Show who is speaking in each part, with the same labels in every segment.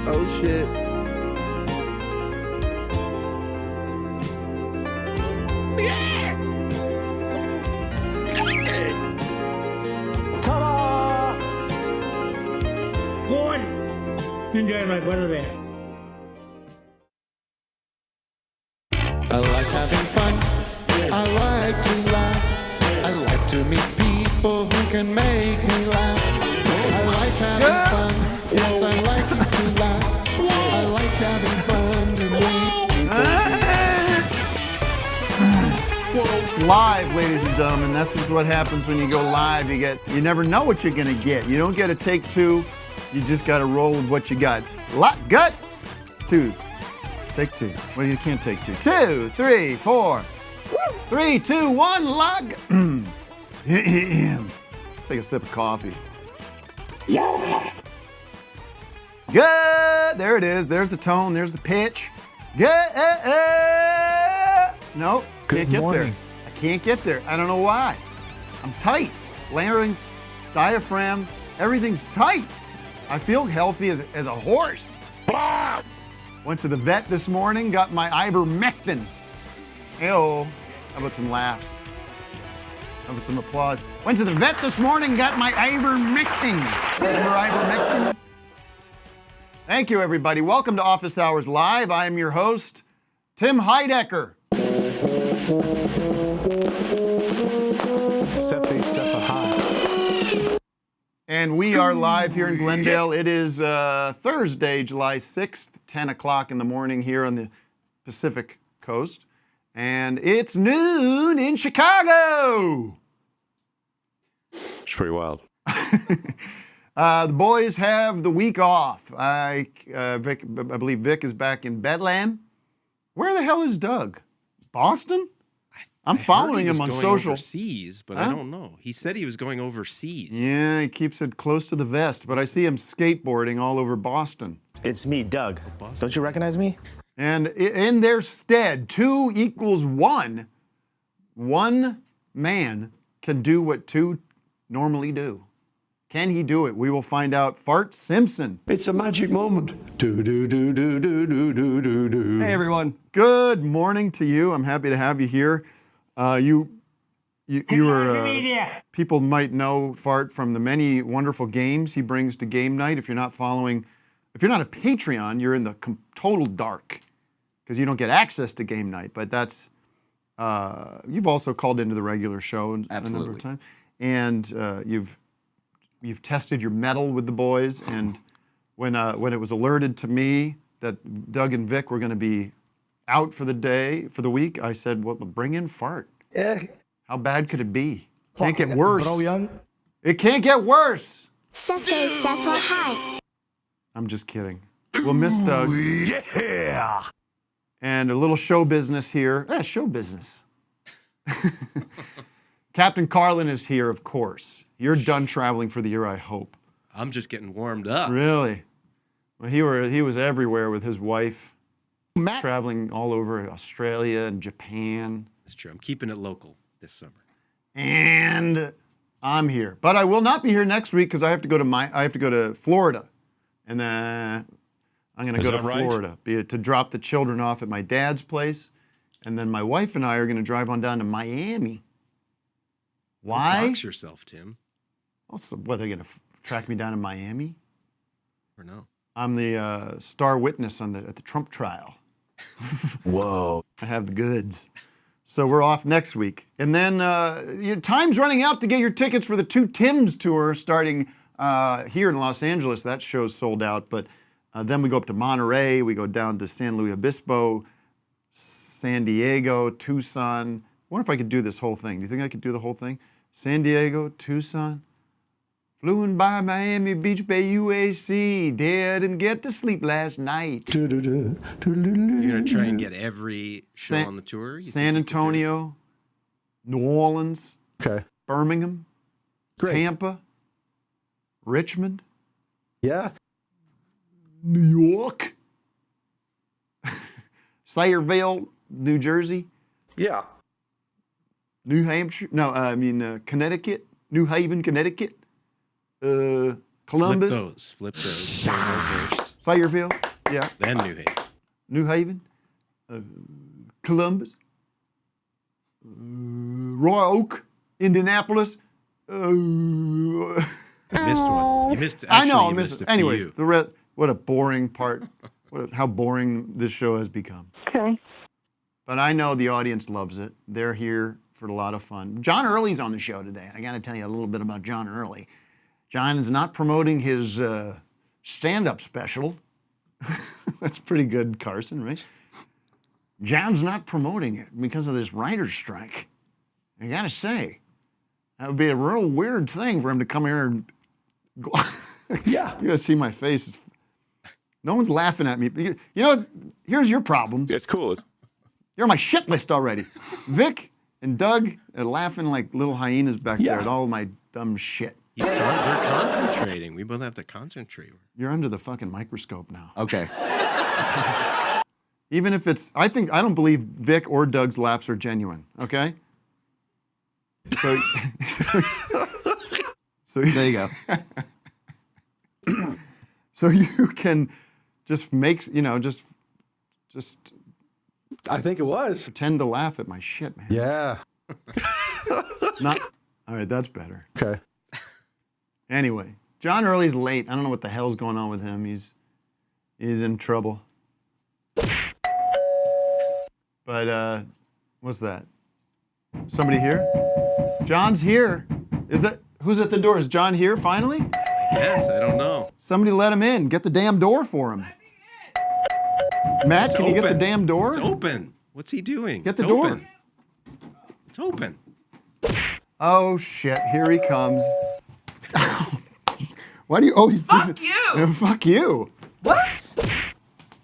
Speaker 1: Oh shit.
Speaker 2: Ta-da! One. Enjoy my brother there.
Speaker 1: I like having fun. I like to laugh. I like to meet people who can make me laugh. I like having fun. Yes, I like to laugh. I like having fun to meet people. Live, ladies and gentlemen. That's what happens when you go live. You never know what you're gonna get. You don't get a take two. You just gotta roll with what you got. Gut. Two. Take two. Well, you can't take two. 2, 3, 4. 3, 2, 1, log. Take a sip of coffee. Yeah. Good. There it is. There's the tone. There's the pitch. Good. No, can't get there. I can't get there. I don't know why. I'm tight. Larynx, diaphragm, everything's tight. I feel healthy as a horse. Went to the vet this morning, got my ivermectin. Ew. How about some laughs? How about some applause? Went to the vet this morning, got my ivermectin. Remember ivermectin? Thank you, everybody. Welcome to Office Hours Live. I am your host, Tim Heidecker. And we are live here in Glendale. It is Thursday, July 6th, 10 o'clock in the morning here on the Pacific Coast. And it's noon in Chicago.
Speaker 3: It's pretty wild.
Speaker 1: The boys have the week off. I believe Vic is back in Bedlam. Where the hell is Doug? Boston? I'm following him on social.
Speaker 3: Overseas, but I don't know. He said he was going overseas.
Speaker 1: Yeah, he keeps it close to the vest, but I see him skateboarding all over Boston.
Speaker 4: It's me, Doug. Don't you recognize me?
Speaker 1: And in their stead, 2 equals 1. One man can do what 2 normally do. Can he do it? We will find out. Fart Simpson.
Speaker 5: It's a magic moment. Do do do do do do do do do.
Speaker 6: Hey everyone.
Speaker 1: Good morning to you. I'm happy to have you here. You were people might know Fart from the many wonderful games he brings to game night. If you're not a Patreon, you're in the total dark because you don't get access to game night. But that's you've also called into the regular show a number of times, and you've tested your mettle with the boys. And when it was alerted to me that Doug and Vic were going to be out for the week, I said, well, bring in Fart. How bad could it be? Can't get worse. It can't get worse. I'm just kidding. We'll miss Doug.
Speaker 5: Yeah.
Speaker 1: And a little show business here. Show business. Captain Carlin is here, of course. You're done traveling for the year, I hope.
Speaker 3: I'm just getting warmed up.
Speaker 1: Really? Well, he was everywhere with his wife. Traveling all over Australia and Japan.
Speaker 3: That's true. I'm keeping it local this summer.
Speaker 1: And I'm here, but I will not be here next week because I have to go to Florida, and then I'm going to go to Florida to drop the children off at my dad's place, and then my wife and I are going to drive on down to Miami. Why?
Speaker 3: Don't dox yourself, Tim.
Speaker 1: Also, what, they're going to track me down to Miami?
Speaker 3: Or no? I'm
Speaker 1: the star witness at the Trump trial.
Speaker 4: Whoa.
Speaker 1: I have the goods. So we're off next week. And then time's running out to get your tickets for the 2 Tims tour starting here in Los Angeles. That show's sold out. But then we go up to Monterey. We go down to San Luis Obispo, San Diego, Tucson. I wonder if I could do this whole thing. Do you think I could do the whole thing? San Diego, Tucson. Flew in by Miami Beach Bay, UAC. Didn't get to sleep last night.
Speaker 3: You're going to try and get every show on the tour?
Speaker 1: San Antonio, New Orleans, Birmingham, Tampa, Richmond.
Speaker 4: Yeah.
Speaker 1: New York. Sayreville, New Jersey.
Speaker 5: Yeah.
Speaker 1: New Hampshire. No, Connecticut. New Haven, Connecticut, Columbus,
Speaker 3: Flip those. There you go first.
Speaker 1: Fayetteville, yeah,
Speaker 3: Then New Haven.
Speaker 1: New Haven, Columbus, Royal Oak, Indianapolis.
Speaker 3: You missed one. You missed.
Speaker 1: I know, I
Speaker 3: you
Speaker 1: missed
Speaker 3: missed
Speaker 1: it.
Speaker 3: a
Speaker 1: Anyway,
Speaker 3: few.
Speaker 1: what a boring part. How boring this show has become.
Speaker 6: Okay.
Speaker 1: But I know the audience loves it. They're here for a lot of fun. John Early's on the show today. I got to tell you a little bit about John Early. John is not promoting his stand-up special. That's pretty good, Carson, right? John's not promoting it because of this writer's strike. I got to say, that would be a real weird thing for him to come here and go.
Speaker 5: Yeah.
Speaker 1: You got to see my face. No one's laughing at me. You know, here's your problem.
Speaker 5: It's cool.
Speaker 1: You're on my shit list already. Vic and Doug are laughing like little hyenas back there at all my dumb shit.
Speaker 3: We're concentrating. We both have to concentrate.
Speaker 1: You're under the fucking microscope now.
Speaker 4: Okay.
Speaker 1: Even if it's, I don't believe Vic or Doug's laughs are genuine, okay? So,
Speaker 4: There you go.
Speaker 1: so you can just make, just
Speaker 4: I think it was.
Speaker 1: pretend to laugh at my shit, man.
Speaker 4: Yeah.
Speaker 1: Not, all right, that's better.
Speaker 4: Okay.
Speaker 1: Anyway, John Early's late. I don't know what the hell's going on with him. He's in trouble. But what's that? Somebody here? John's here. Who's at the door? Is John here finally?
Speaker 3: Yes, I don't know.
Speaker 1: Somebody let him in. Get the damn door for him. Matt,
Speaker 3: It's
Speaker 1: can you get the
Speaker 3: open.
Speaker 1: damn door?
Speaker 3: It's open. What's he doing?
Speaker 1: Get the
Speaker 3: It's
Speaker 1: door.
Speaker 3: Open. It's open.
Speaker 1: Oh shit! Here he comes. Why do you always do
Speaker 7: Fuck
Speaker 1: that?
Speaker 7: you!
Speaker 1: Fuck you!
Speaker 7: What?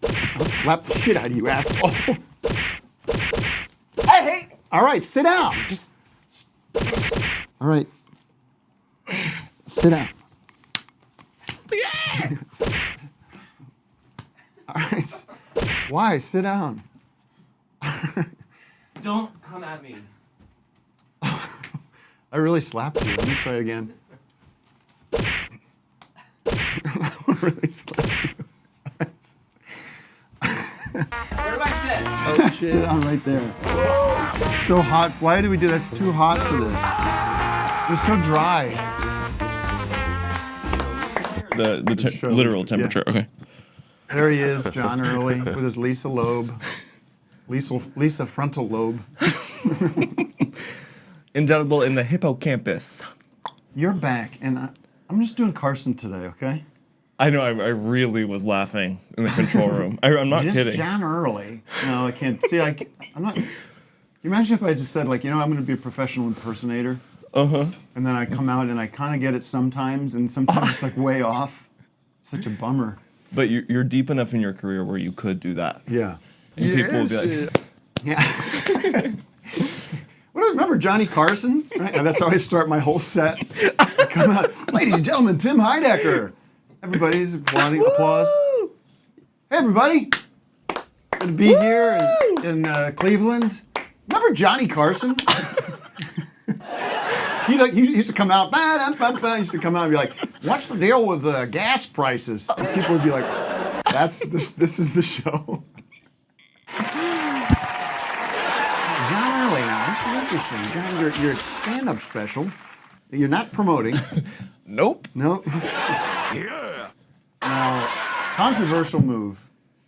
Speaker 1: I'll slap the shit out of you, asshole.
Speaker 7: I hate.
Speaker 1: All right, sit down. Just. All right. Sit down. All right. Why? Sit down.
Speaker 7: Don't come at me.
Speaker 1: I really slapped you. Let me try it again. I really slapped you.
Speaker 7: Where do I sit?
Speaker 1: Oh, shit. Sit down right there. It's so hot. Why do we do that? It's too hot for this. It's so dry.
Speaker 8: The literal temperature.
Speaker 1: Yeah.
Speaker 8: Okay.
Speaker 1: There he is, John Early, with his Lisa lobe. Lisa frontal lobe.
Speaker 8: Indelible in the hippocampus.
Speaker 1: You're back, and I'm just doing Carson today, okay?
Speaker 8: I know. I really was laughing in the control room. I'm not
Speaker 1: Just
Speaker 8: kidding.
Speaker 1: John Early. No, I can't. See, I'm not. Can you imagine if I just said, like, I'm going to be a professional impersonator?
Speaker 8: Uh-huh.
Speaker 1: And then I come out and I kind of get it sometimes, and sometimes it's like way off. Such a bummer.
Speaker 8: But you're deep enough in your career where you could do that.
Speaker 1: Yeah.
Speaker 8: And people will be like,
Speaker 1: Yeah. What do you remember, Johnny Carson? Right? And that's how I start my whole set. I come out, ladies and gentlemen, Tim Heidecker. Everybody's applauding. Applause. Hey, everybody. Good to be here in Cleveland. Remember Johnny Carson? He used to come out, he used to come out and be like, what's the deal with gas prices? And people would be like, this is the show. John Early now, this is interesting. John, your stand-up special, you're not promoting.
Speaker 8: nope.
Speaker 1: No. Yeah. Now, controversial move.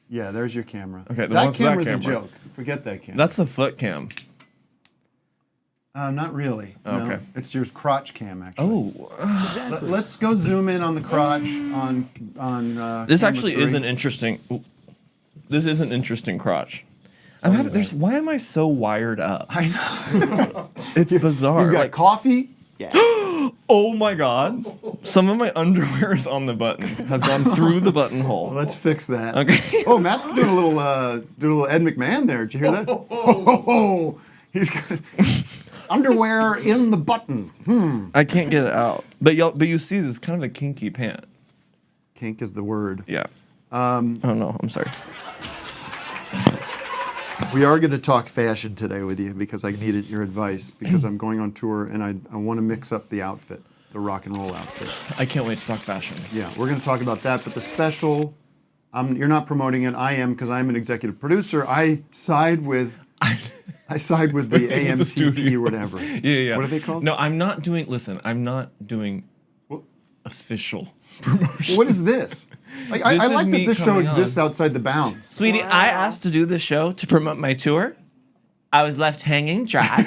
Speaker 1: Yeah, there's your camera.
Speaker 8: Okay,
Speaker 1: that
Speaker 8: what's that
Speaker 1: camera's a
Speaker 8: camera?
Speaker 1: joke. Forget that camera.
Speaker 8: That's the foot cam.
Speaker 1: Not really.
Speaker 8: Okay.
Speaker 1: No, it's your crotch cam, actually.
Speaker 8: Oh.
Speaker 1: Let's go zoom in on the crotch on.
Speaker 8: This
Speaker 1: camera
Speaker 8: actually
Speaker 1: 3.
Speaker 8: is an interesting. This is an interesting crotch. Why am I so wired up?
Speaker 1: I know.
Speaker 8: It's bizarre.
Speaker 1: You've got
Speaker 8: Like,
Speaker 1: coffee.
Speaker 8: oh my god! Some of my underwear is on the button. Has gone through the buttonhole.
Speaker 1: Let's fix that.
Speaker 8: Okay.
Speaker 1: Oh, Matt's doing a little Ed McMahon there. Did you hear that? Oh, he's got underwear in the button.
Speaker 8: I can't get it out. But you see, this is kind of a kinky pant.
Speaker 1: Kink is the word.
Speaker 8: Yeah. Oh no, I'm sorry.
Speaker 1: We are going to talk fashion today with you because I needed your advice because I'm going on tour and I want to mix up the outfit, the rock and roll outfit.
Speaker 8: I can't wait to talk fashion.
Speaker 1: Yeah, we're going to talk about that, but the special, you're not promoting it. I am because I'm an executive producer. I side with the AMTP or whatever.
Speaker 8: Yeah.
Speaker 1: What are they called?
Speaker 8: No, I'm not doing. Listen, I'm not doing official promotion.
Speaker 1: What is this? Like, I
Speaker 8: This is
Speaker 1: like that
Speaker 8: me
Speaker 1: this show
Speaker 8: coming
Speaker 1: exists
Speaker 8: on.
Speaker 1: outside the bounds.
Speaker 6: Sweetie, I asked to do this show to promote my tour. I was left hanging dry.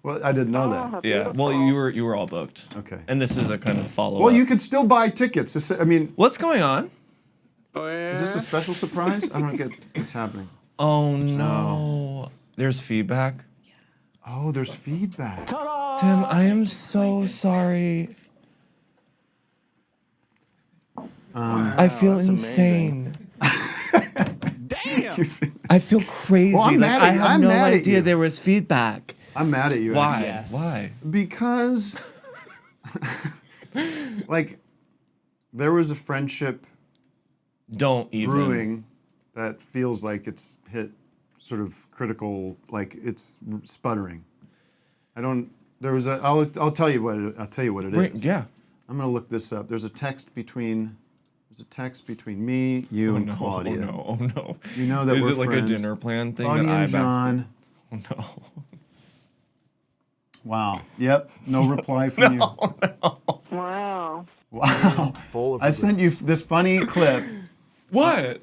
Speaker 1: Well, I didn't know that.
Speaker 8: Yeah. Well, you were all booked.
Speaker 1: Okay.
Speaker 8: And this is a kind of follow-up.
Speaker 1: Well, you could still buy tickets. I mean,
Speaker 8: What's going on?
Speaker 1: is this a special surprise? I don't get what's happening.
Speaker 8: Oh no. There's feedback.
Speaker 1: Oh, there's feedback.
Speaker 8: Tim, I am so sorry. I feel insane.
Speaker 7: Damn.
Speaker 8: I feel crazy.
Speaker 1: Well, I'm
Speaker 8: like,
Speaker 1: mad at
Speaker 8: I
Speaker 1: you.
Speaker 8: had
Speaker 1: I'm
Speaker 8: no
Speaker 1: mad at
Speaker 8: idea
Speaker 1: you.
Speaker 8: there was feedback.
Speaker 1: I'm mad at you.
Speaker 8: Why?
Speaker 1: actually.
Speaker 8: Why?
Speaker 1: Because, like, there was a friendship
Speaker 8: Don't even.
Speaker 1: brewing that feels like it's hit sort of critical, like it's sputtering. I'll tell you what it is.
Speaker 8: Yeah.
Speaker 1: I'm gonna look this up. There's a text between me, you, and Claudia.
Speaker 8: Oh no.
Speaker 1: You know that
Speaker 8: Is
Speaker 1: we're
Speaker 8: it like
Speaker 1: friends.
Speaker 8: a dinner plan thing
Speaker 1: Claudia
Speaker 8: that I
Speaker 1: and John.
Speaker 8: Oh no.
Speaker 1: Wow. Yep. No reply from you.
Speaker 9: Wow.
Speaker 1: Wow.
Speaker 4: Full of
Speaker 1: I sent you this funny clip.
Speaker 8: What?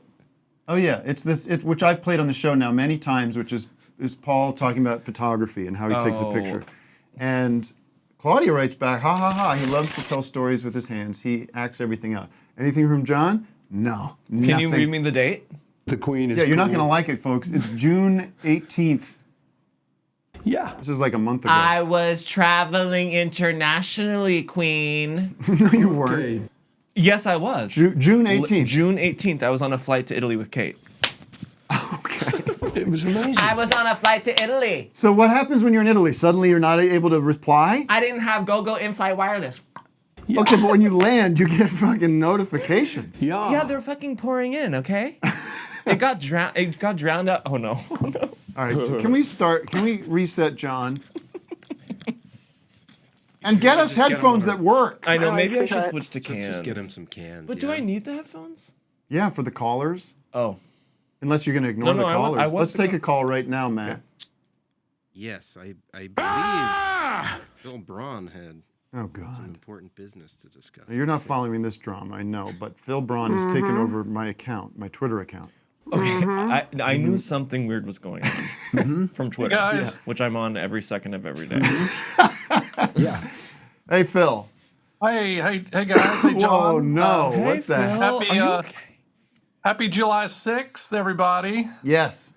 Speaker 1: Oh yeah, it's which I've played on the show now many times, which is Paul talking about photography and how he takes a picture. And Claudia writes back, ha ha ha, he loves to tell stories with his hands. He acts everything out. Anything from John? No.
Speaker 8: Can you read me the date?
Speaker 5: The queen is
Speaker 1: Yeah, you're not
Speaker 5: cool.
Speaker 1: going to like it, folks. It's June 18th.
Speaker 5: Yeah.
Speaker 1: This is like a month ago.
Speaker 6: I was traveling internationally, Queen.
Speaker 1: No, you weren't.
Speaker 5: Okay.
Speaker 8: Yes, I was.
Speaker 1: June 18th.
Speaker 8: June 18th. I was on a flight to Italy with Kate.
Speaker 5: It was amazing.
Speaker 6: I was on a flight to Italy.
Speaker 1: So what happens when you're in Italy? Suddenly you're not able to reply?
Speaker 6: I didn't have GoGo in-flight wireless.
Speaker 1: Okay, but when you land, you get fucking notifications.
Speaker 5: Yeah.
Speaker 8: Yeah, they're fucking pouring in. Okay. It got drowned out. Oh no. Oh no.
Speaker 1: All right, can we reset John? And get us
Speaker 3: Just get 'em
Speaker 1: headphones
Speaker 3: on.
Speaker 1: that work.
Speaker 8: I know.
Speaker 9: Oh,
Speaker 8: Maybe I should
Speaker 9: sweetheart.
Speaker 8: switch to cans.
Speaker 3: Let's just get him some cans.
Speaker 8: But do I need the headphones?
Speaker 1: Yeah, for the callers.
Speaker 8: Oh.
Speaker 1: Unless you're going to ignore
Speaker 8: No,
Speaker 1: the
Speaker 8: I want-
Speaker 1: callers.
Speaker 8: I want
Speaker 1: Let's
Speaker 8: to
Speaker 1: take
Speaker 8: go-
Speaker 1: a call right now, Matt.
Speaker 3: Yes, I believe Phil Braun had
Speaker 1: Oh,
Speaker 3: some
Speaker 1: God.
Speaker 3: important business to discuss.
Speaker 1: You're not following this drama, I know, but Phil Braun has taken over my account, my Twitter account.
Speaker 8: Okay. I knew something weird was going on from Twitter,
Speaker 10: Guys.
Speaker 8: which I'm on every second of every day.
Speaker 5: Yeah.
Speaker 1: Hey, Phil.
Speaker 10: Hey guys. Hey, John.
Speaker 1: Oh, no.
Speaker 8: Hey,
Speaker 1: What the
Speaker 8: Phil.
Speaker 1: hell?
Speaker 10: Happy,
Speaker 8: Are you
Speaker 10: okay? Happy July 6th, everybody.
Speaker 1: Yes.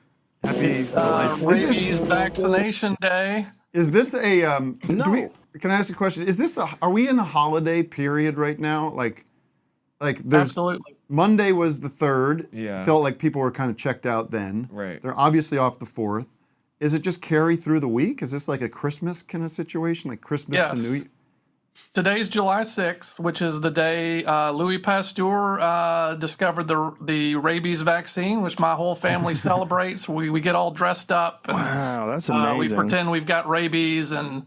Speaker 1: Happy July.
Speaker 10: Rabies Vaccination Day.
Speaker 1: Is this a
Speaker 5: No.
Speaker 1: can I ask a question? Are we in a holiday period right now? Like there's
Speaker 10: Absolutely.
Speaker 1: Monday was the 3rd.
Speaker 8: Yeah.
Speaker 1: Felt like people were kind of checked out then.
Speaker 8: Right.
Speaker 1: They're obviously off the 4th. Is it just carry through the week? Is this like a Christmas kind of situation? Like Christmas to
Speaker 10: Yes.
Speaker 1: New Year?
Speaker 10: Today's July 6th, which is the day Louis Pasteur discovered the rabies vaccine, which my whole family celebrates. We get all dressed up. And,
Speaker 4: Wow, that's
Speaker 10: we
Speaker 4: amazing.
Speaker 10: pretend we've got rabies, and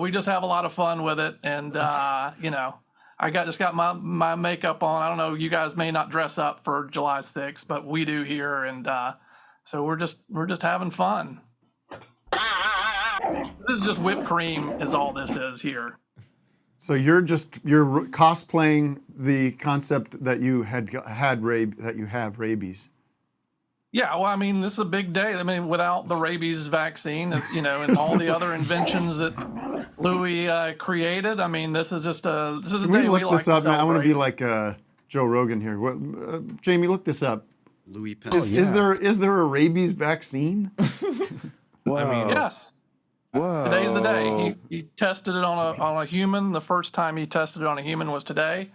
Speaker 10: we just have a lot of fun with it. And I just got my makeup on. I don't know, you guys may not dress up for July 6th, but we do here, and so we're just having fun. This is just whipped cream, is all this is here.
Speaker 1: So you're cosplaying the concept that you have rabies.
Speaker 10: Yeah, well, I mean, this is a big day. I mean, without the rabies vaccine, and all the other inventions that Louis created. I mean, this is a
Speaker 1: Can
Speaker 10: day
Speaker 1: we
Speaker 10: we
Speaker 1: look
Speaker 10: like
Speaker 1: this up?
Speaker 10: to
Speaker 1: Man? I want to be
Speaker 10: celebrate.
Speaker 1: like Joe Rogan here. What, Jamie, look this up.
Speaker 3: Louis Pasteur.
Speaker 1: Is there a rabies vaccine?
Speaker 5: Wow.
Speaker 10: Yes,
Speaker 5: Whoa.
Speaker 10: today's the day. He tested it on a human. The first time he tested it on a human was today.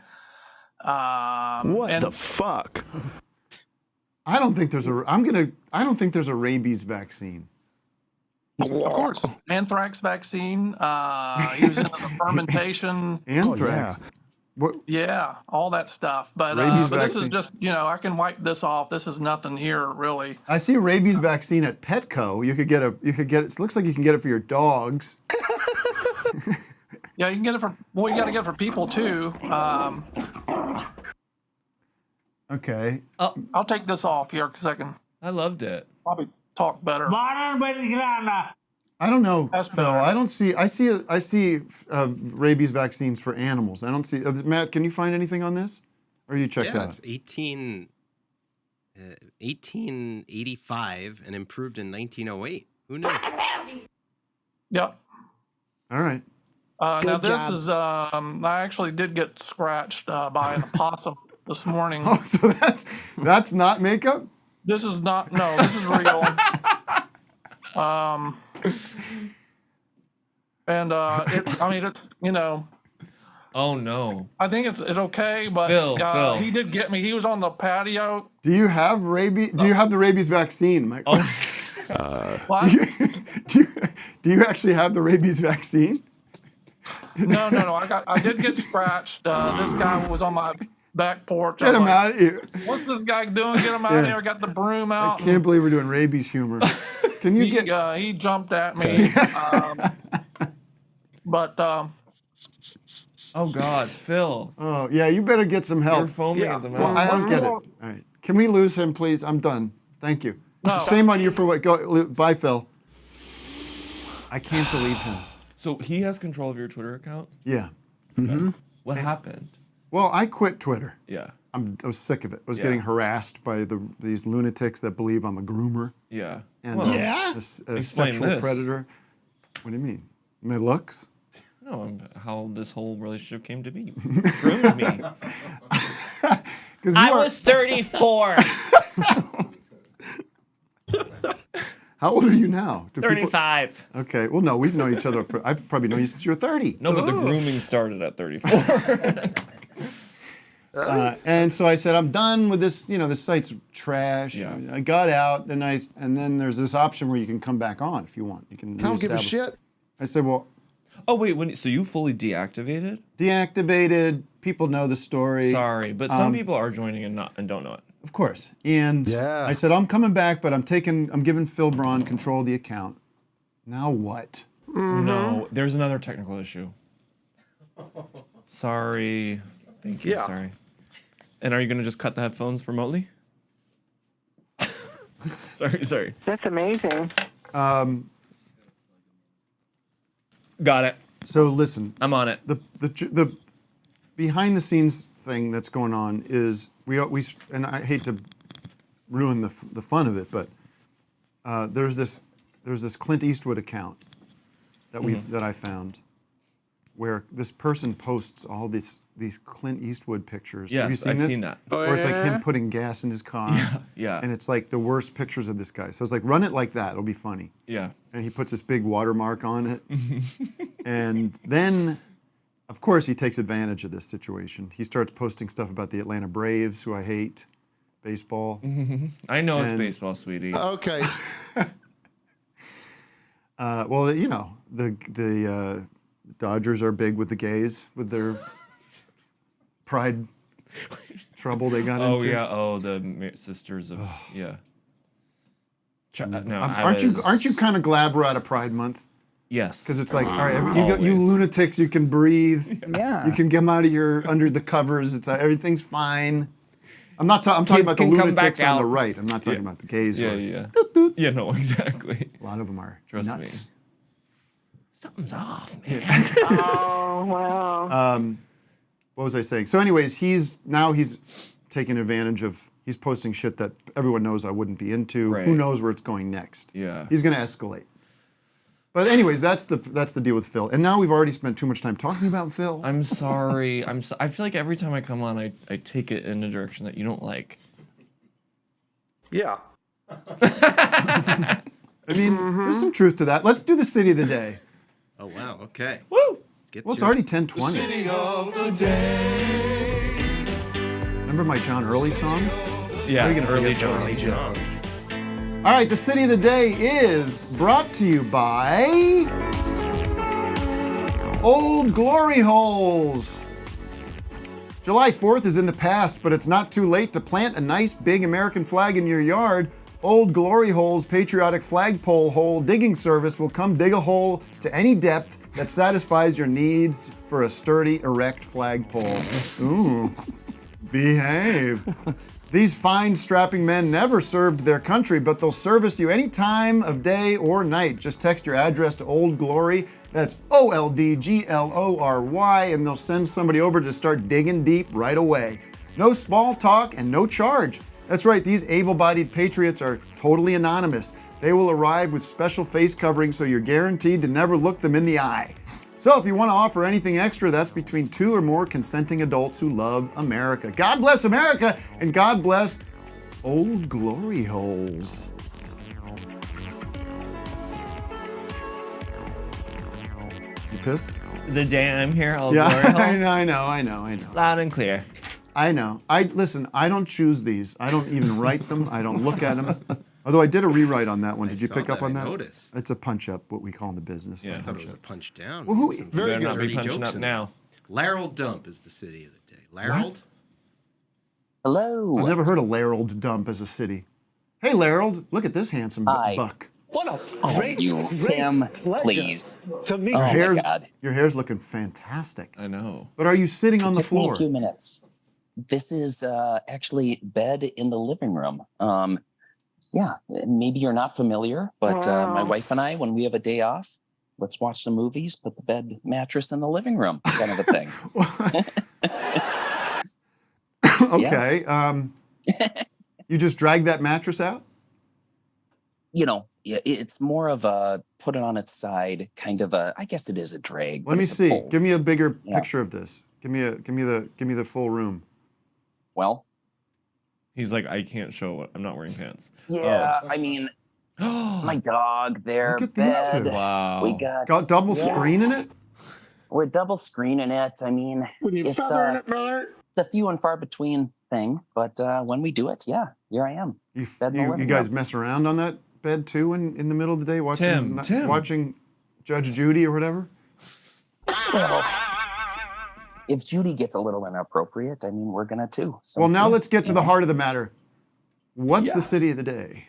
Speaker 4: What
Speaker 10: and
Speaker 4: the fuck?
Speaker 1: I don't think there's a rabies vaccine.
Speaker 10: Of course, anthrax vaccine using the fermentation.
Speaker 1: Anthrax. What?
Speaker 10: Yeah, all that stuff. But
Speaker 1: Rabies
Speaker 10: this is
Speaker 1: vaccine.
Speaker 10: just, I can wipe this off. This is nothing here, really.
Speaker 1: I see a rabies vaccine at Petco. You could get it. It looks like you can get it for your dogs.
Speaker 10: Yeah, you can get it for, you got to get it for people, too.
Speaker 1: Okay.
Speaker 10: I'll take this off here because I can
Speaker 8: I loved it.
Speaker 10: probably talk better.
Speaker 1: I don't know,
Speaker 10: That's
Speaker 1: Phil.
Speaker 10: better.
Speaker 1: I don't see. I see rabies vaccines for animals. I don't see. Matt, can you find anything on this? Or are you checked
Speaker 3: Yeah,
Speaker 1: out?
Speaker 3: it's 1885 and improved in 1908. Who knew?
Speaker 10: Yep.
Speaker 1: All right.
Speaker 10: Now this is, I actually did get scratched by an opossum this morning.
Speaker 1: Oh, so that's not makeup?
Speaker 10: This is not, no, this is real. It's,
Speaker 8: Oh no.
Speaker 10: I think it's okay, but
Speaker 8: Phil.
Speaker 10: he did get me. He was on the patio.
Speaker 1: Do you have rabies? Do you have the rabies vaccine, Mike?
Speaker 8: Oh.
Speaker 10: What?
Speaker 1: Do you actually have the rabies vaccine?
Speaker 10: No. I did get scratched. This guy was on my back porch. I
Speaker 1: Get
Speaker 10: was
Speaker 1: him
Speaker 10: like,
Speaker 1: out of here.
Speaker 10: what's this guy doing? Get him out of
Speaker 1: Yeah.
Speaker 10: here. Got the broom
Speaker 1: I
Speaker 10: out.
Speaker 1: can't believe we're doing rabies humor. Can you get?
Speaker 10: He jumped at me.
Speaker 8: Oh God, Phil.
Speaker 1: Oh yeah, you better get some help.
Speaker 8: You're foaming at the mouth.
Speaker 1: Well, I don't get it. All right. Can we lose him, please? I'm done. Thank you.
Speaker 10: No.
Speaker 1: Shame on you for what. Bye, Phil. I can't believe him.
Speaker 8: So he has control of your Twitter account?
Speaker 1: Yeah.
Speaker 8: What happened?
Speaker 1: Well, I quit Twitter.
Speaker 8: Yeah.
Speaker 1: I was sick of it. I was
Speaker 8: Yeah.
Speaker 1: getting harassed by these lunatics that believe I'm a groomer
Speaker 8: Yeah.
Speaker 1: and
Speaker 8: Well,
Speaker 1: a
Speaker 8: Explain
Speaker 1: sexual
Speaker 8: this.
Speaker 1: predator. What do you mean? My looks?
Speaker 8: No, how this whole relationship came to be. You groomed me.
Speaker 6: I was 34.
Speaker 1: How old are you now? Do people-
Speaker 6: 35.
Speaker 1: Okay. Well, no, we've known each other. I've probably known you since you were 30.
Speaker 8: No, but the grooming started at 34.
Speaker 1: And so I said, I'm done with this. This site's trash.
Speaker 8: Yeah.
Speaker 1: I got out, and then there's this option where you can come back on if you want. You can.
Speaker 11: I don't give a
Speaker 1: reestablish-
Speaker 11: shit.
Speaker 1: I said, well,
Speaker 8: Oh wait, so you fully deactivated?
Speaker 1: deactivated. People know the story.
Speaker 8: Sorry, but some people are joining and don't know it.
Speaker 1: Of course. And
Speaker 11: Yeah.
Speaker 1: I said, I'm coming back, but I'm giving Phil Braun control of the account. Now what?
Speaker 8: No, there's another technical issue. Sorry. Thank you.
Speaker 11: Yeah.
Speaker 8: Sorry. And are you gonna just cut the headphones remotely? Sorry.
Speaker 9: That's amazing.
Speaker 8: Got it.
Speaker 1: So listen,
Speaker 8: I'm on it.
Speaker 1: the behind the scenes thing that's going on is we and I hate to ruin the fun of it, but there's this Clint Eastwood account that that I found where this person posts all these Clint Eastwood pictures. Have you
Speaker 8: Yes,
Speaker 1: seen
Speaker 8: I've
Speaker 1: this?
Speaker 8: seen that.
Speaker 1: Where it's like him putting gas in his car.
Speaker 8: Yeah.
Speaker 1: And it's like the worst pictures of this guy. So it's like, run it like that. It'll be funny.
Speaker 8: Yeah.
Speaker 1: And he puts this big watermark on it. And then, of course, he takes advantage of this situation. He starts posting stuff about the Atlanta Braves, who I hate, baseball.
Speaker 8: I know it's
Speaker 1: And-
Speaker 8: baseball, sweetie.
Speaker 11: Okay.
Speaker 1: Well, the Dodgers are big with the gays, with their pride trouble they got
Speaker 8: Oh
Speaker 1: into.
Speaker 8: yeah. Oh, the sisters of yeah. No,
Speaker 1: Aren't you kind of glad we're out of Pride Month?
Speaker 8: Yes.
Speaker 1: Because it's like, all right, you
Speaker 8: Always.
Speaker 1: lunatics, you can breathe.
Speaker 7: Yeah.
Speaker 1: You can get out of your under the covers. It's everything's fine. I'm talking
Speaker 6: Kids
Speaker 1: about the
Speaker 6: can come
Speaker 1: lunatics
Speaker 6: back
Speaker 1: on the
Speaker 6: out.
Speaker 1: right. I'm not talking about the gays.
Speaker 8: Yeah,
Speaker 1: or-
Speaker 8: yeah.
Speaker 1: Doot, doot.
Speaker 8: Yeah, no, exactly.
Speaker 1: A lot of them are
Speaker 8: Trust
Speaker 1: nuts.
Speaker 8: me.
Speaker 6: Something's off, man.
Speaker 9: Oh, wow.
Speaker 1: What was I saying? So, anyways, he's taking advantage of. He's posting shit that everyone knows I wouldn't be into.
Speaker 8: Right.
Speaker 1: Who knows where it's going next?
Speaker 8: Yeah.
Speaker 1: He's going to escalate. But anyways, that's the deal with Phil. And now we've already spent too much time talking about Phil.
Speaker 8: I'm sorry. I feel like every time I come on, I take it in a direction that you don't like.
Speaker 11: Yeah.
Speaker 1: I mean, there's some truth to that. Let's do the city of the day.
Speaker 3: Oh wow. Okay.
Speaker 8: Woo!
Speaker 3: Let's get
Speaker 1: Well, it's
Speaker 3: to
Speaker 1: already
Speaker 3: it.
Speaker 1: 10:20. City of the day. Remember my John Early songs?
Speaker 8: Yeah,
Speaker 1: How are you gonna
Speaker 8: early
Speaker 1: forget
Speaker 8: John.
Speaker 1: All right, the city of the day is brought to you by Old Glory Holes. July 4th is in the past, but it's not too late to plant a nice big American flag in your yard. Old Glory Hole's patriotic flagpole hole digging service will come dig a hole to any depth that satisfies your needs for a sturdy, erect flagpole. Ooh, behave. These fine, strapping men never served their country, but they'll service you any time of day or night. Just text your address to Old Glory. That's OLDGLORY, and they'll send somebody over to start digging deep right away. No small talk and no charge. That's right, these able-bodied patriots are totally anonymous. They will arrive with special face coverings, so you're guaranteed to never look them in the eye. So if you want to offer anything extra, that's between 2 or more consenting adults who love America. God bless America, and God bless Old Glory Holes. You pissed?
Speaker 6: The day I'm here, Old
Speaker 1: Yeah,
Speaker 6: Glory Holes.
Speaker 1: I know.
Speaker 6: Loud and clear.
Speaker 1: I know. Listen, I don't choose these. I don't even write them. I don't look at them. Although I did a rewrite on that one. Did you pick up on that?
Speaker 3: I noticed.
Speaker 1: It's a punch up, what we call in the business.
Speaker 8: Yeah.
Speaker 3: I thought it was a punch down.
Speaker 1: Well, who-
Speaker 3: Some
Speaker 1: very
Speaker 8: Better
Speaker 1: good.
Speaker 8: not be
Speaker 3: dirty
Speaker 8: punching
Speaker 3: jokes
Speaker 8: up
Speaker 3: in
Speaker 8: now.
Speaker 3: there. Laurel Dump is the city of the day. Laurel?
Speaker 12: Hello.
Speaker 1: I've never heard of Larold Dump as a city. Hey, Larold, look at this handsome
Speaker 12: Hi.
Speaker 1: buck.
Speaker 12: What a great, Tim, please.
Speaker 1: Your
Speaker 12: Oh
Speaker 1: hair's,
Speaker 12: my God.
Speaker 1: your hair's looking fantastic.
Speaker 8: I know.
Speaker 1: But are you sitting on the
Speaker 12: Took me
Speaker 1: floor?
Speaker 12: a few minutes. This is actually bed in the living room. Yeah, maybe you're not familiar, but my wife and I, when we have a day off, let's watch some movies, put the bed mattress in the living room, kind of a thing.
Speaker 1: Okay. You just drag that mattress out?
Speaker 12: You know, it's more of a put it on its side, kind of a. I guess it is a drag.
Speaker 1: Let me see.
Speaker 12: Pull.
Speaker 1: Give me a bigger
Speaker 12: Yeah.
Speaker 1: picture of this. Give me the full room.
Speaker 12: Well,
Speaker 8: He's like, I can't show what I'm not wearing pants.
Speaker 12: yeah. I mean, my dog there.
Speaker 1: Look at these
Speaker 12: bed.
Speaker 1: two.
Speaker 8: Wow.
Speaker 12: We got
Speaker 1: Double screen in it?
Speaker 12: We're double screening it. I mean, it's a few and far between thing, but when we do it, yeah, here I am.
Speaker 1: You
Speaker 12: Bed in the living
Speaker 1: guys
Speaker 12: room.
Speaker 1: mess around on that bed too in the middle of the day watching
Speaker 8: Tim.
Speaker 1: watching Judge Judy or whatever?
Speaker 12: Well, if Judy gets a little inappropriate, I mean, we're gonna too. So,
Speaker 1: Well, now
Speaker 12: yeah.
Speaker 1: let's get to the heart of the matter. What's the city of the day?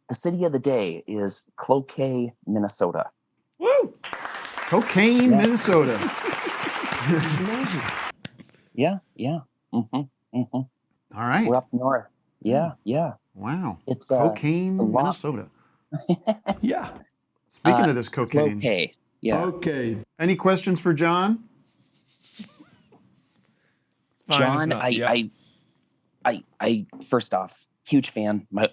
Speaker 12: The city of the day is Cloquet, Minnesota.
Speaker 8: Woo!
Speaker 1: Cocaine, Minnesota.
Speaker 12: Yeah. Mm-hmm.
Speaker 1: All right.
Speaker 12: We're up north. Yeah.
Speaker 1: Wow.
Speaker 12: It's
Speaker 1: Cocaine,
Speaker 12: it's a lot.
Speaker 1: Minnesota.
Speaker 5: Yeah.
Speaker 1: Speaking of this cocaine,
Speaker 12: Cloquet. Yeah.
Speaker 5: Okay.
Speaker 1: any questions for John?
Speaker 8: Fine,
Speaker 12: John,
Speaker 8: if not, yeah.
Speaker 12: I first off, huge fan. My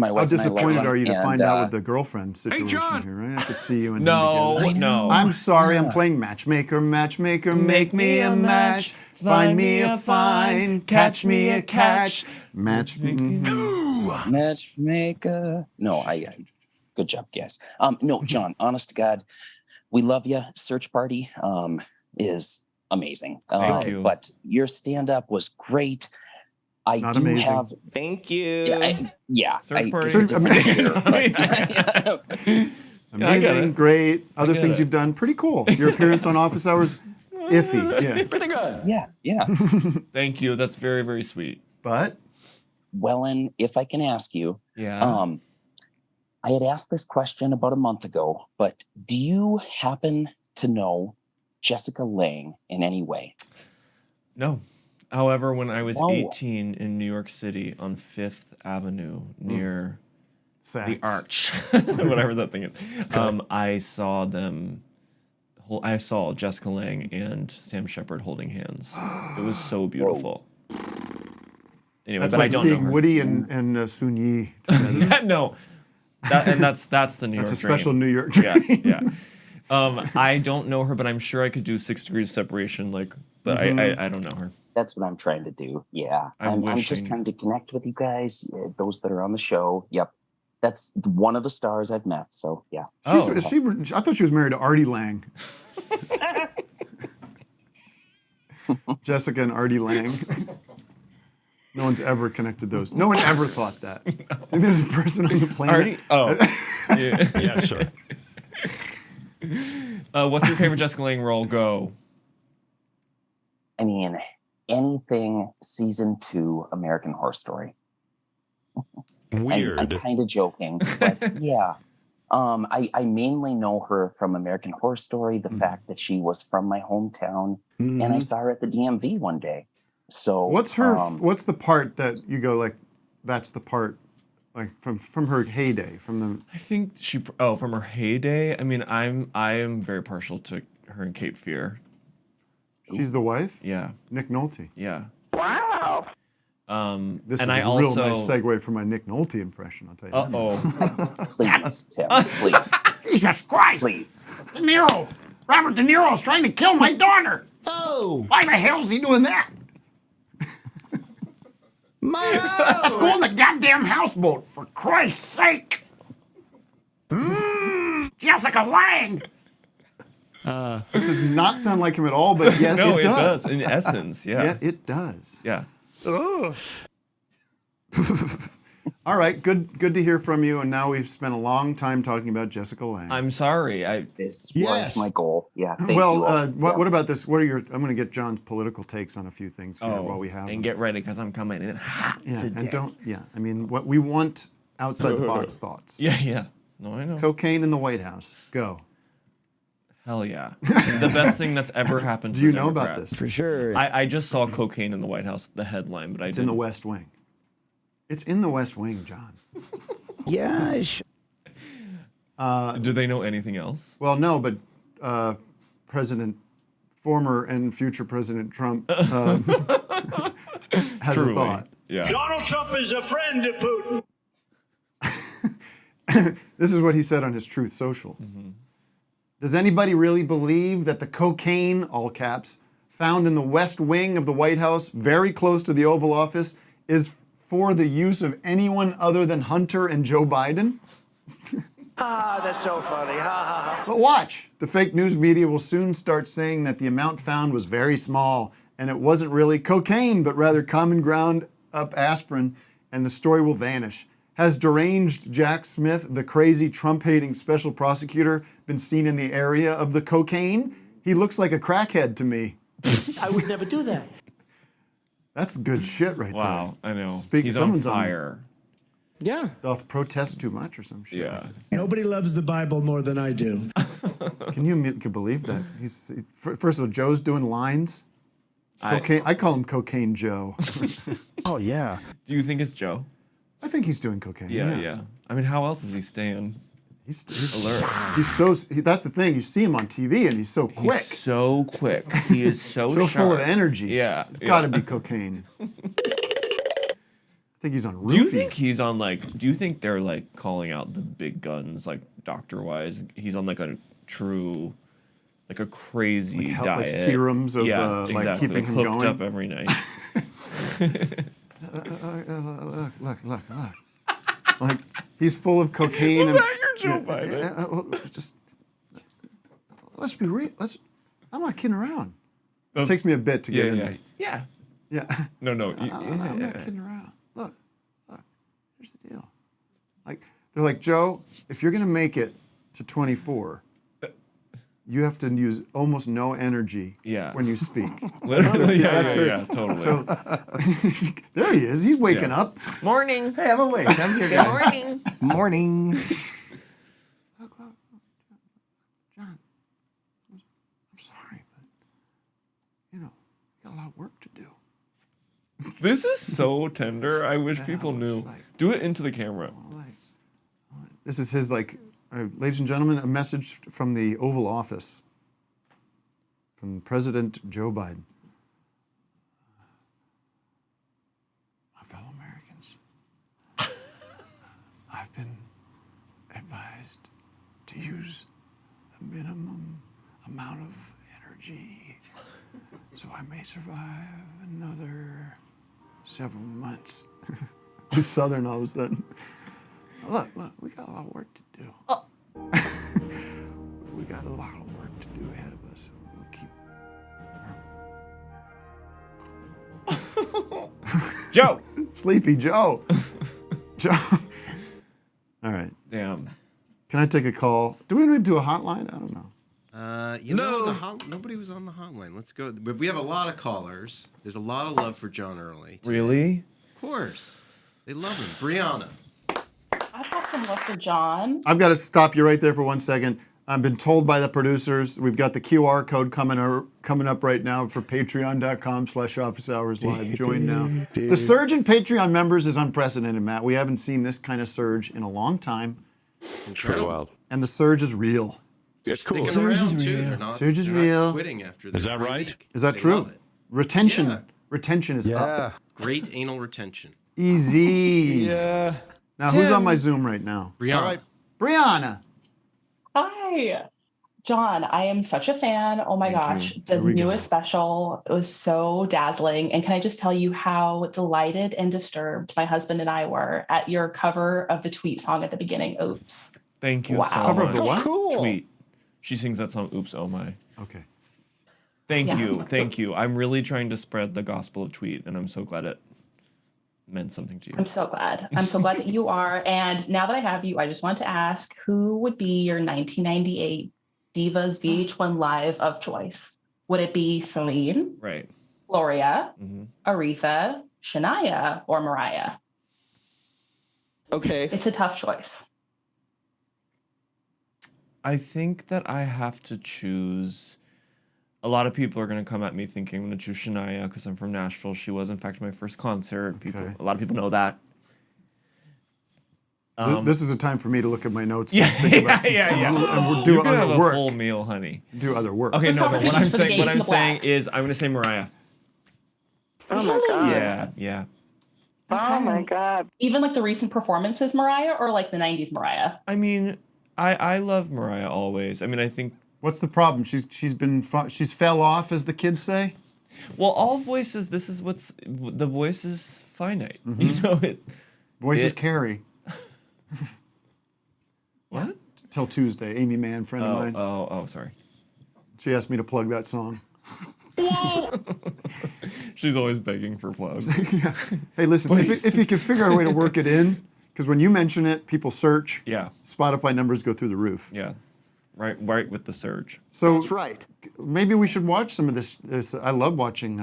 Speaker 1: How
Speaker 12: wife and I
Speaker 1: disappointed
Speaker 12: love
Speaker 1: are you to
Speaker 12: him,
Speaker 1: find
Speaker 12: and,
Speaker 1: out with the girlfriend situation
Speaker 2: John.
Speaker 1: here, right? I could see you and
Speaker 8: No,
Speaker 1: him together.
Speaker 8: no.
Speaker 1: I'm sorry, I'm playing matchmaker, matchmaker, make me a match, find me a fine, catch me a catch, match.
Speaker 12: matchmaker. No, good job, guys. No, John, honest to God, we love you. Search Party is amazing.
Speaker 8: Thank you.
Speaker 12: But your stand-up was great. I
Speaker 1: Not
Speaker 12: do
Speaker 1: amazing.
Speaker 12: have.
Speaker 6: Thank you.
Speaker 8: Search party.
Speaker 12: it's a
Speaker 1: Amazing, great. Other
Speaker 8: get
Speaker 1: things
Speaker 8: it.
Speaker 1: you've done, pretty cool. Your appearance on Office Hours, iffy. Yeah.
Speaker 5: Pretty good.
Speaker 12: yeah.
Speaker 8: Thank you. That's very, very sweet.
Speaker 1: But
Speaker 12: Wellen, if I can ask you,
Speaker 8: Yeah.
Speaker 12: I had asked this question about a month ago, but do you happen to know Jessica Lange in any way?
Speaker 8: No. However, when I was
Speaker 12: No.
Speaker 8: 18 in New York City on 5th Avenue near the
Speaker 1: Sacks.
Speaker 8: Arch, whatever that thing is, I saw them. I saw Jessica Lange and Sam Shepard holding hands. It was so beautiful. Anyway,
Speaker 1: That's
Speaker 8: but I
Speaker 1: like
Speaker 8: don't know
Speaker 1: seeing
Speaker 8: her.
Speaker 1: Woody and Sun Yi together.
Speaker 8: No, that's the New
Speaker 1: That's
Speaker 8: York
Speaker 1: a special
Speaker 8: dream.
Speaker 1: New York
Speaker 8: Yeah,
Speaker 1: dream.
Speaker 8: yeah. I don't know her, but I'm sure I could do 6 degrees of separation. But I don't know her.
Speaker 12: That's what I'm trying to do. Yeah.
Speaker 8: I'm
Speaker 12: I'm just
Speaker 8: wishing-
Speaker 12: trying to connect with you guys, those that are on the show. Yep. That's one of the stars I've met. So, yeah.
Speaker 8: Oh.
Speaker 1: I thought she was married to Artie Lang. Jessica and Artie Lang. No one's ever connected those. No one ever thought that. I think there's a person on the planet.
Speaker 8: Artie? Oh. Yeah, sure. What's your favorite Jessica Lange role? Go.
Speaker 12: I mean, anything season 2 American Horror Story.
Speaker 5: Weird.
Speaker 12: I'm kind of joking, but yeah. I mainly know her from American Horror Story, the fact that she was from my hometown, and I saw her at the DMV one day. So
Speaker 1: what's the part that you go like, that's the part, like from her heyday, from the?
Speaker 8: I think from her heyday. I mean, I am very partial to her and Cape Fear.
Speaker 1: She's the wife?
Speaker 8: Yeah.
Speaker 1: Nick Nolte.
Speaker 8: Yeah.
Speaker 9: Wow.
Speaker 1: This
Speaker 8: and
Speaker 1: is
Speaker 8: I
Speaker 1: a real
Speaker 8: also
Speaker 1: nice segue for my Nick Nolte impression, I'll tell you.
Speaker 12: Please, Tim, please.
Speaker 1: Jesus Christ!
Speaker 12: Please.
Speaker 1: De Niro! Robert De Niro's trying to kill my daughter! Oh! Why the hell is he doing that? Let's go on the goddamn houseboat, for Christ's sake! Jessica Lange! It does not sound like him at all, but yes,
Speaker 8: no,
Speaker 1: it does.
Speaker 8: In essence, yeah.
Speaker 1: Yeah, it does.
Speaker 8: Yeah.
Speaker 1: All right, good to hear from you. And now we've spent a long time talking about Jessica Lange.
Speaker 8: I'm sorry.
Speaker 12: This was my goal. Yeah. Thank you all.
Speaker 1: What about this? What are your? I'm going to get John's political takes on a few things here while we have
Speaker 8: and
Speaker 1: them.
Speaker 8: get ready because I'm coming in hot today.
Speaker 1: And don't. Yeah, I mean, what we want outside the box thoughts.
Speaker 8: Yeah. No, I know.
Speaker 1: Cocaine in the White House. Go.
Speaker 8: Hell yeah. The best thing that's ever happened to
Speaker 1: Do you
Speaker 8: the
Speaker 1: know about
Speaker 8: Democrats.
Speaker 1: this?
Speaker 4: For sure.
Speaker 8: I just saw Cocaine in the White House, the headline, but
Speaker 1: It's in the West Wing. It's in the West Wing, John.
Speaker 4: Yeah.
Speaker 8: Do they know anything else?
Speaker 1: Well, no, but former and future President Trump has
Speaker 8: Truly.
Speaker 1: a thought.
Speaker 8: Yeah.
Speaker 2: Donald Trump is a friend to Putin.
Speaker 1: This is what he said on his Truth Social. Does anybody really believe that the cocaine, all caps, found in the West Wing of the White House, very close to the Oval Office, is for the use of anyone other than Hunter and Joe Biden?
Speaker 2: That's so funny.
Speaker 1: But watch, the fake news media will soon start saying that the amount found was very small and it wasn't really cocaine, but rather common ground up aspirin, and the story will vanish. Has deranged Jack Smith, the crazy Trump-hating special prosecutor, been seen in the area of the cocaine? He looks like a crackhead to me.
Speaker 2: I would never do that.
Speaker 1: That's good shit right
Speaker 8: Wow, I know.
Speaker 1: Speak-
Speaker 8: He's on
Speaker 1: someone's
Speaker 8: fire.
Speaker 4: Yeah.
Speaker 1: Doth protest too much or some shit.
Speaker 8: Yeah.
Speaker 2: Nobody loves the Bible more than I do.
Speaker 1: Can you believe that? First of all, Joe's doing lines. Cocaine. I call him Cocaine Joe.
Speaker 4: Oh, yeah.
Speaker 8: Do you think it's Joe?
Speaker 1: I think he's doing cocaine.
Speaker 8: Yeah. I mean, how else is he staying
Speaker 1: He's
Speaker 8: alert?
Speaker 1: That's the thing. You see him on TV and he's so quick.
Speaker 8: He's so quick. He is so
Speaker 1: So
Speaker 8: sharp.
Speaker 1: full of energy.
Speaker 8: Yeah.
Speaker 1: It's got to be cocaine. I think he's on roofies.
Speaker 8: Do you think he's on do you think they're calling out the big guns doctor-wise? He's on a true, a crazy diet.
Speaker 1: Like serums of
Speaker 8: exactly.
Speaker 1: keeping him
Speaker 8: hooked
Speaker 1: going?
Speaker 8: up every night.
Speaker 1: Look. Like he's full of cocaine.
Speaker 8: Was that your Joe Biden?
Speaker 1: Let's be real. I'm not kidding around. It takes me a bit to get into.
Speaker 8: Yeah.
Speaker 1: Yeah.
Speaker 8: No.
Speaker 1: I'm not kidding around. Look. Here's the deal. They're like, Joe, if you're gonna make it to 24, you have to use almost no energy when you speak.
Speaker 8: Literally, totally.
Speaker 1: So there he is. He's waking up.
Speaker 6: Morning.
Speaker 7: Hey, I'm awake. I'm here, guys.
Speaker 6: Morning.
Speaker 4: Morning.
Speaker 1: Look, John. I'm sorry, but you got a lot of work to do.
Speaker 8: This is so tender. I wish people knew. Do it into the camera.
Speaker 1: This is his ladies and gentlemen, a message from the Oval Office from President Joe Biden. My fellow Americans, I've been advised to use the minimum amount of energy so I may survive another several months. He's Southern all of a sudden. Look, we got a lot of work to do. We got a lot of work to do ahead of us. We'll keep...
Speaker 8: Joe!
Speaker 1: Sleepy Joe. Joe. All right.
Speaker 8: Damn.
Speaker 1: Can I take a call? Do we need to do a hotline? I don't know.
Speaker 3: Nobody was on the hotline. Let's go. But we have a lot of callers. There's a lot of love for John Early. Today.
Speaker 8: Really?
Speaker 3: Of course. They love him. Brianna.
Speaker 13: I've got some love for John.
Speaker 1: I've got to stop you right there for 1 second. I've been told by the producers we've got the QR code coming up right now for patreon.com/officehours live. Join now. The surge in Patreon members is unprecedented, Matt. We haven't seen this kind of surge in a long time.
Speaker 3: It's pretty wild.
Speaker 1: And the surge is real.
Speaker 5: It's cool.
Speaker 3: Surge is real.
Speaker 1: Surge is real.
Speaker 3: Quitting after this.
Speaker 5: Is that right?
Speaker 3: Week.
Speaker 1: Is that
Speaker 3: They
Speaker 1: true?
Speaker 3: love it.
Speaker 1: Retention is up.
Speaker 3: Great anal retention.
Speaker 1: Easy.
Speaker 4: Yeah.
Speaker 1: Now, who's on my Zoom right now?
Speaker 3: Brianna.
Speaker 1: All right. Brianna.
Speaker 13: Hi. John, I am such a fan. Oh my gosh. The newest special was so dazzling. And can I just tell you how delighted and disturbed my husband and I were at your cover of the Tweet song at the beginning, Oops.
Speaker 8: Thank you
Speaker 13: Wow.
Speaker 8: so
Speaker 1: Cover
Speaker 8: much.
Speaker 1: of the what?
Speaker 4: Cool.
Speaker 8: Tweet. She sings that song, Oops, Oh My.
Speaker 1: Okay.
Speaker 8: Thank you. I'm really trying to spread the gospel of Tweet, and I'm so glad it meant something to you.
Speaker 13: I'm so glad. I'm so glad that you are. And now that I have you, I just want to ask, who would be your 1998 Divas VH1 Live of choice? Would it be Celine,
Speaker 8: Right.
Speaker 13: Gloria,
Speaker 8: Mm-hmm.
Speaker 13: Aretha, Shania, or Mariah?
Speaker 4: Okay.
Speaker 13: It's a tough choice.
Speaker 8: I think that I have to choose. A lot of people are going to come at me thinking I'm going to choose Shania because I'm from Nashville. She was, in fact, my first concert. A lot of people know that.
Speaker 1: This is a time for me to look at my notes.
Speaker 8: Yeah,
Speaker 1: and think about,
Speaker 8: yeah.
Speaker 1: And we'll do
Speaker 8: You can have
Speaker 1: other
Speaker 8: a
Speaker 1: work.
Speaker 8: full meal, honey.
Speaker 1: Do other work.
Speaker 8: Okay,
Speaker 13: This
Speaker 8: no, but what I'm
Speaker 13: conversation's for the
Speaker 8: saying, what
Speaker 13: gays
Speaker 8: I'm
Speaker 13: and the
Speaker 8: saying
Speaker 13: blacks.
Speaker 8: is I'm going to say Mariah.
Speaker 9: Oh my God.
Speaker 8: Yeah.
Speaker 9: Oh my God.
Speaker 13: Even like the recent performances, Mariah, or like the 90s Mariah?
Speaker 8: I mean, I love Mariah always. I mean, I think.
Speaker 1: What's the problem? She's fell off, as the kids say.
Speaker 8: Well, all voices. This is the voice is finite.
Speaker 1: Mm-hmm.
Speaker 8: You know it.
Speaker 1: Voices carry.
Speaker 8: What?
Speaker 1: Till Tuesday. Amy Mann, friend of mine.
Speaker 8: Oh, sorry.
Speaker 1: She asked me to plug that song.
Speaker 8: She's always begging for plugs.
Speaker 1: Yeah. Hey, listen, if you can figure out a way to work it in, because when you mention it, people search.
Speaker 8: Yeah.
Speaker 1: Spotify numbers go through the roof.
Speaker 8: Yeah. Right with the surge.
Speaker 1: So
Speaker 4: That's right.
Speaker 1: maybe we should watch some of this. I love watching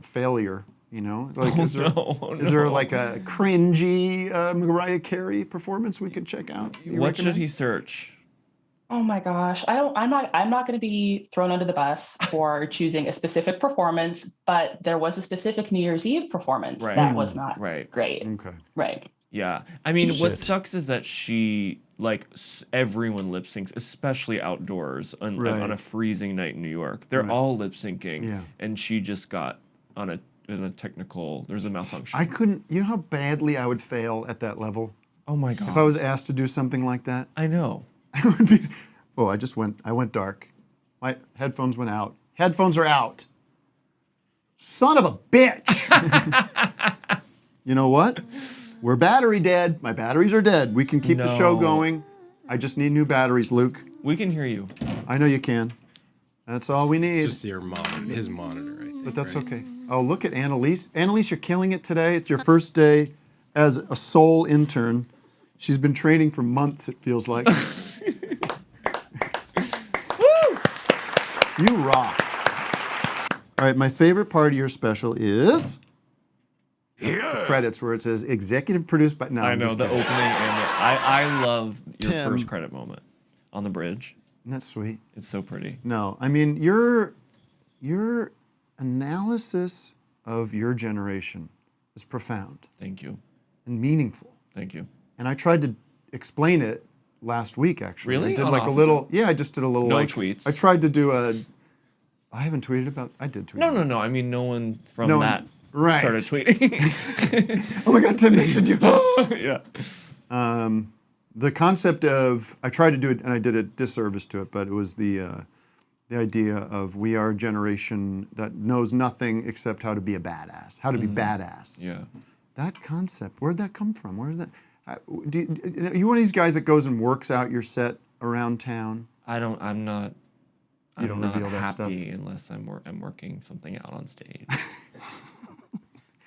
Speaker 1: failure. You know, like is there like a cringy Mariah Carey performance we could check out?
Speaker 8: What should he search?
Speaker 13: Oh my gosh. I'm not going to be thrown under the bus for choosing a specific performance, but there was a specific New Year's Eve performance that was not great.
Speaker 1: Okay.
Speaker 13: Right.
Speaker 8: Yeah. I mean, what sucks is that she, like, everyone lip syncs, especially outdoors on a freezing night in New York. They're all lip syncing. And she just got in a technical, there's a malfunction.
Speaker 1: I couldn't, you know how badly I would fail at that level?
Speaker 8: Oh my God.
Speaker 1: If I was asked to do something like that?
Speaker 8: I know.
Speaker 1: I would be, I went dark. My headphones went out. Headphones are out. Son of a bitch. You know what? We're battery dead. My batteries are dead. We can keep the show going. I just need new batteries, Luke.
Speaker 8: We can hear you.
Speaker 1: I know you can. That's all we need.
Speaker 3: It's just his monitor, I think.
Speaker 1: But that's okay. Oh, look at Annalise. Annalise, you're killing it today. It's your first day as a sole intern. She's been training for months, it feels like. Woo! You rock. All right, my favorite part of your special is the credits where it says executive produced by... No,
Speaker 8: I know, the opening and I love your
Speaker 1: Tim.
Speaker 8: first credit moment on the bridge.
Speaker 1: Isn't that sweet?
Speaker 8: It's so pretty.
Speaker 1: No, I mean, your analysis of your generation is profound.
Speaker 8: Thank you.
Speaker 1: And meaningful.
Speaker 8: Thank you.
Speaker 1: And I tried to explain it last week, actually.
Speaker 8: Really?
Speaker 1: I did
Speaker 8: On
Speaker 1: like
Speaker 8: Office?
Speaker 1: a little, I just did a little
Speaker 8: No
Speaker 1: like...
Speaker 8: tweets?
Speaker 1: I tried to do I haven't tweeted about, I did tweet.
Speaker 8: No. I mean, no one from that started tweeting.
Speaker 1: Oh my God, Tim mentioned you.
Speaker 8: Yeah.
Speaker 1: The concept of, I tried to do it, and I did a disservice to it, but it was the idea of we are a generation that knows nothing except how to be a badass, how to be badass.
Speaker 8: Yeah.
Speaker 1: That concept, where'd that come from? Where did that? Are you one of these guys that goes and works out your set around town?
Speaker 8: I'm not.
Speaker 1: You don't
Speaker 8: I'm not
Speaker 1: reveal that
Speaker 8: happy
Speaker 1: stuff?
Speaker 8: unless I'm working something out on stage.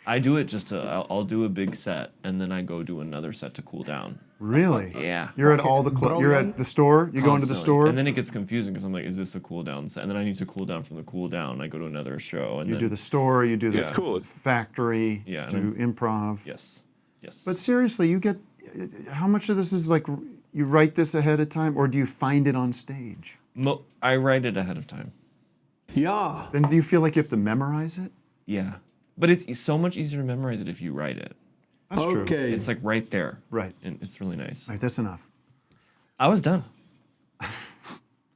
Speaker 8: I do it just I'll do a big set and then I go do another set to cool down.
Speaker 1: Really?
Speaker 8: Yeah.
Speaker 1: You're at all the you're at the store. You go into the
Speaker 8: Constantly.
Speaker 1: store.
Speaker 8: And then it gets confusing because I'm like, is this a cool down set? And then I need to cool down from the cool down. I go to another show and
Speaker 1: you
Speaker 8: then,
Speaker 1: do the store. You do the
Speaker 8: Yeah.
Speaker 1: factory.
Speaker 8: Yeah,
Speaker 1: Do improv.
Speaker 8: Yes. Yes.
Speaker 1: But seriously, you get how much of this is like you write this ahead of time, or do you find it on stage?
Speaker 8: I write it ahead of time.
Speaker 5: Yeah.
Speaker 1: Then do you feel like you have to memorize it?
Speaker 8: Yeah. But it's so much easier to memorize it if you write it.
Speaker 1: That's true.
Speaker 5: Okay.
Speaker 8: It's like right there.
Speaker 1: Right.
Speaker 8: And it's really nice.
Speaker 1: All right, that's enough.
Speaker 6: I was done.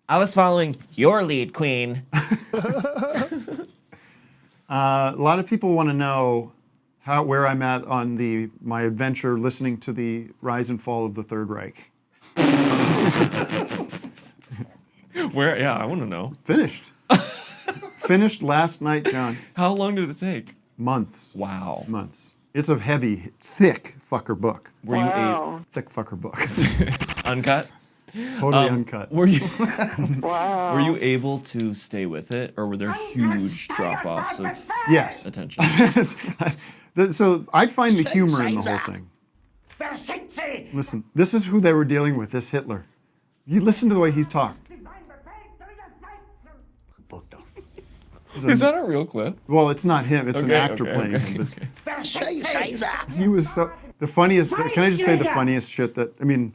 Speaker 6: I was following your lead, Queen.
Speaker 1: A lot of people want to know where I'm at on my adventure listening to the rise and fall of the Third Reich.
Speaker 8: Where? Yeah, I want to know.
Speaker 1: Finished. Finished last night, John.
Speaker 8: How long did it take?
Speaker 1: Months.
Speaker 8: Wow.
Speaker 1: Months. It's a heavy, thick fucker book.
Speaker 8: Were you
Speaker 1: thick fucker book?
Speaker 8: Uncut?
Speaker 1: Totally uncut.
Speaker 8: Were you
Speaker 9: Wow.
Speaker 8: Were you able to stay with it, or were there huge drop-offs of
Speaker 1: Yes.
Speaker 8: attention?
Speaker 1: So I find the humor in the whole thing. Listen, this is who they were dealing with, this Hitler. You listen to the way he talked.
Speaker 8: Is that a real clip?
Speaker 1: Well, it's not him. It's an
Speaker 8: Okay,
Speaker 1: actor
Speaker 8: okay,
Speaker 1: playing
Speaker 8: okay,
Speaker 1: him. But he was so the funniest. Can I just say the funniest shit that I mean?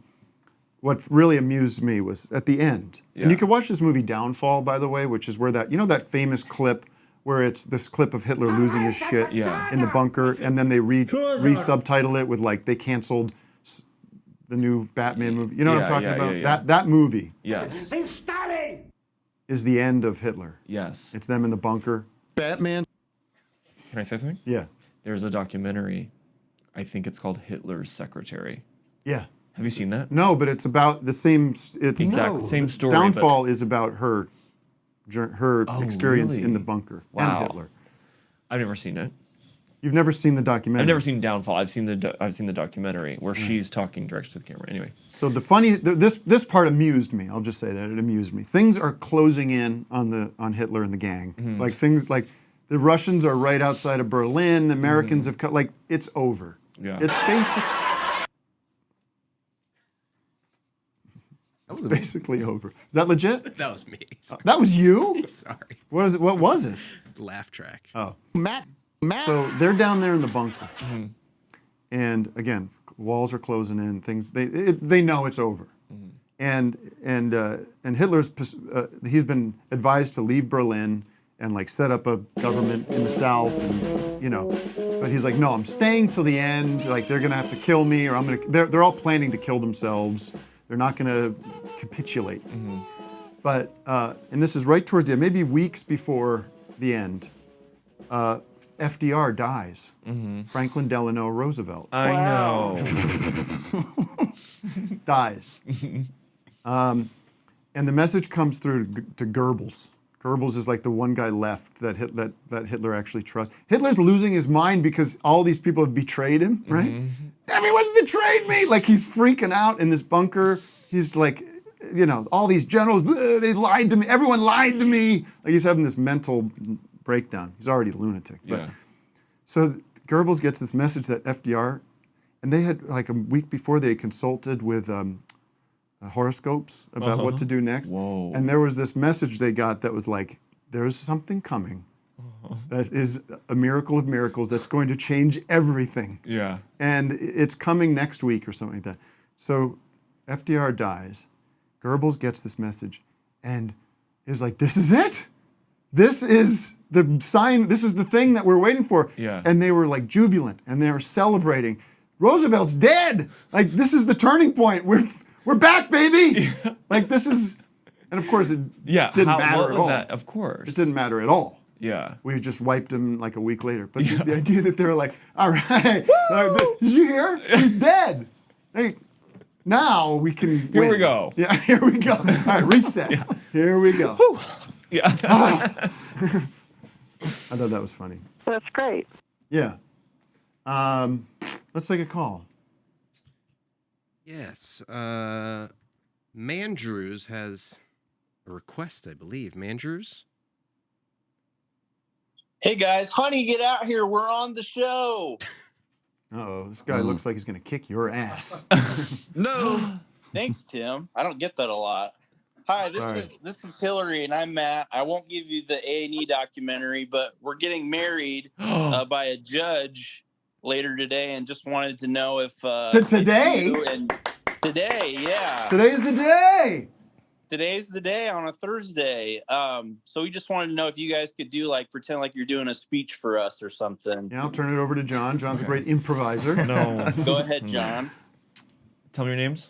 Speaker 1: What really amused me was at the end.
Speaker 8: Yeah.
Speaker 1: And you can watch this movie Downfall, by the way, which is where that famous clip where it's this clip of Hitler losing his shit in the bunker, and then they re-subtitle it with like they canceled the new Batman movie. You know what I'm talking about? That movie.
Speaker 8: Yes.
Speaker 1: Is the end of Hitler.
Speaker 8: Yes.
Speaker 1: It's them in the bunker.
Speaker 4: Batman.
Speaker 8: Can I say something?
Speaker 1: Yeah.
Speaker 8: There's a documentary. I think it's called Hitler's Secretary.
Speaker 1: Yeah.
Speaker 8: Have you seen that?
Speaker 1: No, but it's about the same. It's
Speaker 8: same story.
Speaker 1: Downfall is about her experience
Speaker 8: really?
Speaker 1: in the bunker
Speaker 8: Wow.
Speaker 1: and Hitler.
Speaker 8: I've never seen it.
Speaker 1: You've never seen the documentary.
Speaker 8: I've never seen Downfall. I've seen the documentary where she's talking direct to the camera. Anyway.
Speaker 1: So this part amused me. I'll just say that it amused me. Things are closing in on Hitler and the gang.
Speaker 8: Mm-hmm.
Speaker 1: Like things like the Russians are right outside of Berlin. The Americans have cut. Like it's over.
Speaker 8: Yeah.
Speaker 1: It's basic. It's basically over. Is that legit?
Speaker 3: That was me.
Speaker 1: That was you?
Speaker 3: Sorry.
Speaker 1: What is it? What was it?
Speaker 3: Laugh track.
Speaker 1: Oh.
Speaker 4: Matt.
Speaker 1: So they're down there in the bunker, and again, walls are closing in. Things they know it's over, and Hitler's he's been advised to leave Berlin and like set up a government in the south, and but he's like, no, I'm staying till the end. Like they're gonna have to kill me, or I'm gonna. They're all planning to kill themselves. They're not gonna capitulate. But and this is right towards the end, maybe weeks before the end. FDR dies. Franklin Delano Roosevelt.
Speaker 8: I know.
Speaker 1: Dies. And the message comes through to Goebbels. Goebbels is like the one guy left that Hitler actually trusts. Hitler's losing his mind because all these people have betrayed him, right? Everyone's betrayed me! Like he's freaking out in this bunker. He's like, all these generals, they lied to me. Everyone lied to me. Like he's having this mental breakdown. He's already a lunatic. But so Goebbels gets this message that FDR, and they had like a week before they had consulted with horoscopes about what to do next.
Speaker 8: Whoa.
Speaker 1: And there was this message they got that was like, there's something coming that is a miracle of miracles that's going to change everything.
Speaker 8: Yeah.
Speaker 1: And it's coming next week or something like that. So FDR dies. Goebbels gets this message and is like, this is it. This is the sign. This is the thing that we're waiting for.
Speaker 8: Yeah.
Speaker 1: And they were like jubilant and they were celebrating. Roosevelt's dead. Like this is the turning point. We're back, baby. Like this is, and of course it didn't matter at all.
Speaker 8: Of course.
Speaker 1: It didn't matter at all.
Speaker 8: Yeah.
Speaker 1: We just wiped him like a week later. But the idea that they were like, all right, did you hear? He's dead. Hey, now we can
Speaker 8: Here
Speaker 1: win.
Speaker 8: we go.
Speaker 1: Yeah, here we go. All right, reset.
Speaker 8: Yeah.
Speaker 1: Here we go.
Speaker 8: Yeah.
Speaker 1: I thought that was funny.
Speaker 9: That's great.
Speaker 1: Yeah. Let's take a call.
Speaker 3: Yes. Mandrews has a request, I believe. Mandrews?
Speaker 14: Hey guys, honey, get out here. We're on the show.
Speaker 1: Uh-oh, this guy looks like he's going to kick your ass.
Speaker 14: No. Thanks, Tim. I don't get that a lot. Hi, this is Hillary, and I'm Matt. I won't give you the A&E documentary, but we're getting married by a judge later today, and just wanted to know if
Speaker 1: today?
Speaker 14: Today, yeah.
Speaker 1: Today's the day.
Speaker 14: Today's the day on a Thursday. So we just wanted to know if you guys could do pretend like you're doing a speech for us or something.
Speaker 1: Yeah, I'll turn it over to John. John's a great improviser.
Speaker 8: No.
Speaker 14: Go ahead, John.
Speaker 8: Tell me your names.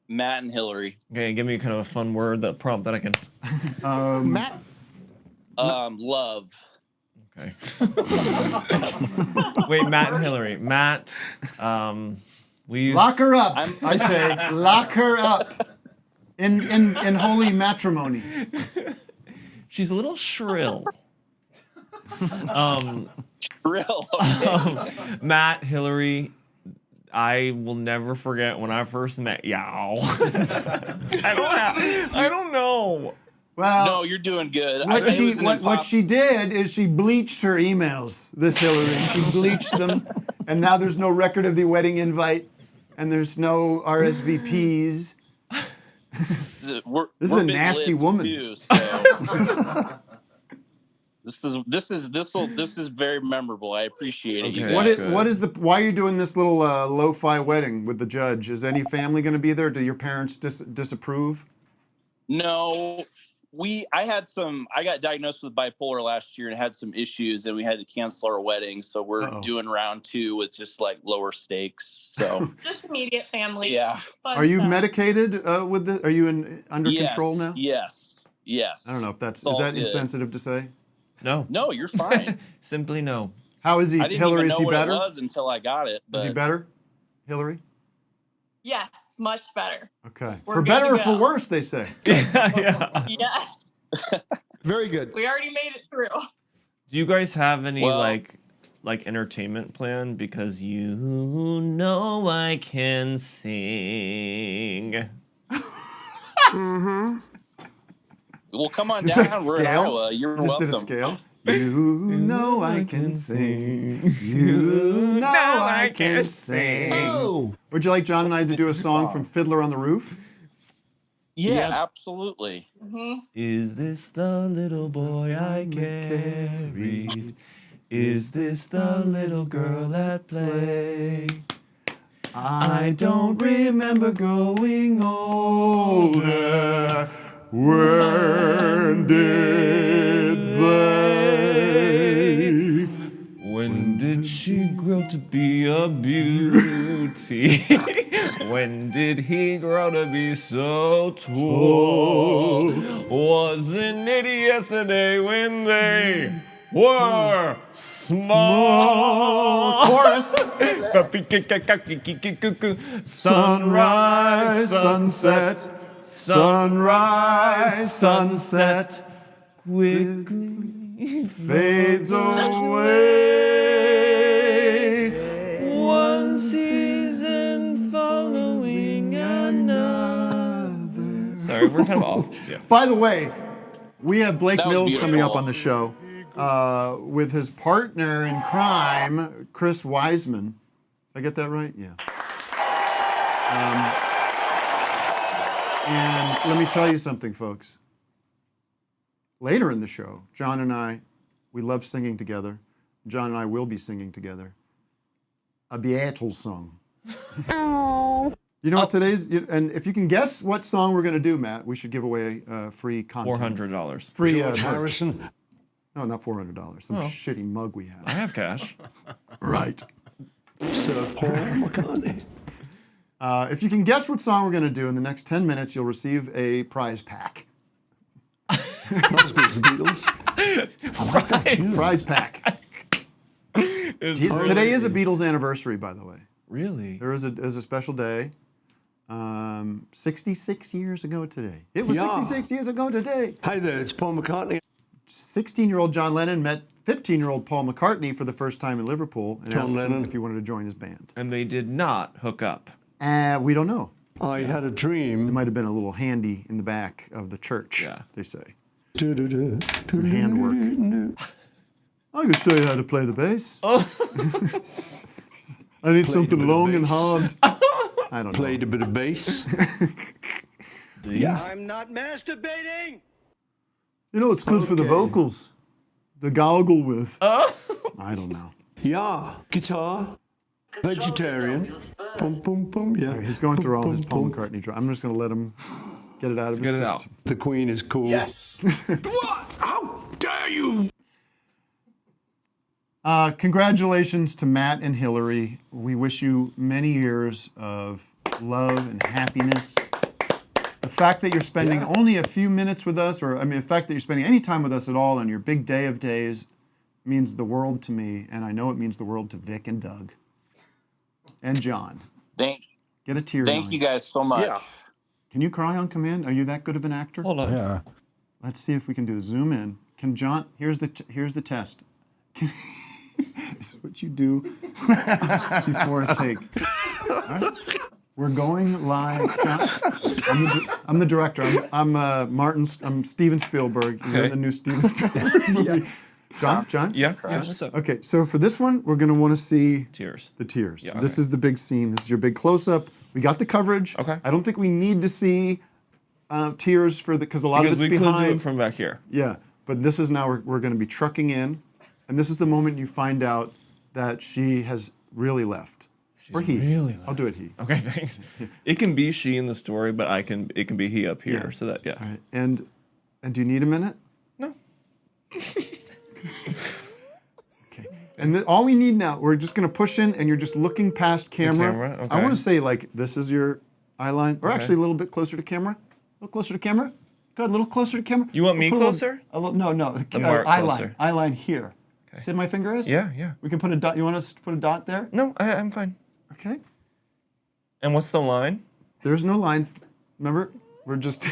Speaker 14: Matt and Hillary.
Speaker 8: Okay, give me kind of a fun word, that prompt that I can.
Speaker 4: Matt.
Speaker 14: Love.
Speaker 8: Okay. Wait, Matt and Hillary. Matt, we use...
Speaker 1: Lock her up. I say, lock her up. In holy matrimony.
Speaker 8: She's a little shrill.
Speaker 14: Shrill. Okay.
Speaker 8: Matt, Hillary, I will never forget when I first met y'all. I don't know.
Speaker 1: Well,
Speaker 14: no, you're doing good.
Speaker 1: What she did is she bleached her emails, this Hillary. She bleached them, and now there's no record of the wedding invite, and there's no RSVPs. This is a nasty woman.
Speaker 14: Too, so. This is very memorable. I appreciate it.
Speaker 8: Okay.
Speaker 1: Why are you doing this little lo-fi wedding with the judge? Is any family going to be there? Do your parents disapprove?
Speaker 14: No, I got diagnosed with bipolar last year and had some issues, and we had to cancel our wedding. So we're doing round 2 with just like lower stakes. So
Speaker 15: just immediate family.
Speaker 14: Yeah.
Speaker 1: Are you medicated with the? Are you under control now?
Speaker 14: Yes.
Speaker 1: I don't know if is that insensitive to say?
Speaker 8: No.
Speaker 14: No, you're fine.
Speaker 8: Simply no.
Speaker 1: How is he?
Speaker 14: I didn't
Speaker 1: Hillary,
Speaker 14: even know
Speaker 1: is he
Speaker 14: what
Speaker 1: better?
Speaker 14: it was until I got it.
Speaker 1: Is he better, Hillary?
Speaker 15: Yes, much better.
Speaker 1: Okay.
Speaker 15: We're
Speaker 1: for
Speaker 15: good
Speaker 1: better
Speaker 15: to
Speaker 1: or for
Speaker 15: go.
Speaker 1: worse, they say.
Speaker 8: Yeah.
Speaker 15: Yes.
Speaker 4: Very good.
Speaker 15: We already made it through.
Speaker 8: Do you guys have any like entertainment plan? Because you know I can sing.
Speaker 14: Mm-hmm. Well, come on
Speaker 1: Is
Speaker 14: down.
Speaker 1: that
Speaker 14: We're in
Speaker 1: scale?
Speaker 14: Iowa. You're
Speaker 1: You just
Speaker 14: welcome.
Speaker 1: did a scale. You know I can sing. You know I can sing.
Speaker 4: Oh.
Speaker 1: Would you like John and I to do a song from Fiddler on the Roof?
Speaker 14: Yeah, absolutely.
Speaker 15: Mm-hmm.
Speaker 8: Is this the little boy I carried? Is this the little girl at play? I don't remember growing older. When did they? When did she grow to be a beauty? When did he grow to be so tall? Wasn't it yesterday when they were small?
Speaker 1: Chorus.
Speaker 8: Sunrise, sunset.
Speaker 1: Sunrise, sunset, quickly fades away. One season following another.
Speaker 8: Sorry, we're kind of off. Yeah.
Speaker 1: By the way, we have Blake
Speaker 14: That was
Speaker 1: Mills coming up
Speaker 14: beautiful.
Speaker 1: on the show with his partner in crime, Chris Weisman. Did I get that right? Yeah. And let me tell you something, folks. Later in the show, John and I, we love singing together. John and I will be singing together a Beatles song. You know what today's, and if you can guess what song we're going to do, Matt, we should give away free content.
Speaker 8: $400.
Speaker 1: Free
Speaker 5: George
Speaker 1: merch.
Speaker 5: Harrison.
Speaker 1: No, not $400. Some shitty mug we have.
Speaker 8: I have cash.
Speaker 1: Right.
Speaker 5: Sir Paul McCartney.
Speaker 1: If you can guess what song we're going to do in the next 10 minutes, you'll receive a prize pack.
Speaker 5: Not as good as the Beatles. I like that tune.
Speaker 1: Prize pack. Today is a Beatles anniversary, by the way.
Speaker 8: Really?
Speaker 1: There is a special day. 66 years ago today. It was 66 years ago today.
Speaker 5: Hi there, it's Paul McCartney.
Speaker 1: 16-year-old John Lennon met 15-year-old Paul McCartney for the first time in Liverpool and asked him if he wanted to join his band.
Speaker 8: And they did not hook up.
Speaker 1: We don't know.
Speaker 5: I had a
Speaker 1: It
Speaker 5: dream.
Speaker 1: might have been a little handy in the back of the church,
Speaker 8: Yeah.
Speaker 1: they say.
Speaker 5: Do-do-do.
Speaker 1: Some handwork. I can show you how to play the bass.
Speaker 8: Oh.
Speaker 1: I need
Speaker 5: Played a
Speaker 1: something
Speaker 5: bit of
Speaker 1: long and
Speaker 5: bass.
Speaker 1: hard. I don't
Speaker 5: Played
Speaker 1: know.
Speaker 5: a bit of bass.
Speaker 8: Yeah.
Speaker 2: I'm not masturbating.
Speaker 1: You know, it's good for the
Speaker 5: Okay.
Speaker 1: vocals. The goggle with.
Speaker 8: Oh.
Speaker 1: I don't know.
Speaker 5: Yeah. Guitar. Vegetarian. Boom, boom, boom. Yeah.
Speaker 1: All right, he's going through all
Speaker 5: Boom,
Speaker 1: his Paul
Speaker 5: boom,
Speaker 1: McCartney. I'm just going to let him get it out of his
Speaker 8: Get it
Speaker 1: system.
Speaker 8: out.
Speaker 5: The Queen is cool.
Speaker 2: Yes.
Speaker 5: What? How dare you?
Speaker 1: Congratulations to Matt and Hillary. We wish you many years of love and happiness. The fact that you're spending only a few minutes with us, the fact that you're spending any time with us at all on your big day of days means the world to me, and I know it means the world to Vic and Doug and John.
Speaker 14: Thank
Speaker 1: Get a tear
Speaker 14: you
Speaker 1: going.
Speaker 14: guys so much.
Speaker 11: Yeah.
Speaker 1: Can you cry on command? Are you that good of an actor?
Speaker 8: Hold on.
Speaker 5: Yeah.
Speaker 1: Let's see if we can do a zoom in. Can John? Here's the test. This is what you do before a take. All right. We're going live. John, I'm the director. I'm Steven Spielberg. You're
Speaker 8: Okay.
Speaker 1: the new Steven Spielberg movie. John?
Speaker 8: Yeah. What's up?
Speaker 1: Okay, so for this one, we're going to want to see
Speaker 8: Tears.
Speaker 1: the tears.
Speaker 8: Yeah,
Speaker 1: This
Speaker 8: okay.
Speaker 1: is the big scene. This is your big close-up. We got the coverage.
Speaker 8: Okay.
Speaker 1: I don't think we need to see tears because a lot
Speaker 8: Because
Speaker 1: of it's
Speaker 8: we
Speaker 1: behind.
Speaker 8: could do it from back here.
Speaker 1: Yeah, but this is now we're going to be trucking in, and this is the moment you find out that she has really left. Or he.
Speaker 8: really
Speaker 1: I'll do it he.
Speaker 8: Okay, thanks. It can be she in the story, but it can be he up here.
Speaker 1: Yeah.
Speaker 8: So that
Speaker 1: All right. And do you need a minute?
Speaker 8: No.
Speaker 1: Okay. And all we need now, we're just going to push in, and you're just looking past camera.
Speaker 8: camera,
Speaker 1: I
Speaker 8: okay.
Speaker 1: want to say this is your eye line, or actually a little bit closer to camera. A little closer to camera. Good, a little closer to camera.
Speaker 8: You want me
Speaker 1: We'll put
Speaker 8: closer?
Speaker 1: No.
Speaker 8: Mark
Speaker 1: Eye
Speaker 8: closer.
Speaker 1: line. Eye line here.
Speaker 8: Okay.
Speaker 1: See where my finger is?
Speaker 8: Yeah.
Speaker 1: We can put a dot. You want us to put a dot there?
Speaker 8: No, I'm fine.
Speaker 1: Okay.
Speaker 8: And what's the line?
Speaker 1: There's no line. Remember, we're just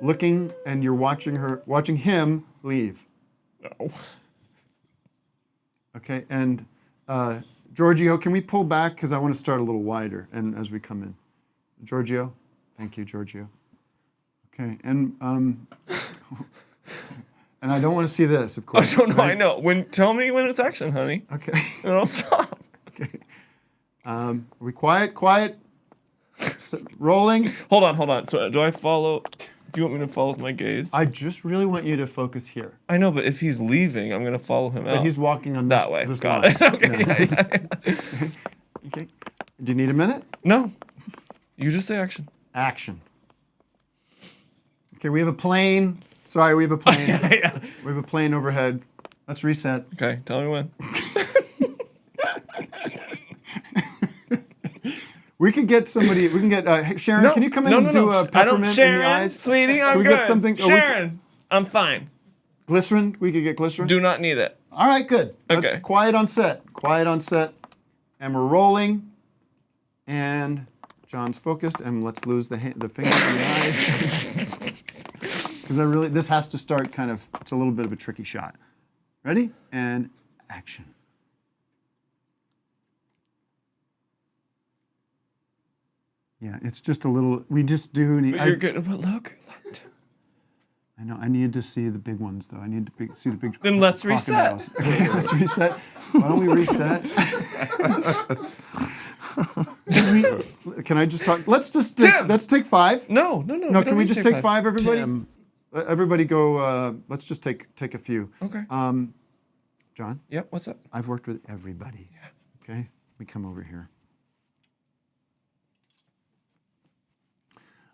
Speaker 1: looking, and you're watching him leave.
Speaker 8: No.
Speaker 1: Okay, and Giorgio, can we pull back because I want to start a little wider, and as we come in, Giorgio, thank you, Giorgio. Okay, and and I don't want to see this, of course.
Speaker 8: I don't know.
Speaker 1: right?
Speaker 8: I know. Tell me when it's action, honey.
Speaker 1: Okay.
Speaker 8: And I'll stop.
Speaker 1: Okay. Are we quiet? Quiet. Rolling.
Speaker 8: Hold on. So do I follow? Do you want me to follow with my gaze?
Speaker 1: I just really want you to focus here.
Speaker 8: I know, but if he's leaving, I'm gonna follow him out.
Speaker 1: But he's walking on
Speaker 8: that way.
Speaker 1: This
Speaker 8: Got
Speaker 1: line.
Speaker 8: it. Okay.
Speaker 1: Yeah. Okay. Do you need a minute?
Speaker 8: No. You just say action.
Speaker 1: Action. Okay, we have a plane. Sorry, we have a plane.
Speaker 8: Yeah.
Speaker 1: We have a plane overhead. Let's reset.
Speaker 8: Okay, tell me when.
Speaker 1: We could get somebody. We can get Sharon. Can you come in and do a peppermint
Speaker 8: Sharon,
Speaker 1: in the eyes?
Speaker 8: sweetie, I'm
Speaker 1: Can we
Speaker 8: good.
Speaker 1: get something?
Speaker 8: Sharon, I'm fine.
Speaker 1: Glycerin. We could get glycerin.
Speaker 8: Do not need it.
Speaker 1: All right, good.
Speaker 8: Okay.
Speaker 1: Let's quiet on set. Quiet on set. And we're rolling. And John's focused. And let's lose the fingers in the eyes. Because this has to start kind of. It's a little bit of a tricky shot. Ready? And action. Yeah, it's just a little. We just do need.
Speaker 8: But you're good. But look.
Speaker 1: I know. I need to see the big ones, though. I need to see the big.
Speaker 8: Then let's reset.
Speaker 1: Okay, let's reset. Why don't we reset? Can I just talk? Let's just. Let's take 5.
Speaker 8: No.
Speaker 1: No, can we just take 5, everybody? Everybody go. Let's just take a few.
Speaker 8: Okay.
Speaker 1: John.
Speaker 8: Yep. What's up?
Speaker 1: I've worked with everybody. Yeah. Okay. Let me come over here.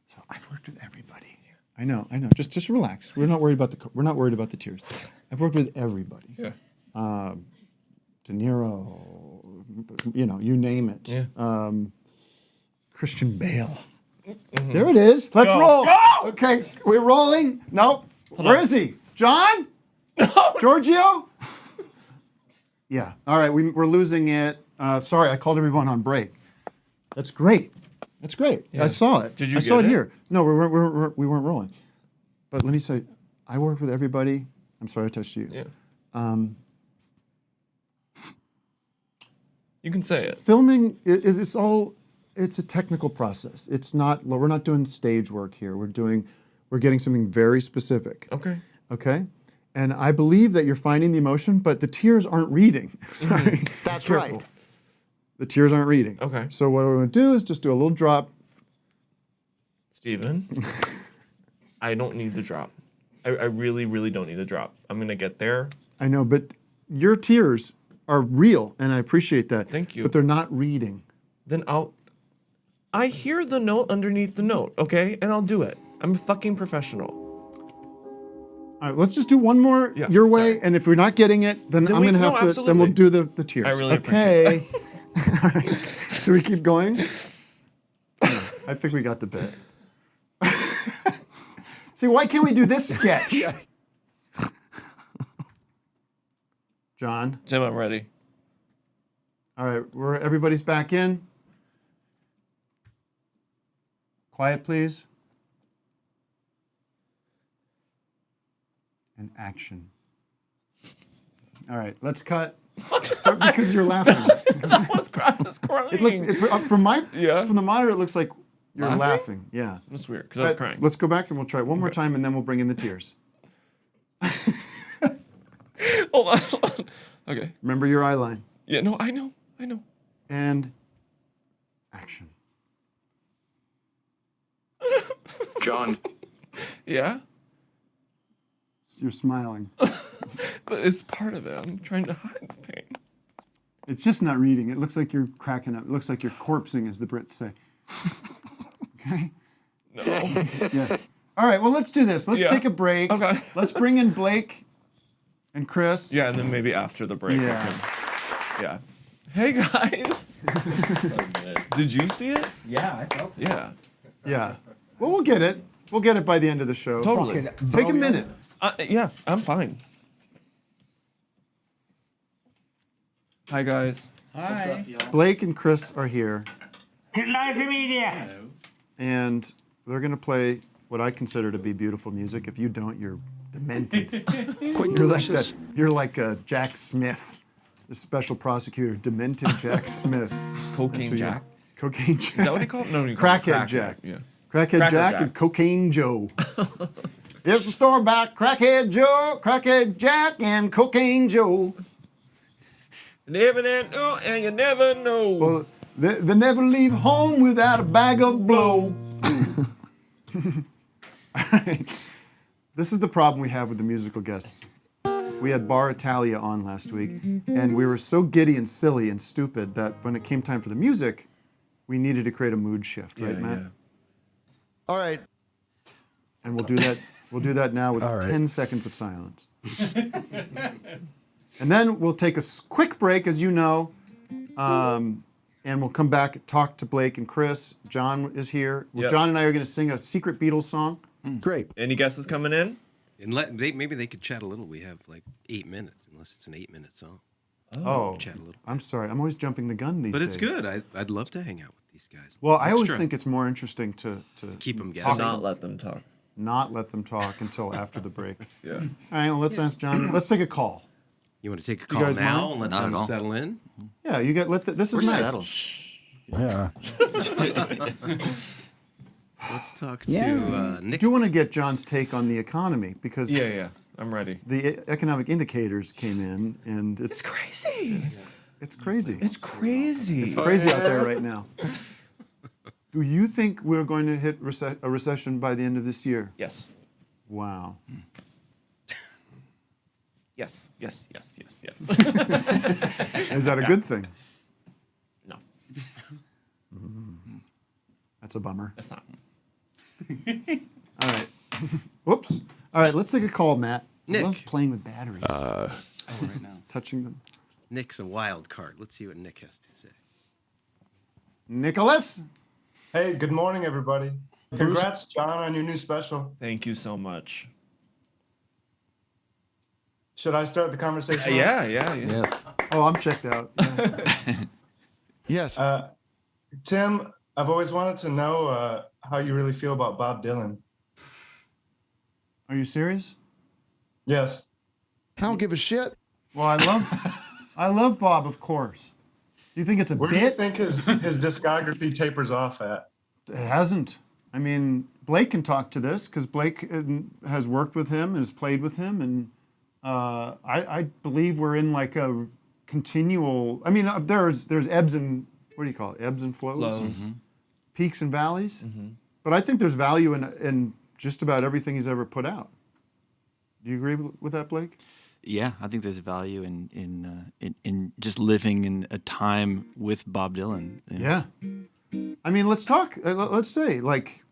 Speaker 1: So I've worked with everybody. I know. Just relax. We're not worried about the tears. I've worked with everybody.
Speaker 8: Yeah.
Speaker 1: De Niro, you name it.
Speaker 8: Yeah.
Speaker 1: Christian Bale. Mm-hmm. There it is. Let's roll. Go! Okay, we're rolling. Nope. Where is he? John? No. Giorgio? Yeah. All right, we're losing it. Sorry, I called everyone on break. That's great. That's great. Yeah. I saw it.
Speaker 8: Did you
Speaker 1: I saw
Speaker 8: get
Speaker 1: it here. No, we weren't rolling. But let me say, I worked with everybody. I'm sorry I touched you.
Speaker 8: Yeah. You can say it.
Speaker 1: Filming, it's a technical process. We're not doing stage work here. We're getting something very specific.
Speaker 8: Okay.
Speaker 1: Okay? And I believe that you're finding the emotion, but the tears aren't reading. Sorry.
Speaker 4: That's right.
Speaker 1: The tears aren't reading.
Speaker 8: Okay.
Speaker 1: So what we're going to do is just do a little drop.
Speaker 8: Steven, I don't need the drop. I really, really don't need the drop. I'm going to get there.
Speaker 1: I know, but your tears are real, and I appreciate that.
Speaker 8: Thank you.
Speaker 1: But they're not reading.
Speaker 8: Then I hear the note underneath the note, okay? And I'll do it. I'm a fucking professional.
Speaker 1: All right, let's just do one more your way, and if we're not getting it, then I'm going to have to.
Speaker 8: absolutely.
Speaker 1: Then we'll do the tears.
Speaker 8: I really appreciate
Speaker 1: it. All right. Should we keep going? I think we got the bit. See, why can't we do this sketch? John.
Speaker 8: Tim, I'm ready.
Speaker 1: All right, everybody's back in. Quiet, please. And action. All right, let's cut. So, because you're laughing.
Speaker 8: I was crying.
Speaker 1: It looked from the monitor. It looks like you're laughing. Yeah,
Speaker 8: that's weird because I was crying.
Speaker 1: Let's go back and we'll try it one more time, and then we'll bring in the tears.
Speaker 8: Hold on. Okay.
Speaker 1: Remember your eye line.
Speaker 8: Yeah. No, I know.
Speaker 1: And action.
Speaker 5: John.
Speaker 8: Yeah.
Speaker 1: You're smiling.
Speaker 8: But it's part of it. I'm trying to hide the pain.
Speaker 1: It's just not reading. It looks like you're cracking up. It looks like you're corpsing, as the Brits say. Okay?
Speaker 8: No.
Speaker 1: Yeah. All right, well, let's do this. Let's take a break.
Speaker 8: Okay.
Speaker 1: Let's bring in Blake and Chris.
Speaker 8: Yeah, and then maybe after the break. Yeah. Hey, guys. Did you see it?
Speaker 7: Yeah, I felt it.
Speaker 8: Yeah.
Speaker 1: Yeah. Well, we'll get it. We'll get it by the end of the show.
Speaker 8: Totally.
Speaker 1: Take a minute.
Speaker 8: Yeah, I'm fine. Hi, guys.
Speaker 7: Hi.
Speaker 1: Blake and Chris are here,
Speaker 7: Nice to meet you.
Speaker 1: and they're going to play what I consider to be beautiful music. If you don't, you're demented.
Speaker 5: Quite delicious.
Speaker 1: You're like Jack Smith, the special prosecutor, demented Jack Smith.
Speaker 8: Cocaine Jack?
Speaker 1: Cocaine Jack.
Speaker 8: Is that what he called him? No, he called him
Speaker 1: Crackhead Jack.
Speaker 8: Yeah.
Speaker 1: Crackhead Jack and Cocaine Joe. It's a story about Crackhead Jack and Cocaine Joe.
Speaker 8: Never know, and you never know.
Speaker 1: Well, they never leave home without a bag of blow. All right. This is the problem we have with the musical guests. We had Bar Italia on last week, and we were so giddy and silly and stupid that when it came time for the music, we needed to create a mood shift, right, Matt?
Speaker 8: Yeah.
Speaker 4: All right.
Speaker 1: And we'll do that. We'll do that now with 10 seconds of silence. And then we'll take a quick break, as you know, and we'll come back and talk to Blake and Chris. John is here.
Speaker 8: Yep.
Speaker 1: John and I are going to sing a secret Beatles song.
Speaker 4: Great.
Speaker 8: Any guesses coming in?
Speaker 3: And maybe they could chat a little. We have like 8 minutes, unless it's an 8-minute song.
Speaker 1: Oh,
Speaker 3: Chat a little.
Speaker 1: I'm sorry. I'm always jumping the gun these days.
Speaker 3: But it's good. I'd love to hang out with these guys.
Speaker 1: Well, I always
Speaker 3: Extra.
Speaker 1: think it's more interesting to
Speaker 3: Keep them
Speaker 8: To
Speaker 3: guessing.
Speaker 8: not let them talk.
Speaker 1: not let them talk until after the break.
Speaker 8: Yeah.
Speaker 1: All right, well, let's ask John. Let's take a call.
Speaker 3: You want to take a
Speaker 1: You
Speaker 3: call
Speaker 1: guys
Speaker 3: now
Speaker 1: mind?
Speaker 3: and let
Speaker 11: Not
Speaker 3: them
Speaker 11: at all.
Speaker 3: settle in?
Speaker 1: Yeah, you get. This is
Speaker 11: We're
Speaker 1: nice.
Speaker 11: settled.
Speaker 5: Yeah.
Speaker 3: Let's talk
Speaker 11: Yeah.
Speaker 3: to
Speaker 1: I
Speaker 3: Nick.
Speaker 1: do want to get John's take on the economy because
Speaker 8: Yeah. I'm ready.
Speaker 1: the economic indicators came in, and it's
Speaker 8: Crazy.
Speaker 1: it's crazy.
Speaker 8: It's crazy.
Speaker 1: It's crazy out there right now. Do you think we're going to hit a recession by the end of this year?
Speaker 8: Yes.
Speaker 1: Wow.
Speaker 8: Yes.
Speaker 1: Is that a good thing?
Speaker 8: No.
Speaker 1: That's a bummer.
Speaker 8: It's not.
Speaker 1: All right. Whoops. All right, let's take a call, Matt.
Speaker 3: Nick.
Speaker 1: I love playing with batteries.
Speaker 11: Right now.
Speaker 1: Touching them.
Speaker 3: Nick's a wild card. Let's see what Nick has to say.
Speaker 1: Nicholas?
Speaker 16: Hey, good morning, everybody. Congrats, John, on your new special.
Speaker 8: Thank you so much.
Speaker 16: Should I start the conversation?
Speaker 8: Yeah.
Speaker 4: Yes.
Speaker 1: Oh, I'm checked out.
Speaker 4: Yes.
Speaker 16: Tim, I've always wanted to know how you really feel about Bob Dylan.
Speaker 1: Are you serious?
Speaker 16: Yes.
Speaker 4: I don't give a shit.
Speaker 1: Well, I love Bob, of course. Do you think it's a
Speaker 16: Where do you
Speaker 1: bit?
Speaker 16: think his discography tapers off at?
Speaker 1: It hasn't. I mean, Blake can talk to this because Blake has worked with him and has played with him, and I believe we're in like a continual. I mean, there's ebbs and what do you call it? Ebbs and flows,
Speaker 8: Mm-hmm.
Speaker 1: peaks and valleys. But I think there's value in just about everything he's ever put out. Do you agree with that, Blake?
Speaker 17: Yeah, I think there's value in just living in a time with Bob Dylan. You know?
Speaker 1: Yeah. I mean, let's talk. Let's say, like,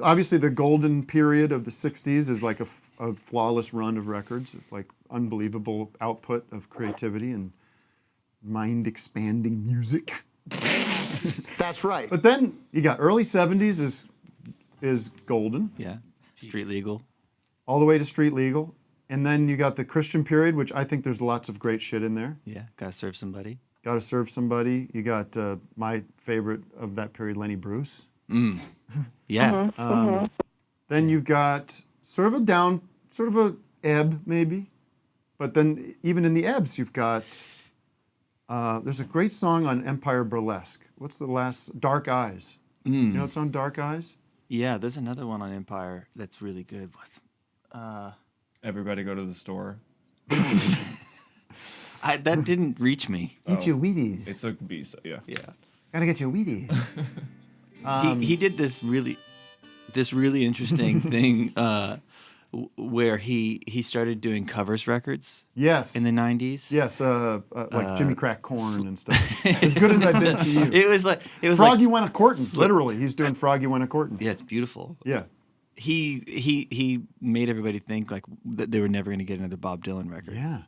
Speaker 1: obviously the golden period of the 60s is like a flawless run of records, like unbelievable output of creativity and mind-expanding music.
Speaker 4: That's right.
Speaker 1: But then you got early 70s is golden.
Speaker 17: Yeah. Street Legal.
Speaker 1: All the way to Street Legal. And then you got the Christian period, which I think there's lots of great shit in there.
Speaker 17: Yeah. Gotta Serve Somebody.
Speaker 1: Gotta Serve Somebody. You got my favorite of that period, Lenny Bruce.
Speaker 17: Yeah.
Speaker 1: Then you've got sort of a ebb maybe. But then even in the ebbs, you've got, there's a great song on Empire Burlesque. What's the last? Dark Eyes. You know what's on Dark Eyes?
Speaker 17: Yeah, there's another one on Empire that's really good.
Speaker 8: Everybody go to the store.
Speaker 17: That didn't reach me.
Speaker 1: Get your Wheaties.
Speaker 8: It's a B-side, yeah.
Speaker 17: Yeah.
Speaker 1: Gotta get your Wheaties.
Speaker 17: He did this really interesting thing where he started doing covers records.
Speaker 1: Yes.
Speaker 17: In the 90s.
Speaker 1: Yes, like Jimmy Crack Corn and stuff. As good as I've been to you.
Speaker 17: It was
Speaker 1: Froggy Went a Courtin'. Literally, he's doing Froggy Went a Courtin'.
Speaker 17: Yeah, it's beautiful.
Speaker 1: Yeah.
Speaker 17: He made everybody think like that they were never going to get another Bob Dylan record.
Speaker 1: Yeah.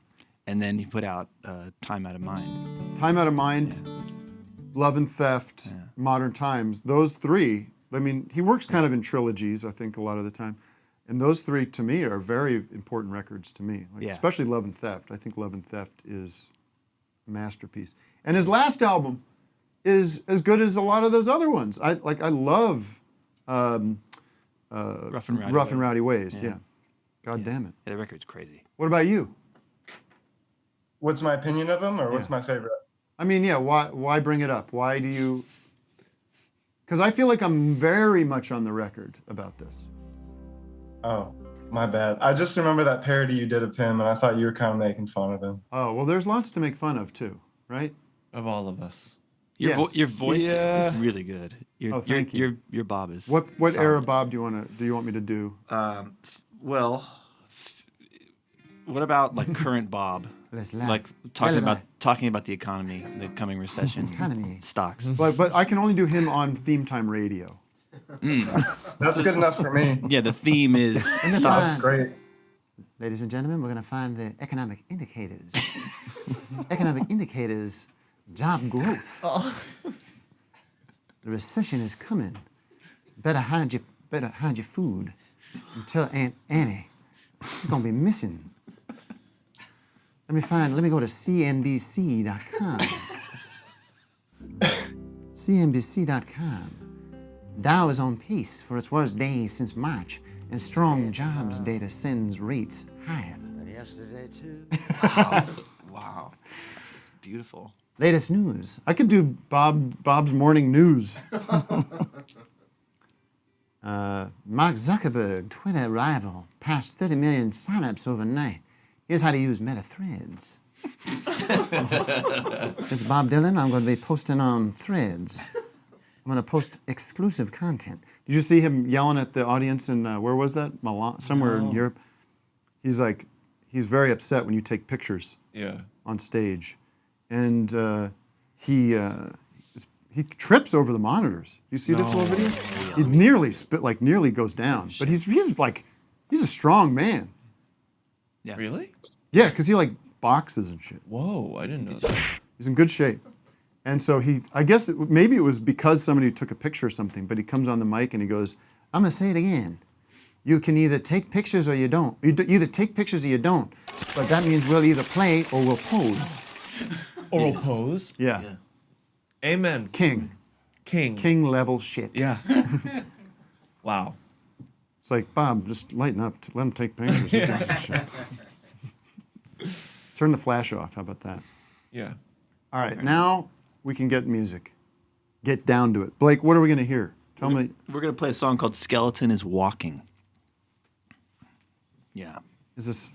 Speaker 17: And then he put out Time Out of Mind.
Speaker 1: Time Out of Mind, Love and Theft, Modern Times. Those three. I mean, he works kind of in trilogies, I think, a lot of the time. And those three, to me, are very important records to me. Like, especially Love and Theft. I think Love and Theft is a masterpiece. And his last album is as good as a lot of those other ones. I love
Speaker 17: Rough and
Speaker 1: Rowdy Ways. Yeah. God damn it.
Speaker 17: Yeah, the record's crazy.
Speaker 1: What about you?
Speaker 16: What's my opinion of him, or what's my favorite?
Speaker 1: I mean, yeah. Why bring it up? Why do you? Because I feel like I'm very much on the record about this.
Speaker 16: Oh, my bad. I just remember that parody you did of him, and I thought you were kind of making fun of him.
Speaker 1: Oh, well, there's lots to make fun of too, right?
Speaker 8: Of all of us.
Speaker 17: Your voice is really good.
Speaker 1: Thank you.
Speaker 17: Your Bob is.
Speaker 1: What
Speaker 17: solid.
Speaker 1: era Bob do you want me to do?
Speaker 17: Well, what about like current Bob? Like talking about the economy, the coming recession, stocks.
Speaker 1: But I can only do him on Theme Time Radio.
Speaker 16: That's good enough for me.
Speaker 17: Yeah, the theme is stocks.
Speaker 16: That's great.
Speaker 1: Ladies and gentlemen, we're going to find the economic indicators. Economic indicators, job growth. The recession is coming. Better hide your food and tell Aunt Annie she's going to be missing. Let me go to CNBC.com. CNBC.com. Dow is on pace for its worst day since March, and strong jobs data sends rates higher.
Speaker 17: Yesterday too. Wow. It's beautiful.
Speaker 1: Latest news. I could do Bob's morning news. Mark Zuckerberg, Twitter rival, passed 30 million signups overnight. Here's how to use Meta Threads. This is Bob Dylan. I'm going to be posting on Threads. I'm going to post exclusive content. Did you see him yelling at the audience in, where was that? Milan? Somewhere in Europe. He's very upset when you take pictures on stage. And he trips over the monitors. You see this little video? He nearly goes down. But he's a strong man.
Speaker 17: Yeah.
Speaker 8: Really?
Speaker 1: Yeah, because he boxes and shit.
Speaker 8: Whoa, I didn't know that.
Speaker 1: He's in good shape. And so I guess maybe it was because somebody took a picture or something, but he comes on the mic and he goes, I'm going to say it again. You can either take pictures or you don't. You either take pictures or you don't. But that means we'll either play or we'll pose.
Speaker 8: Or we'll pose?
Speaker 1: Yeah.
Speaker 8: Amen.
Speaker 1: King level shit.
Speaker 8: Yeah. Wow.
Speaker 1: It's like, Bob, just lighten up. Let him take pictures. He gives a shit. Turn the flash off. How about that?
Speaker 8: Yeah.
Speaker 1: All right. Now we can get music. Get down to it. Blake, what are we going to hear? Tell me.
Speaker 17: We're going to play a song called Skeleton is Walking. Yeah.
Speaker 1: Is this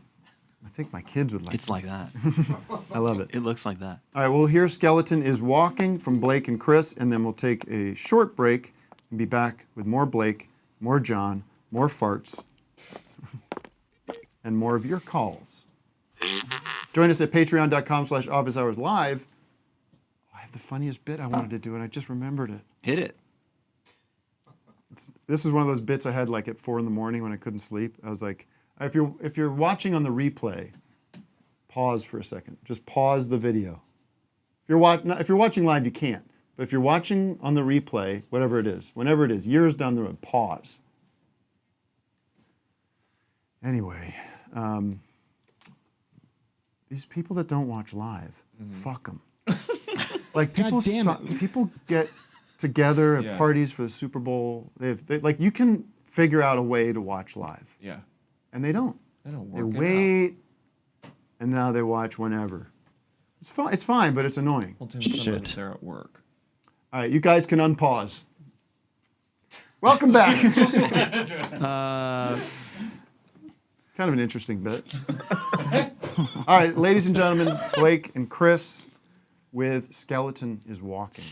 Speaker 1: I think my kids would like
Speaker 17: It's like that.
Speaker 1: I love it.
Speaker 17: It looks like that.
Speaker 1: All right, we'll hear Skeleton is Walking from Blake and Chris, and then we'll take a short break and be back with more Blake, more John, more farts, and more of your calls. Join us at patreon.com/officehourslive. I have the funniest bit I wanted to do, and I just remembered it.
Speaker 17: Hit it.
Speaker 1: This is one of those bits I had like at 4 a.m. when I couldn't sleep. I was like, if you're watching on the replay, pause for a second. Just pause the video. If you're watching live, you can't. But if you're watching on the replay, whatever it is, whenever it is, years down the road, pause. Anyway, these people that don't watch live, fuck them. Like people get together at parties for the Super Bowl. Like you can figure out a way to watch live.
Speaker 8: Yeah.
Speaker 1: And they don't.
Speaker 8: They don't
Speaker 1: They
Speaker 8: work it
Speaker 1: wait, and now they watch whenever. It's fine, but it's annoying.
Speaker 8: Well, Tim, sometimes they're at work.
Speaker 1: All right, you guys can unpause. Welcome back. Kind of an interesting bit. All right, ladies and gentlemen, Blake and Chris with Skeleton is Walking.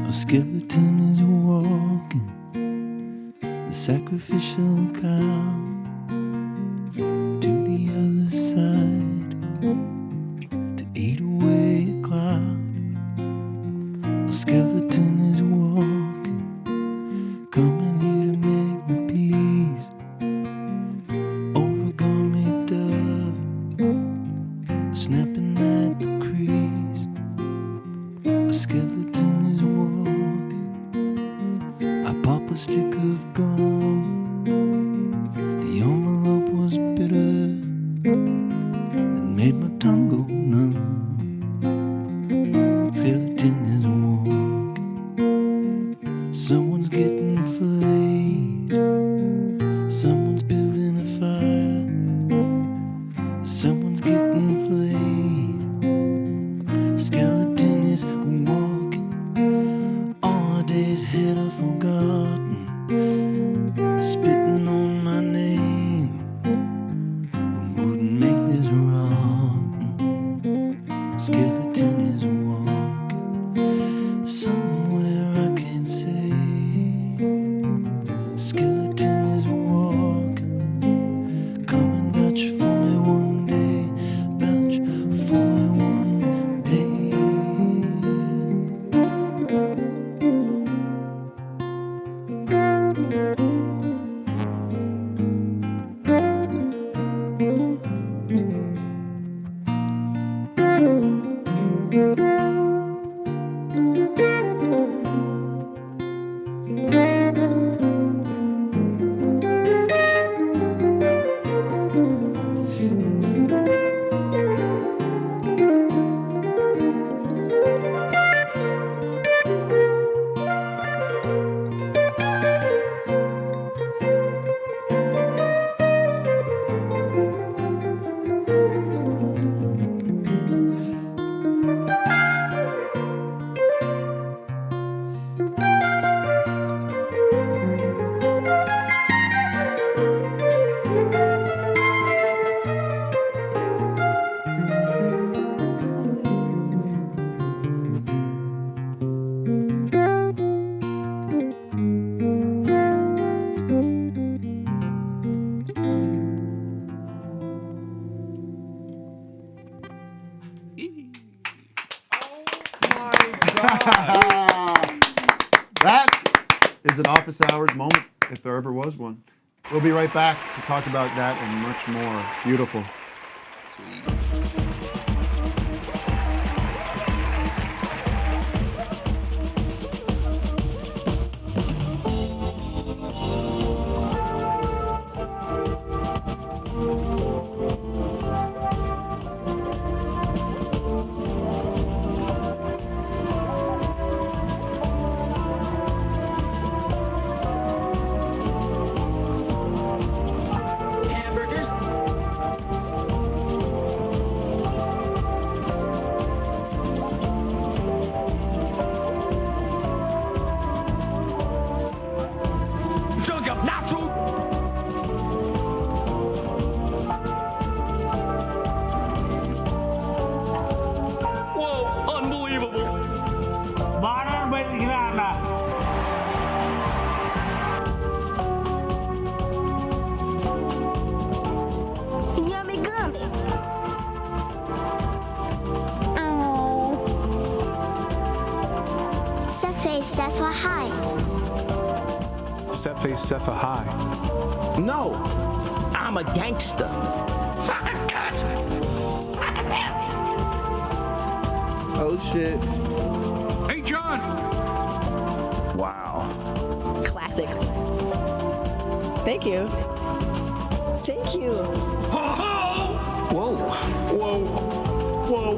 Speaker 18: A skeleton is walking the sacrificial cow to the other side to eat away a cloud. A skeleton is walking, coming here to make the peace. Origami dove, snapping at the crease. A skeleton is walking. I pop a stick of gum. The envelope was bitter. That made my tongue go numb. Skeleton is walking. Someone's getting flayed. Someone's building a fire. Someone's getting flayed. Skeleton is walking. All our days had I forgotten. Spitting on my name wouldn't make this rotten. Skeleton is walking somewhere I can't say. Skeleton is walking. Come and vouch for me one day. Vouch for me one day.
Speaker 1: That is an office hours moment, if there ever was one. We'll be right back to talk about that and much more. Beautiful.
Speaker 19: Sefa High.
Speaker 5: Sefa High.
Speaker 7: No, I'm a gangster.
Speaker 1: Oh shit.
Speaker 7: Hey, John.
Speaker 5: Wow.
Speaker 20: Classic. Thank you. Thank you.
Speaker 7: Whoa. Whoa. Whoa.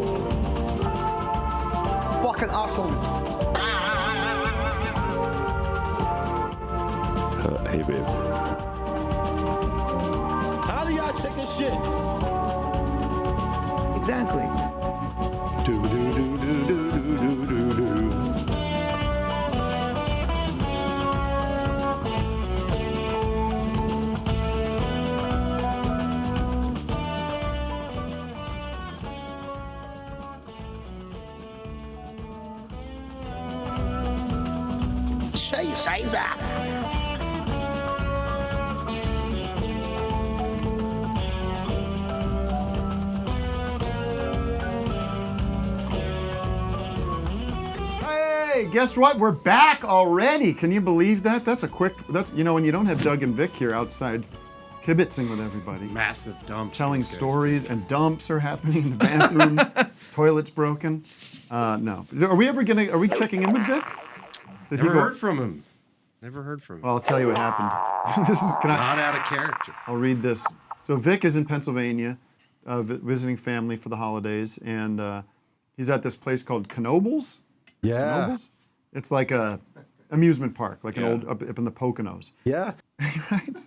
Speaker 4: Fucking assholes.
Speaker 5: Hey, babe.
Speaker 2: How do y'all take a shit?
Speaker 7: Exactly.
Speaker 5: Do do do do do do do do.
Speaker 2: Scheiße.
Speaker 1: Hey, guess what? We're back already. Can you believe that? That's when you don't have Doug and Vic here outside kibitzing with everybody.
Speaker 3: Massive dumps.
Speaker 1: Telling stories, and dumps are happening in the bathroom. Toilet's broken. No. Are we checking in with Vic? Did
Speaker 3: Never heard from him. Never heard from him.
Speaker 1: Well, I'll tell you what happened.
Speaker 3: Not out of character.
Speaker 1: I'll read this. So Vic is in Pennsylvania, visiting family for the holidays, and he's at this place called Knoebels.
Speaker 5: Yeah.
Speaker 1: Knoebels? It's like a amusement park, like an old up in the Poconos.
Speaker 5: Yeah.
Speaker 1: Right?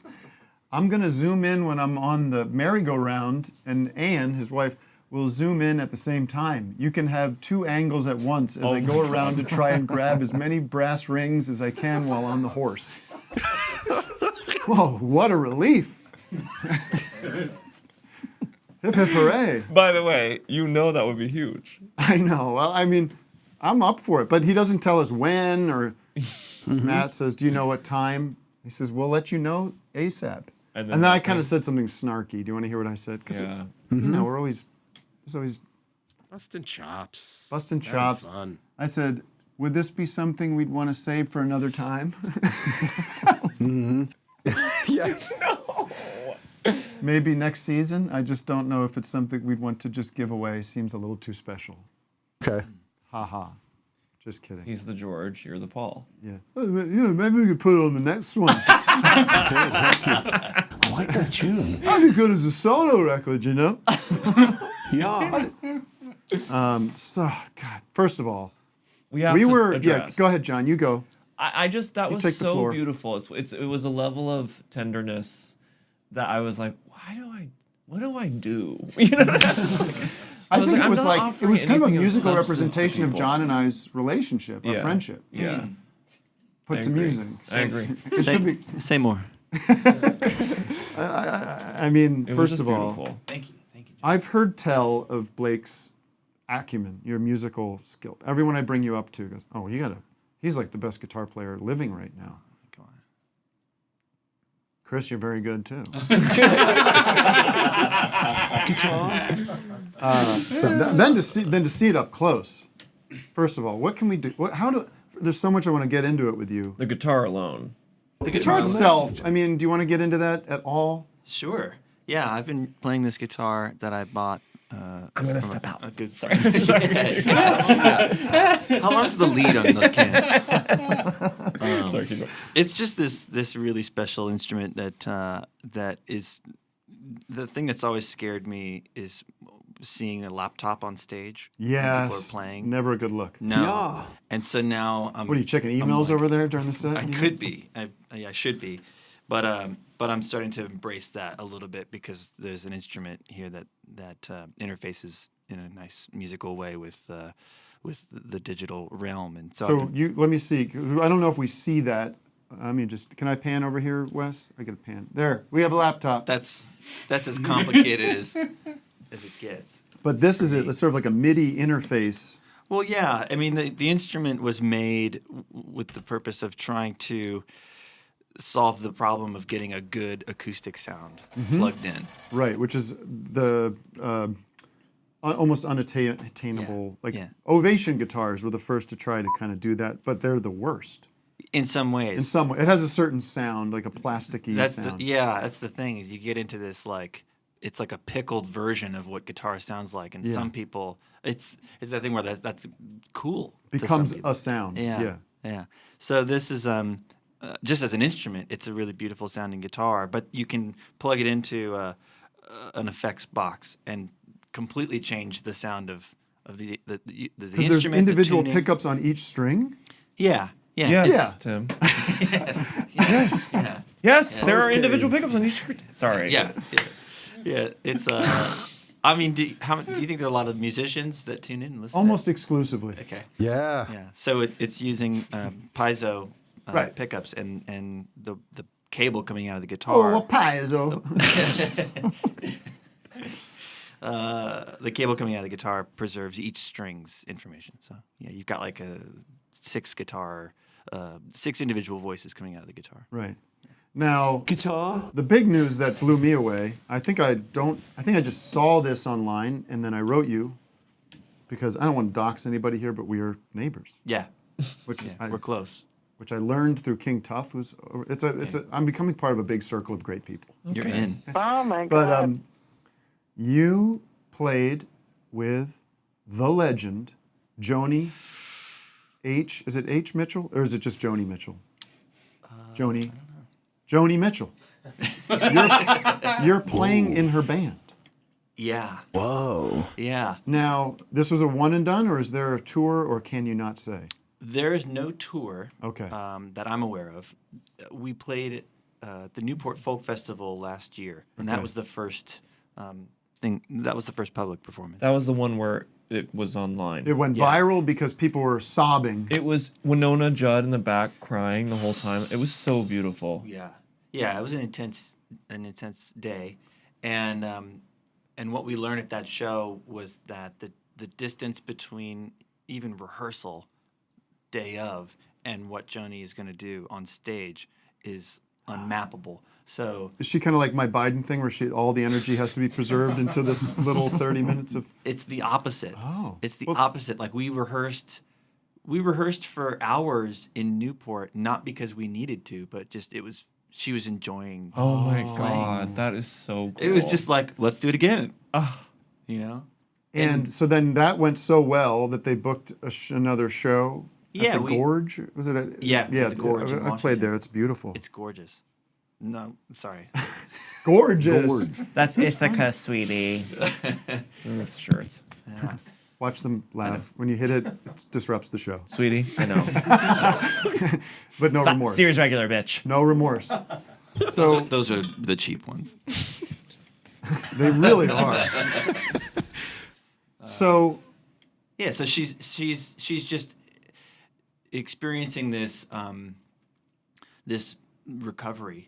Speaker 1: I'm gonna zoom in when I'm on the merry-go-round, and Anne, his wife, will zoom in at the same time. You can have two angles at once as I go around to try and grab as many brass rings as I can while on the horse. Whoa, what a relief. Hip hip hooray.
Speaker 8: By the way, you know that would be huge.
Speaker 1: I know. Well, I mean, I'm up for it, but he doesn't tell us when, or Matt says, do you know what time? He says, we'll let you know ASAP. And then I kind of said something snarky. Do you want to hear what I said? Because, you know, there's always
Speaker 3: busting chops.
Speaker 1: Busting chops.
Speaker 3: Fun.
Speaker 1: I said, would this be something we'd want to save for another time?
Speaker 5: Yeah.
Speaker 1: No. Maybe next season. I just don't know if it's something we'd want to just give away. Seems a little too special.
Speaker 5: Okay.
Speaker 1: Ha ha. Just kidding.
Speaker 8: He's the George, you're the Paul.
Speaker 1: Yeah. Maybe we could put it on the next one.
Speaker 5: I like that tune.
Speaker 1: That'd be good as a solo record, you know?
Speaker 5: Yeah.
Speaker 1: So, God, first of all,
Speaker 8: we were address.
Speaker 1: Go ahead, John, you go.
Speaker 8: That was
Speaker 1: take the
Speaker 8: so
Speaker 1: floor.
Speaker 8: beautiful. It was a level of tenderness that I was like, what do I do? You know?
Speaker 1: I think it was kind of a
Speaker 8: anything of
Speaker 1: musical
Speaker 8: substance to
Speaker 1: representation of
Speaker 8: people.
Speaker 1: John and I's relationship, our friendship.
Speaker 8: Yeah.
Speaker 1: Put
Speaker 8: I
Speaker 1: to
Speaker 8: agree.
Speaker 1: music.
Speaker 8: I agree.
Speaker 1: It should be.
Speaker 17: Say more.
Speaker 1: I mean,
Speaker 8: It was
Speaker 1: first
Speaker 8: just
Speaker 17: Oh.
Speaker 1: of all,
Speaker 8: beautiful.
Speaker 17: Thank you.
Speaker 1: I've heard tell of Blake's acumen, your musical skill. Everyone I bring you up to goes, oh, he's like the best guitar player living right now.
Speaker 17: Come on.
Speaker 1: Chris, you're very good too.
Speaker 5: Guitar.
Speaker 1: Then to see it up close. First of all, what can we do? There's so much I want to get into it with you.
Speaker 8: The guitar alone.
Speaker 1: The guitar itself. I mean, do you want to get into that at all?
Speaker 17: Sure. Yeah, I've been playing this guitar that I bought.
Speaker 6: I'm gonna step out.
Speaker 17: A good.
Speaker 6: Sorry.
Speaker 17: How long's the lead on those cans?
Speaker 8: Sorry, keep going.
Speaker 17: It's just this really special instrument that is the thing that's always scared me is seeing a laptop on stage. when
Speaker 1: Yes.
Speaker 17: people are playing.
Speaker 1: Never a good look.
Speaker 17: No.
Speaker 5: Yeah.
Speaker 17: And so now I'm.
Speaker 1: What are you checking emails over there during the set?
Speaker 17: I could be. I should be, but I'm starting to embrace that a little bit because there's an instrument here that interfaces in a nice musical way with the digital realm, and so.
Speaker 1: Let me see. I don't know if we see that. Can I pan over here, Wes? I get a pan. There, we have a laptop.
Speaker 17: That's as complicated as it gets.
Speaker 1: But this is it's sort of like a MIDI interface.
Speaker 17: Well, yeah. I mean, the instrument was made with the purpose of trying to solve the problem of getting a good acoustic sound plugged in.
Speaker 1: Right, which is the almost unattainable. Ovation guitars were the first to try to kind of do that, but they're the worst.
Speaker 17: In some ways.
Speaker 1: In some way, it has a certain sound, like a plasticky sound.
Speaker 17: That's the thing is you get into this it's like a pickled version of what guitar sounds like, and some people it's that thing where that's cool.
Speaker 1: Becomes a sound.
Speaker 17: Yeah. So this is just as an instrument, it's a really beautiful sounding guitar, but you can plug it into an effects box and completely change the sound of the instrument.
Speaker 1: Because there's individual pickups on each string.
Speaker 17: Yeah.
Speaker 8: Yes, Tim.
Speaker 17: Yes. Yeah.
Speaker 8: Yes, there are individual pickups on each. Sorry.
Speaker 17: Yeah. It's I mean, do you think there are a lot of musicians that tune in and listen?
Speaker 1: Almost exclusively.
Speaker 17: Okay.
Speaker 5: Yeah.
Speaker 17: So it's using piezo pickups and the cable coming out of the guitar.
Speaker 1: Oh, a piezo.
Speaker 17: The cable coming out of the guitar preserves each string's information. So you've got like a 6 individual voices coming out of the guitar.
Speaker 1: Right. Now,
Speaker 5: guitar.
Speaker 1: The big news that blew me away. I think I just saw this online and then I wrote you because I don't want to dox anybody here, but we are neighbors.
Speaker 17: Yeah.
Speaker 1: Which
Speaker 17: we're close.
Speaker 1: Which I learned through King Tuff. I'm becoming part of a big circle of great people.
Speaker 17: You're in.
Speaker 9: Oh my
Speaker 1: But
Speaker 9: God.
Speaker 1: you played with the legend, Joni H. Is it H. Mitchell or is it just Joni Mitchell? Joni Mitchell. You're playing in her band.
Speaker 17: Yeah.
Speaker 5: Whoa.
Speaker 17: Yeah.
Speaker 1: Now, this was a one and done, or is there a tour, or can you not say?
Speaker 17: There is no tour
Speaker 1: that
Speaker 17: I'm aware of. We played at the Newport Folk Festival last year, and that was the first thing. That was the first public performance.
Speaker 8: That was the one where it was online.
Speaker 1: It went viral because people were sobbing.
Speaker 8: It was Winona Judd in the back crying the whole time. It was so beautiful.
Speaker 17: Yeah. It was an intense day, and what we learned at that show was that the distance between even rehearsal day of and what Joni is going to do on stage is unmappable. So
Speaker 1: is she kind of like my Biden thing, where all the energy has to be preserved into this little 30 minutes of?
Speaker 17: It's the opposite.
Speaker 1: Oh,
Speaker 17: it's the opposite. Like we rehearsed for hours in Newport, not because we needed to, but just she was enjoying.
Speaker 8: Oh my
Speaker 17: playing.
Speaker 8: God, that is so cool.
Speaker 17: It was just like, let's do it again. You know.
Speaker 1: And so then that went so well that they booked another show.
Speaker 17: Yeah,
Speaker 1: at the Gorge. Was it?
Speaker 17: The Gorge.
Speaker 1: I played there. It's beautiful.
Speaker 17: It's gorgeous. No, sorry.
Speaker 1: Gorgeous.
Speaker 6: That's Ithaca, sweetie.
Speaker 8: In the shirts.
Speaker 17: Yeah.
Speaker 1: Watch them laugh. When you hit it, it disrupts the show.
Speaker 8: Sweetie, I know.
Speaker 1: But no remorse.
Speaker 6: Series regular, bitch.
Speaker 1: No remorse. So
Speaker 17: those are the cheap ones.
Speaker 1: They really are. So
Speaker 17: she's just experiencing this this recovery.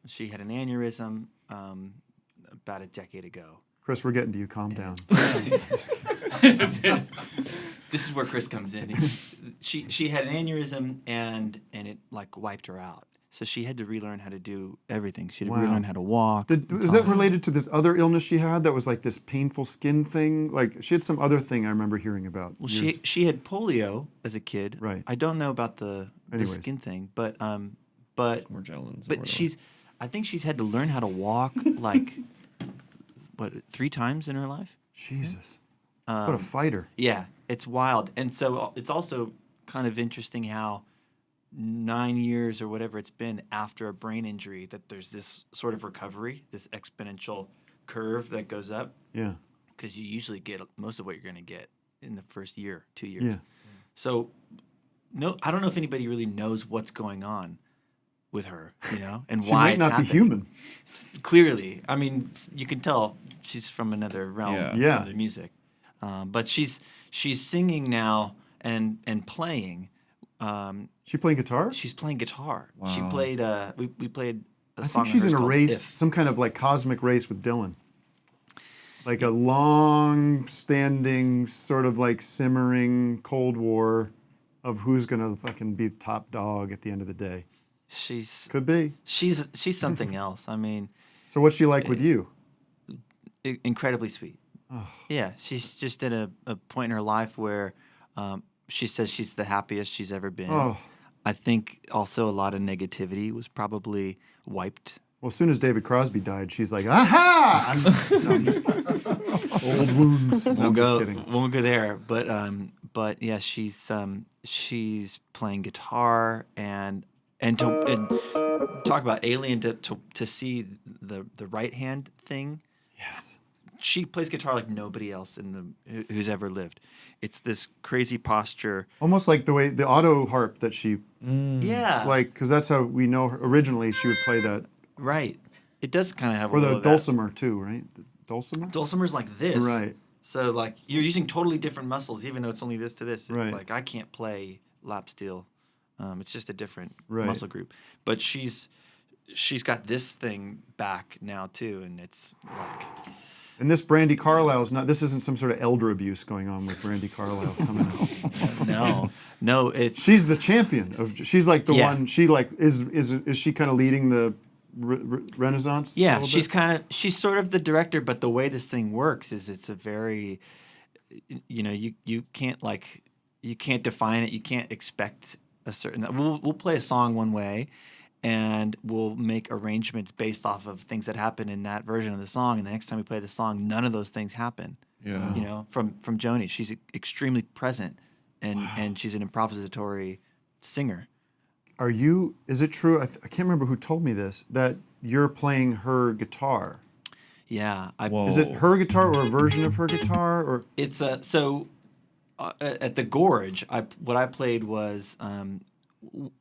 Speaker 17: She had an aneurysm about a decade ago.
Speaker 1: Chris, we're getting to you. Calm down.
Speaker 17: This is where Chris comes in. She had an aneurysm and it like wiped her out. So she had to relearn how to do everything. She had to relearn how to walk.
Speaker 1: Is that related to this other illness she had that was like this painful skin thing? Like she had some other thing I remember hearing about.
Speaker 17: Well, she had polio as a kid.
Speaker 1: Right.
Speaker 17: I don't know about the skin thing, but
Speaker 8: Morgellons.
Speaker 17: But I think she's had to learn how to walk like 3 times in her life.
Speaker 1: Jesus. What a fighter.
Speaker 17: Yeah, it's wild. And so it's also kind of interesting how 9 years or whatever it's been after a brain injury that there's this sort of recovery, this exponential curve that goes up.
Speaker 1: Yeah.
Speaker 17: Because you usually get most of what you're going to get in the first year, 2 years.
Speaker 1: Yeah.
Speaker 17: So I don't know if anybody really knows what's going on with her, and
Speaker 1: She
Speaker 17: why
Speaker 1: might
Speaker 17: it's
Speaker 1: not be
Speaker 17: happening.
Speaker 1: human.
Speaker 17: Clearly. I mean, you can tell she's from another realm
Speaker 1: Yeah.
Speaker 17: of the music. But she's singing now and playing.
Speaker 1: She playing guitar?
Speaker 17: She's playing guitar.
Speaker 1: Wow.
Speaker 17: She played. We played a
Speaker 1: I
Speaker 17: song.
Speaker 1: think she's
Speaker 17: of
Speaker 1: in
Speaker 17: hers
Speaker 1: a
Speaker 17: called
Speaker 1: race,
Speaker 17: If.
Speaker 1: some kind of like cosmic race with Dylan. Like a long-standing, sort of like simmering Cold War of who's gonna fucking be top dog at the end of the day. Could be.
Speaker 17: She's something else. I mean.
Speaker 1: So what's she like with you?
Speaker 17: Incredibly sweet. Yeah, she's just at a point in her life where she says she's the happiest she's ever been.
Speaker 1: Oh.
Speaker 17: I think also a lot of negativity was probably wiped.
Speaker 1: Well, as soon as David Crosby died, she's like, aha! I'm just old wounds. No, I'm just kidding.
Speaker 17: Won't go there, but yeah, she's playing guitar and talk about alien to see the right hand thing.
Speaker 1: Yes.
Speaker 17: She plays guitar like nobody else who's ever lived. It's this crazy posture.
Speaker 1: Almost like the way the auto harp that she,
Speaker 17: Yeah,
Speaker 1: like, because that's how we know her. Originally she would play that.
Speaker 17: Right. It does kind of have
Speaker 1: or
Speaker 17: a
Speaker 1: the
Speaker 17: little
Speaker 1: dulcimer too, right? The dulcimer.
Speaker 17: Dulcimer's like this.
Speaker 1: Right.
Speaker 17: So like you're using totally different muscles, even though it's only this to this.
Speaker 1: Right.
Speaker 17: Like I can't play lap steel. It's just a different
Speaker 1: Right.
Speaker 17: muscle group. But she's got this thing back now too, and it's like.
Speaker 1: And this Brandy Carlisle's not. This isn't some sort of elder abuse going on with Brandy Carlisle coming out.
Speaker 17: No, it's.
Speaker 1: She's the champion of. She's like the
Speaker 17: Yeah.
Speaker 1: one. She like is she kind of leading the Renaissance? a
Speaker 17: Yeah,
Speaker 1: little bit?
Speaker 17: she's sort of the director, but the way this thing works is it's a very, you can't define it. You can't expect a certain. We'll play a song one way, and we'll make arrangements based off of things that happen in that version of the song. And the next time we play the song, none of those things happen.
Speaker 8: Yeah.
Speaker 17: From Joni, she's extremely present, and she's an improvisatory singer.
Speaker 1: Are you? Is it true? I can't remember who told me this. That you're playing her guitar.
Speaker 17: Yeah.
Speaker 1: Is it her guitar or a version of her guitar or?
Speaker 17: It's so. At the Gorge, what I played was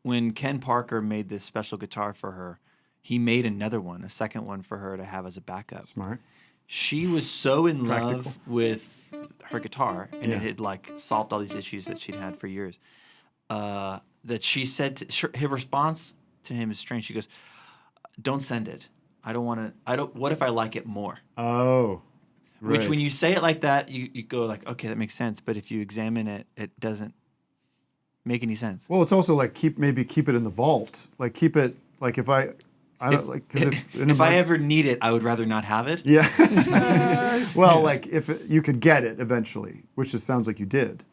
Speaker 17: when Ken Parker made this special guitar for her, he made a second one for her to have as a backup.
Speaker 1: Smart.
Speaker 17: She was so in
Speaker 1: Practical.
Speaker 17: love with her guitar, and
Speaker 1: Yeah.
Speaker 17: it had like solved all these issues that she'd had for years. That she said her response to him is strange. She goes, "Don't send it. I don't want to. What if I like it more?"
Speaker 1: Oh. Right.
Speaker 17: Which, when you say it like that, you go like, okay, that makes sense. But if you examine it, it doesn't make any sense.
Speaker 1: Well, it's also like keep it in the vault. Like keep it like if I don't like because
Speaker 17: if I ever need it, I would rather not have it.
Speaker 1: Yeah. Well, like if you could get it eventually, which it sounds like you did.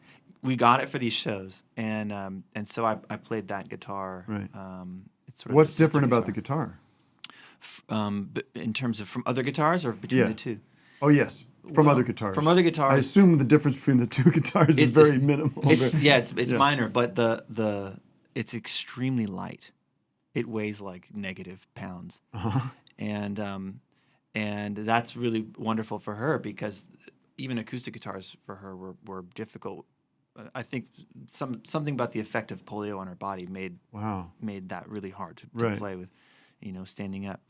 Speaker 17: We got it for these shows, and so I played that guitar.
Speaker 1: Right.
Speaker 17: It's sort of
Speaker 1: What's
Speaker 17: a sister
Speaker 1: different about the guitar?
Speaker 17: But in terms of from other guitars or between the two?
Speaker 1: Oh yes, from other guitars.
Speaker 17: From other guitars.
Speaker 1: I assume the difference between the two guitars is very minimal.
Speaker 17: It's minor, but it's extremely light. It weighs like negative pounds, and that's really wonderful for her because even acoustic guitars for her were difficult. I think something about the effect of polio on her body made that really hard to play with, standing up.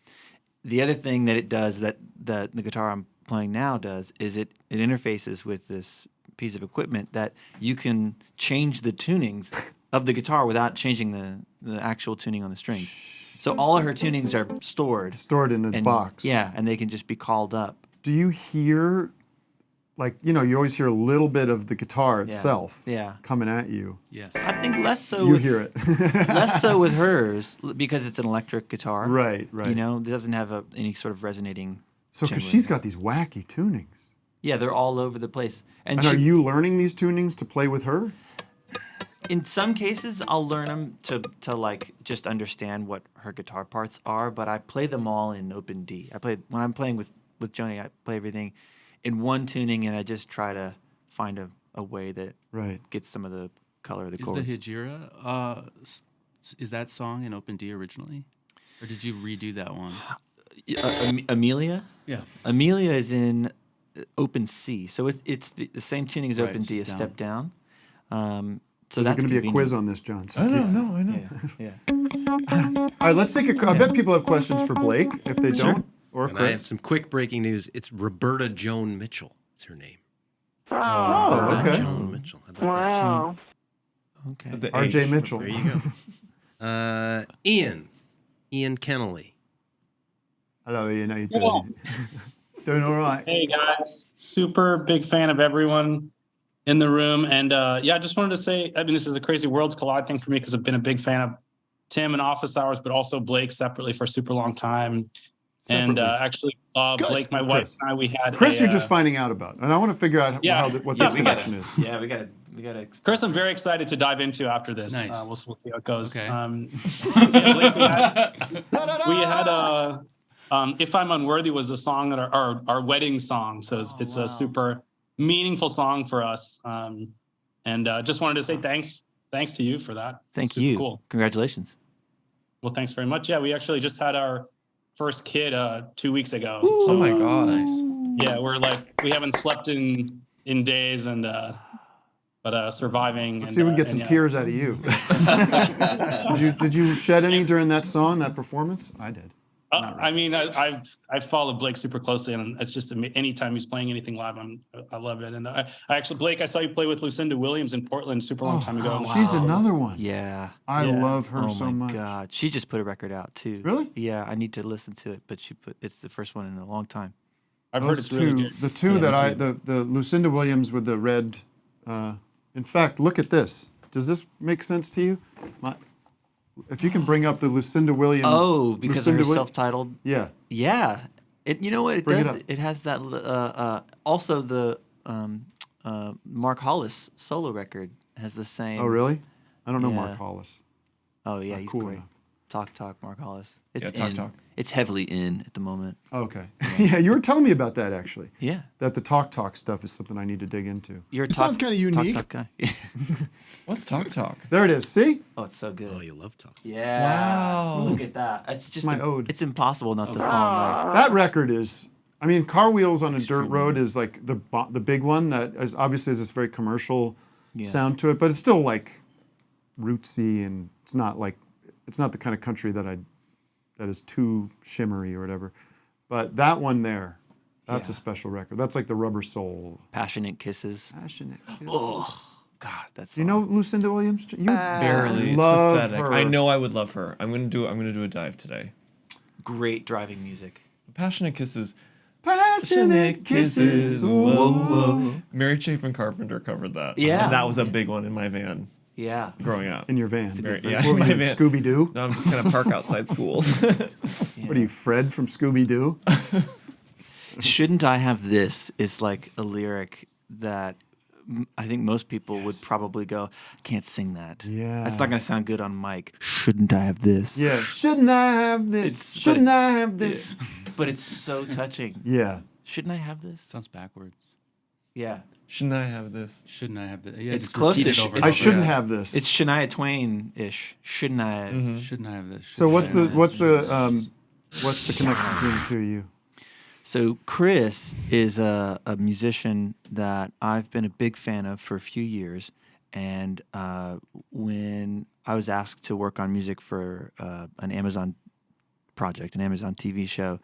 Speaker 17: The other thing that it does that the guitar I'm playing now does is it interfaces with this piece of equipment that you can change the tunings of the guitar without changing the actual tuning on the strings. So all of her tunings are stored
Speaker 1: in a box.
Speaker 17: Yeah, and they can just be called up.
Speaker 1: Do you hear, like, you always hear a little bit of the guitar itself coming at you?
Speaker 17: Yes. I think less so.
Speaker 1: You hear it.
Speaker 17: Less so with hers because it's an electric guitar.
Speaker 1: Right.
Speaker 17: It doesn't have any sort of resonating.
Speaker 1: So because she's got these wacky tunings.
Speaker 17: Yeah, they're all over the place.
Speaker 1: And are you learning these tunings to play with her?
Speaker 17: In some cases, I'll learn them to like just understand what her guitar parts are, but I play them all in open D. When I'm playing with Joni, I play everything in one tuning, and I just try to find a way that gets some of the color of the chords.
Speaker 19: Is the Hijira, is that song in open D originally? Or did you redo that one?
Speaker 17: Amelia?
Speaker 19: Yeah.
Speaker 17: Amelia is in open C, so it's the same tuning as open D, a
Speaker 19: down.
Speaker 17: step down. So
Speaker 1: There's
Speaker 17: that's
Speaker 1: going to be a
Speaker 17: convenient.
Speaker 1: quiz on this, John. So
Speaker 8: I know.
Speaker 17: Yeah.
Speaker 1: All right, let's take I bet people have questions for Blake. If they don't, or
Speaker 3: And
Speaker 1: Chris.
Speaker 3: I have some quick breaking news. It's Roberta Joan Mitchell. It's her name.
Speaker 1: Oh,
Speaker 3: Roberta
Speaker 1: okay.
Speaker 3: Joan Mitchell. How about
Speaker 9: Wow.
Speaker 17: Okay.
Speaker 8: The
Speaker 1: R.J.
Speaker 8: H.
Speaker 1: Mitchell.
Speaker 3: There you go. Ian Kennelly.
Speaker 1: Hello, Ian. How you
Speaker 21: Cool.
Speaker 1: doing? Doing all right.
Speaker 21: Hey guys, super big fan of everyone in the room, and I just wanted to say, this is the Crazy Worlds Collide thing for me because I've been a big fan of Tim and Office Hours, but also Blake separately for a super long time. And actually, Blake, my wife, and I, we had
Speaker 1: Chris, you're just finding out about, and I want to figure out what this connection is.
Speaker 17: Yeah, we gotta.
Speaker 21: Chris, I'm very excited to dive into after this.
Speaker 19: Nice.
Speaker 21: We'll see how it goes.
Speaker 19: Okay.
Speaker 21: Blake, we had "If I'm Unworthy" was the song that our wedding song. So it's a super meaningful song for us. And just wanted to say thanks to you for that.
Speaker 17: Thank
Speaker 21: Super
Speaker 17: you.
Speaker 21: Cool.
Speaker 17: Congratulations.
Speaker 21: Well, thanks very much. Yeah, we actually just had our first kid 2 weeks ago.
Speaker 8: Oh my God. Nice.
Speaker 21: Yeah, we haven't slept in days, and but surviving.
Speaker 1: Let's see if we can get some tears out of you. Did you shed any during that song, that performance? I did.
Speaker 21: I mean, I've followed Blake super closely, and it's just anytime he's playing anything live, I love it. And I actually, Blake, I saw you play with Lucinda Williams in Portland super long time ago.
Speaker 1: She's another one.
Speaker 17: Yeah.
Speaker 1: I love her so much.
Speaker 17: Oh my God, she just put a record out too.
Speaker 1: Really?
Speaker 17: Yeah, I need to listen to it, but it's the first one in a long time.
Speaker 21: I've heard it's really good.
Speaker 1: The two the Lucinda Williams with the red. In fact, look at this. Does this make sense to you? If you can bring up the Lucinda Williams.
Speaker 17: Oh, because of her self-titled.
Speaker 1: Yeah.
Speaker 17: Yeah. You know what it
Speaker 1: Bring
Speaker 17: does?
Speaker 1: it up.
Speaker 17: It has that. Also, the Mark Hollis solo record has the same.
Speaker 1: Oh, really? I don't know
Speaker 17: Yeah.
Speaker 1: Mark Hollis.
Speaker 17: Oh yeah,
Speaker 1: Not
Speaker 17: he's
Speaker 1: cool
Speaker 17: great.
Speaker 1: enough.
Speaker 17: Talk, Mark Hollis. It's
Speaker 8: Yeah,
Speaker 17: in.
Speaker 8: Talk.
Speaker 17: It's heavily in at the moment.
Speaker 1: Okay. Yeah, you were telling me about that actually.
Speaker 17: Yeah.
Speaker 1: That the talk stuff is something I need to dig into.
Speaker 17: You're a
Speaker 1: It sounds kind of unique.
Speaker 17: Talk guy.
Speaker 8: What's Talk?
Speaker 1: There it is. See?
Speaker 17: Oh, it's so good.
Speaker 3: Oh, you love talk.
Speaker 17: Yeah.
Speaker 8: Wow.
Speaker 17: Look at that. It's just
Speaker 1: my ode.
Speaker 17: It's impossible not to fall in love.
Speaker 1: That record is. I mean, Car Wheels on a Dirt Road is like the big one that is obviously has this very commercial sound to it, but it's still like rootsy, and it's not the kind of country that is too shimmery or whatever. But that one there, that's a special record. That's like the Rubber Soul.
Speaker 17: Passionate Kisses.
Speaker 1: Passionate Kisses.
Speaker 17: Oh God, that's.
Speaker 1: Do you know Lucinda Williams? You
Speaker 8: Barely. It's
Speaker 1: love
Speaker 8: pathetic.
Speaker 1: her.
Speaker 8: I know I would love her. I'm gonna do a dive today.
Speaker 17: Great driving music.
Speaker 8: Passionate Kisses.
Speaker 1: Passionate Kisses.
Speaker 8: Whoa, whoa. Mary Chapin Carpenter covered that.
Speaker 17: Yeah.
Speaker 8: And that was a big one in my van.
Speaker 17: Yeah.
Speaker 8: Growing up.
Speaker 1: In your van.
Speaker 8: Yeah,
Speaker 1: What
Speaker 8: in
Speaker 1: were
Speaker 8: my
Speaker 1: you,
Speaker 8: van.
Speaker 1: Scooby Doo?
Speaker 8: No, I'm just gonna park outside schools.
Speaker 1: What are you, Fred from Scooby Doo?
Speaker 17: Shouldn't I have this? Is like a lyric that I think most people would probably go, I can't sing that.
Speaker 1: Yeah.
Speaker 17: That's not going to sound good on mic. Shouldn't I have this?
Speaker 1: Yeah. Shouldn't I have this? Shouldn't I have this?
Speaker 17: But it's so touching.
Speaker 1: Yeah.
Speaker 17: Shouldn't I have this?
Speaker 19: Sounds backwards.
Speaker 17: Yeah.
Speaker 8: Shouldn't I have this?
Speaker 19: Shouldn't I have this? Yeah,
Speaker 17: It's
Speaker 19: just
Speaker 17: close
Speaker 19: repeat
Speaker 17: to
Speaker 19: it over
Speaker 1: I
Speaker 19: and over.
Speaker 1: shouldn't have this.
Speaker 17: It's Shania Twain-ish. Shouldn't I?
Speaker 19: Shouldn't I have this?
Speaker 1: So what's
Speaker 19: Shouldn't I
Speaker 1: the
Speaker 19: have this?
Speaker 1: what's the connection between the two of you?
Speaker 17: So Chris is a musician that I've been a big fan of for a few years, and when I was asked to work on music for an Amazon project, an Amazon TV show,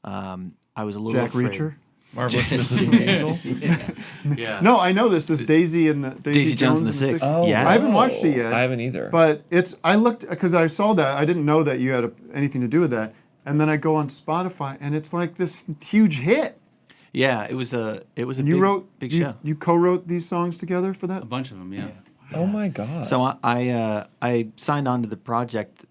Speaker 17: I was a little
Speaker 1: Jack
Speaker 17: afraid.
Speaker 1: Reacher?
Speaker 8: Marvelous Mrs. Maisel?
Speaker 17: Yeah.
Speaker 1: No, I know this. This Daisy and the Daisy Jones and the Six.
Speaker 8: Oh,
Speaker 17: Yeah.
Speaker 1: I haven't watched it yet.
Speaker 8: I haven't either.
Speaker 1: But I looked because I saw that. I didn't know that you had anything to do with that. And then I go on Spotify, and it's like this huge hit.
Speaker 17: Yeah, it was a
Speaker 1: And
Speaker 17: big show.
Speaker 1: You co-wrote these songs together for that?
Speaker 19: A bunch of them, yeah.
Speaker 8: Oh my God.
Speaker 17: So I signed on to the project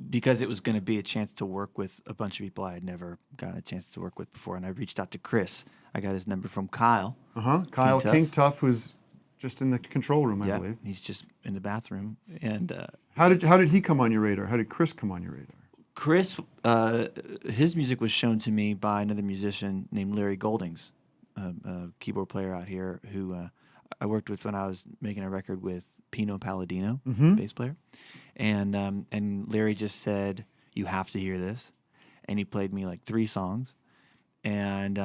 Speaker 17: because it was going to be a chance to work with a bunch of people I had never gotten a chance to work with before, and I reached out to Chris. I got his number from Kyle.
Speaker 1: Kyle
Speaker 17: King
Speaker 1: King Tough, who's just in the control room, I
Speaker 17: Yeah,
Speaker 1: believe.
Speaker 17: he's just in the bathroom. And
Speaker 1: How did he come on your radar? How did Chris come on your radar?
Speaker 17: Chris, his music was shown to me by another musician named Larry Goldings, a keyboard player out here who I worked with when I was making a record with Pino Palladino, bass player. And Larry just said, "You have to hear this," and he played me like 3 songs, and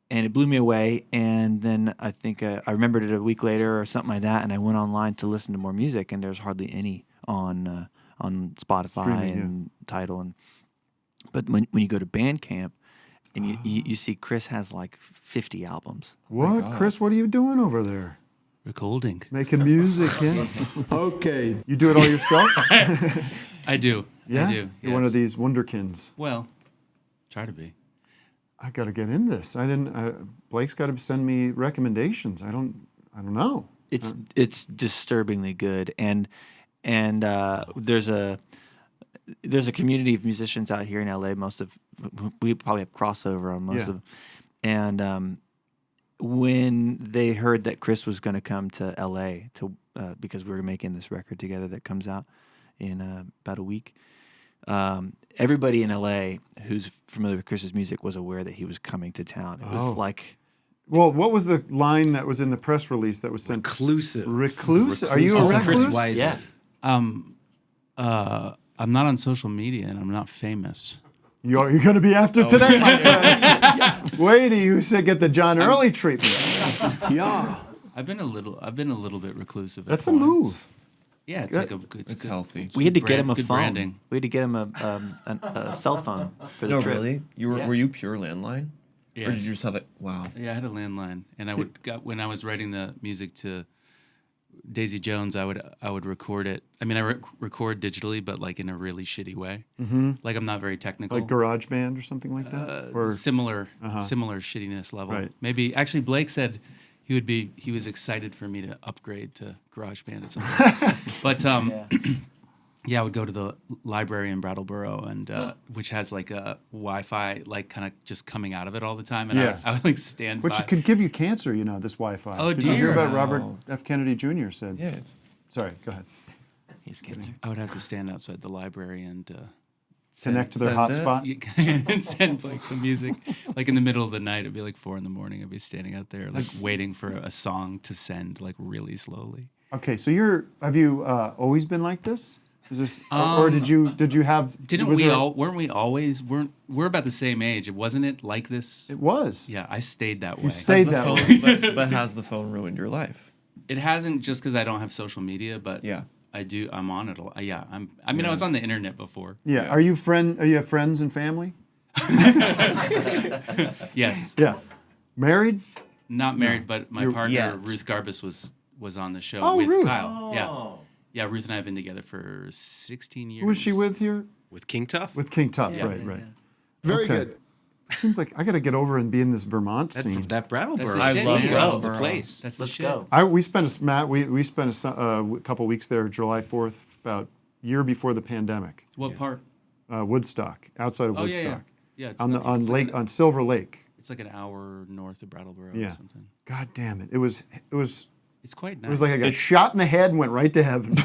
Speaker 17: it blew me away. And then I think I remembered it a week later or something like that, and I went online to listen to more music, and there's hardly any on Spotify
Speaker 1: Streaming,
Speaker 17: and Tidal. But when you go to Bandcamp, and you see Chris has like 50 albums.
Speaker 1: What? Chris, what are you doing over there?
Speaker 19: Recording.
Speaker 1: Making music, yeah?
Speaker 5: Okay.
Speaker 1: You do it all yourself?
Speaker 19: I do.
Speaker 1: Yeah?
Speaker 19: I do.
Speaker 1: You're one of
Speaker 19: yes.
Speaker 1: these wonderkins.
Speaker 19: Well, try to be.
Speaker 1: I got to get in this. Blake's got to send me recommendations. I don't know.
Speaker 17: It's disturbingly good, and there's a community of musicians out here in LA. Most of we probably have crossover on most
Speaker 1: Yeah.
Speaker 17: of them. And when they heard that Chris was going to come to LA because we were making this record together that comes out in about a week, everybody in LA who's familiar with Chris's music was aware that he was coming to town. It was like.
Speaker 1: Well, what was the line that was in the press release that was sent?
Speaker 3: Reclusive.
Speaker 1: Reclusive? Are you a
Speaker 3: Also
Speaker 1: recluse?
Speaker 3: Chris Weisman.
Speaker 17: Yeah.
Speaker 19: I'm not on social media and I'm not famous.
Speaker 1: You're going to be after today, my friend. Wait till you get the John Early treatment.
Speaker 19: Yeah. I've been a little bit reclusive.
Speaker 1: That's
Speaker 19: at
Speaker 1: a
Speaker 19: points.
Speaker 1: move.
Speaker 19: Yeah, it's
Speaker 1: That-
Speaker 19: like a
Speaker 8: It's healthy.
Speaker 17: We had to
Speaker 19: good
Speaker 17: get him a
Speaker 19: good
Speaker 17: phone.
Speaker 19: branding.
Speaker 17: We had to get him a cell phone for the
Speaker 8: No,
Speaker 17: trip.
Speaker 8: really? Were you pure landline? Or did
Speaker 19: Yes.
Speaker 8: you just have it? Wow.
Speaker 19: Yeah, I had a landline, and when I was writing the music to Daisy Jones, I would record it. I mean, I record digitally, but like in a really shitty way.
Speaker 1: Mm-hmm.
Speaker 19: Like I'm not very technical.
Speaker 1: Like GarageBand or something like that? Or
Speaker 19: similar shittiness level.
Speaker 1: Right.
Speaker 19: Maybe actually Blake said he was excited for me to upgrade to GarageBand at some point. But yeah, I would go to the library in Brattleboro, and which has like a Wi-Fi like kind of just coming out of it all the time, and
Speaker 1: Yeah.
Speaker 19: I would like stand
Speaker 1: Which
Speaker 19: by.
Speaker 1: could give you cancer, this Wi-Fi.
Speaker 19: Oh,
Speaker 1: Did you hear
Speaker 19: dear.
Speaker 1: about Robert F. Kennedy Jr. said?
Speaker 8: Yeah.
Speaker 1: Sorry, go ahead.
Speaker 17: He's cancer.
Speaker 19: I would have to stand outside the library and
Speaker 1: Connect to their
Speaker 8: send it?
Speaker 1: hotspot?
Speaker 19: and send like the music. Like in the middle of the night, it'd be like 4 a.m. I'd be standing out there like waiting for a song to send like really slowly.
Speaker 1: Okay, so have you always been like this? Is this, or did you have?
Speaker 19: We're about the same age. Wasn't it like this?
Speaker 1: It was.
Speaker 19: Yeah, I stayed that way.
Speaker 1: You stayed that
Speaker 8: phone,
Speaker 1: way.
Speaker 8: but has the phone ruined your life?
Speaker 19: It hasn't, just because I don't have social media, but
Speaker 8: Yeah.
Speaker 19: I do. I'm on it a lot. Yeah, I was on the internet before.
Speaker 1: Yeah. Are you have friends and family?
Speaker 19: Yes.
Speaker 1: Yeah. Married?
Speaker 19: Not married, but my partner
Speaker 8: Yet.
Speaker 19: Ruth Garbus was on the show
Speaker 1: Oh,
Speaker 19: with
Speaker 1: Ruth.
Speaker 19: Kyle. Yeah. Yeah, Ruth and I have been together for 16 years.
Speaker 1: Who was she with here?
Speaker 3: With King Tough.
Speaker 1: With King Tough,
Speaker 19: Yeah.
Speaker 1: right.
Speaker 4: Very
Speaker 1: Okay.
Speaker 4: good.
Speaker 1: Seems like I got to get over and be in this Vermont scene.
Speaker 3: That Brattleboro.
Speaker 19: That's the shit.
Speaker 8: love
Speaker 19: Yeah.
Speaker 8: Brattleboro.
Speaker 3: the place.
Speaker 19: That's the
Speaker 12: Let's
Speaker 19: shit.
Speaker 12: go.
Speaker 1: We spent a couple weeks there, July 4th, about a year before the pandemic.
Speaker 19: What part?
Speaker 1: Woodstock, outside of
Speaker 19: Oh,
Speaker 1: Woodstock.
Speaker 19: yeah. Yeah, it's
Speaker 1: on
Speaker 19: not-
Speaker 1: on
Speaker 19: it's
Speaker 1: Lake
Speaker 19: like
Speaker 1: on Silver Lake.
Speaker 19: It's like an hour north of Brattleboro
Speaker 1: Yeah.
Speaker 19: or something.
Speaker 1: God damn it! It was
Speaker 19: It's quite nice.
Speaker 1: It was like I got shot in the head and went right to heaven.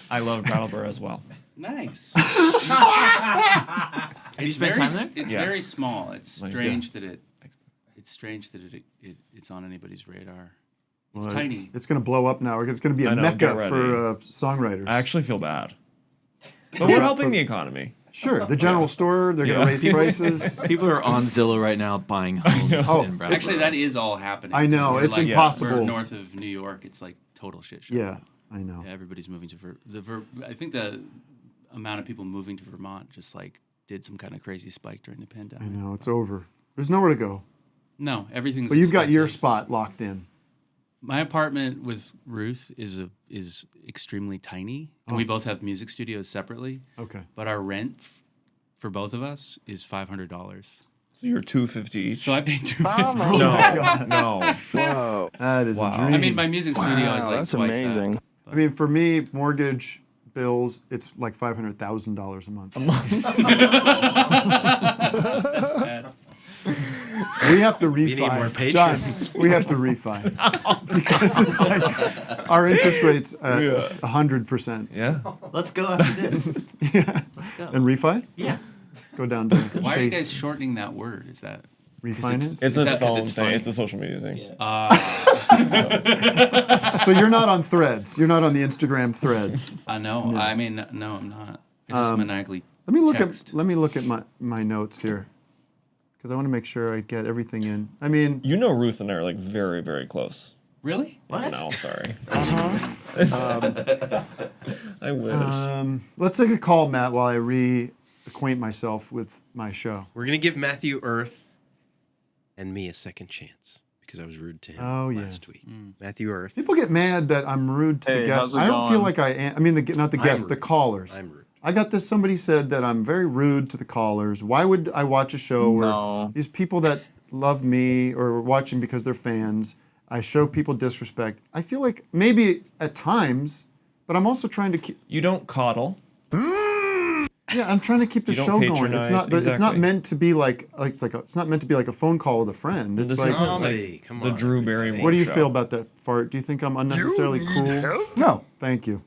Speaker 8: I love Brattleboro as well.
Speaker 19: Nice.
Speaker 17: Have you spent time there?
Speaker 19: It's
Speaker 8: Yeah.
Speaker 19: very small. It's
Speaker 8: Like,
Speaker 19: strange that it's on anybody's radar. It's
Speaker 1: Well,
Speaker 19: tiny.
Speaker 1: It's going to blow up now. It's going to be
Speaker 8: I
Speaker 1: a
Speaker 8: know,
Speaker 1: mecca
Speaker 8: get ready.
Speaker 1: for songwriters.
Speaker 8: I actually feel bad. But we're helping the economy.
Speaker 1: Sure, the general store, they're going to raise prices.
Speaker 17: People are on Zillow right now buying homes
Speaker 1: Oh,
Speaker 17: in Brattleboro.
Speaker 19: Actually, that is all happening.
Speaker 1: I know,
Speaker 19: 'cause we're
Speaker 1: it's
Speaker 19: like,
Speaker 1: impossible.
Speaker 19: We're north of New York. It's like total shit show.
Speaker 1: Yeah, I know.
Speaker 19: Yeah, everybody's moving to I think the amount of people moving to Vermont just like did some kind of crazy spike during the
Speaker 1: I
Speaker 19: pandemic.
Speaker 1: know, it's over. There's nowhere to go.
Speaker 19: No, everything's.
Speaker 1: But you've got your
Speaker 19: expensive.
Speaker 1: spot locked in.
Speaker 19: My apartment with Ruth is extremely tiny, and we both have music studios separately.
Speaker 1: Okay.
Speaker 19: But our rent for both of us is $500.
Speaker 8: So you're $250 each.
Speaker 19: So I pay
Speaker 1: Oh
Speaker 19: $250.
Speaker 8: No.
Speaker 4: Whoa.
Speaker 1: That is
Speaker 8: Wow.
Speaker 1: a dream.
Speaker 19: I mean, my music studio is like
Speaker 4: That's
Speaker 19: twice
Speaker 4: amazing.
Speaker 19: that.
Speaker 1: I mean, for me, mortgage, bills, it's like $500,000 a month.
Speaker 19: That's bad.
Speaker 1: We have to
Speaker 3: need more
Speaker 1: refi. John,
Speaker 3: patience.
Speaker 1: we have to refi. Because it's like our interest rate's 100%.
Speaker 8: Yeah.
Speaker 12: Let's go after this.
Speaker 1: Yeah.
Speaker 12: Let's go.
Speaker 1: And refi?
Speaker 12: Yeah.
Speaker 1: Let's go down to
Speaker 19: Why are you
Speaker 1: Chase.
Speaker 19: guys shortening that word? Is that
Speaker 1: Refinance?
Speaker 8: It's
Speaker 19: Is
Speaker 8: a
Speaker 19: that 'cause
Speaker 8: phone
Speaker 19: it's
Speaker 8: thing.
Speaker 19: funny?
Speaker 8: It's a social media thing.
Speaker 1: So you're not on Threads. You're not on the Instagram Threads.
Speaker 19: I know. I mean, no, I'm not. I just maniacally.
Speaker 1: Let me look
Speaker 19: text.
Speaker 1: at my notes here, because I want to make sure I get everything in. I mean,
Speaker 8: You know Ruth and I are like very, very close.
Speaker 19: Really?
Speaker 12: What?
Speaker 8: No, sorry. I wish.
Speaker 1: let's take a call, Matt, while I reacquaint myself with my show.
Speaker 3: We're gonna give Matthew Earth and me a second chance because I was rude to him last week. Matthew Earth.
Speaker 1: People get mad that I'm rude to the
Speaker 4: Hey,
Speaker 1: guests.
Speaker 4: how's it
Speaker 1: I don't feel
Speaker 4: going?
Speaker 1: like I am. I mean, not the guests, the
Speaker 3: rude.
Speaker 1: callers.
Speaker 3: I'm rude.
Speaker 1: I got this. Somebody said that I'm very rude to the callers. Why would I watch a show where
Speaker 4: No.
Speaker 1: these people that love me or are watching because they're fans, I show people disrespect? I feel like maybe at times, but I'm also trying to keep.
Speaker 8: You don't coddle.
Speaker 1: Yeah, I'm trying to keep the
Speaker 8: You don't
Speaker 1: show going. It's
Speaker 8: patronize-
Speaker 1: not. It's not
Speaker 8: exactly.
Speaker 1: meant to be like. It's not meant to be like a phone call with a friend. It's
Speaker 8: This
Speaker 1: like.
Speaker 8: isn't
Speaker 3: Comedy,
Speaker 8: like
Speaker 3: come
Speaker 8: the
Speaker 3: on,
Speaker 8: Drew Barrymore
Speaker 1: What do you
Speaker 8: show.
Speaker 1: feel about that, Fart? Do you think I'm unnecessarily cruel?
Speaker 5: No.
Speaker 1: Thank you.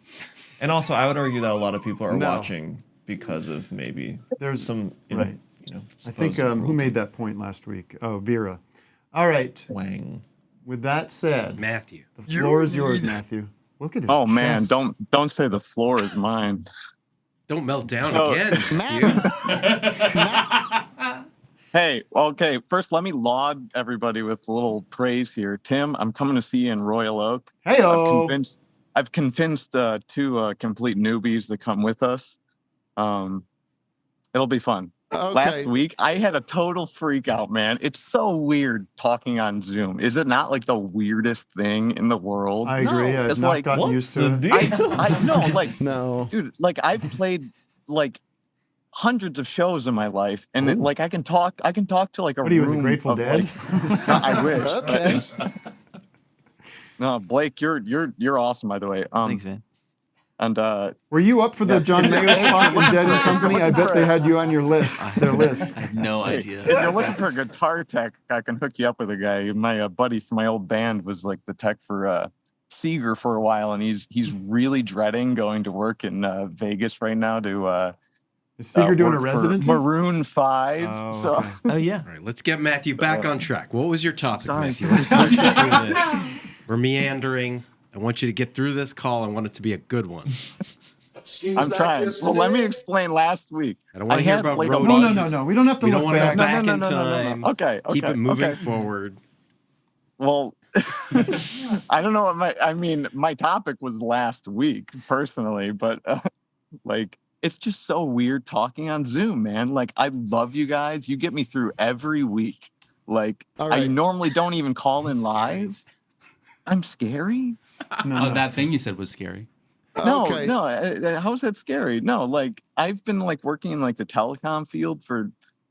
Speaker 8: And also, I would argue that a lot of people are
Speaker 1: No.
Speaker 8: watching because of maybe
Speaker 1: There's
Speaker 8: some,
Speaker 1: right. I think
Speaker 8: supposed
Speaker 1: who made that point last week? Oh, Vera. All right.
Speaker 8: Wang.
Speaker 1: With that said,
Speaker 3: Matthew.
Speaker 1: the floor is yours, Matthew. Look at his
Speaker 10: Oh man,
Speaker 1: chest.
Speaker 10: don't say the floor is mine.
Speaker 3: Don't melt down
Speaker 10: So,
Speaker 3: again.
Speaker 10: Hey, okay. First, let me laud everybody with a little praise here. Tim, I'm coming to see you in Royal Oak.
Speaker 1: Hey-o.
Speaker 10: I've convinced 2 complete newbies to come with us. It'll be fun.
Speaker 4: Okay.
Speaker 10: Last week, I had a total freak out, man. It's so weird talking on Zoom. Is it not like the weirdest thing in the world?
Speaker 1: I agree. I've
Speaker 10: It's
Speaker 1: not
Speaker 10: like,
Speaker 1: gotten used to it.
Speaker 10: I know, like,
Speaker 5: No.
Speaker 10: dude, like I've played like hundreds of shows in my life, and it, like I can talk to like a
Speaker 1: What are you, in
Speaker 10: room
Speaker 1: the Grateful
Speaker 10: of,
Speaker 1: Dead?
Speaker 10: like, no, I wish.
Speaker 4: Okay.
Speaker 10: No, Blake, you're awesome, by the way.
Speaker 17: Thanks, man.
Speaker 10: And
Speaker 1: Were you up for the John Mayer spot in Dead and Company? I bet they had you on your list. Their list.
Speaker 17: I have no
Speaker 10: hey,
Speaker 17: idea.
Speaker 10: if you're looking for a guitar tech, I can hook you up with a guy. My buddy from my old band was like the tech for Seeger for a while, and he's really dreading going to work in Vegas right now to.
Speaker 1: Is Seeger doing a
Speaker 10: work for
Speaker 1: residency?
Speaker 10: Maroon 5.
Speaker 1: Oh,
Speaker 10: so.
Speaker 1: okay.
Speaker 17: Oh yeah.
Speaker 3: All right, let's get Matthew back on track. What was your topic,
Speaker 17: Sorry.
Speaker 3: Matthew? Let's push you through this. We're meandering. I want you to get through this call. I want it to be a good one.
Speaker 10: I'm trying. Well, let me explain last week.
Speaker 3: I don't want to hear about
Speaker 10: like
Speaker 3: roadies.
Speaker 1: No. We don't have to
Speaker 3: We
Speaker 1: look
Speaker 3: don't want to
Speaker 1: back.
Speaker 3: go back
Speaker 10: No.
Speaker 3: in time.
Speaker 10: Okay.
Speaker 3: Keep it moving
Speaker 10: okay.
Speaker 3: forward.
Speaker 10: Well, I don't know what my topic was last week personally, but like it's just so weird talking on Zoom, man. Like I love you guys. You get me through every week. Like
Speaker 4: All right.
Speaker 10: I normally don't even call in live. I'm scary.
Speaker 1: No.
Speaker 19: That thing you said was scary.
Speaker 10: No,
Speaker 4: Okay.
Speaker 10: no. How's that scary? No, like I've been like working in like the telecom field for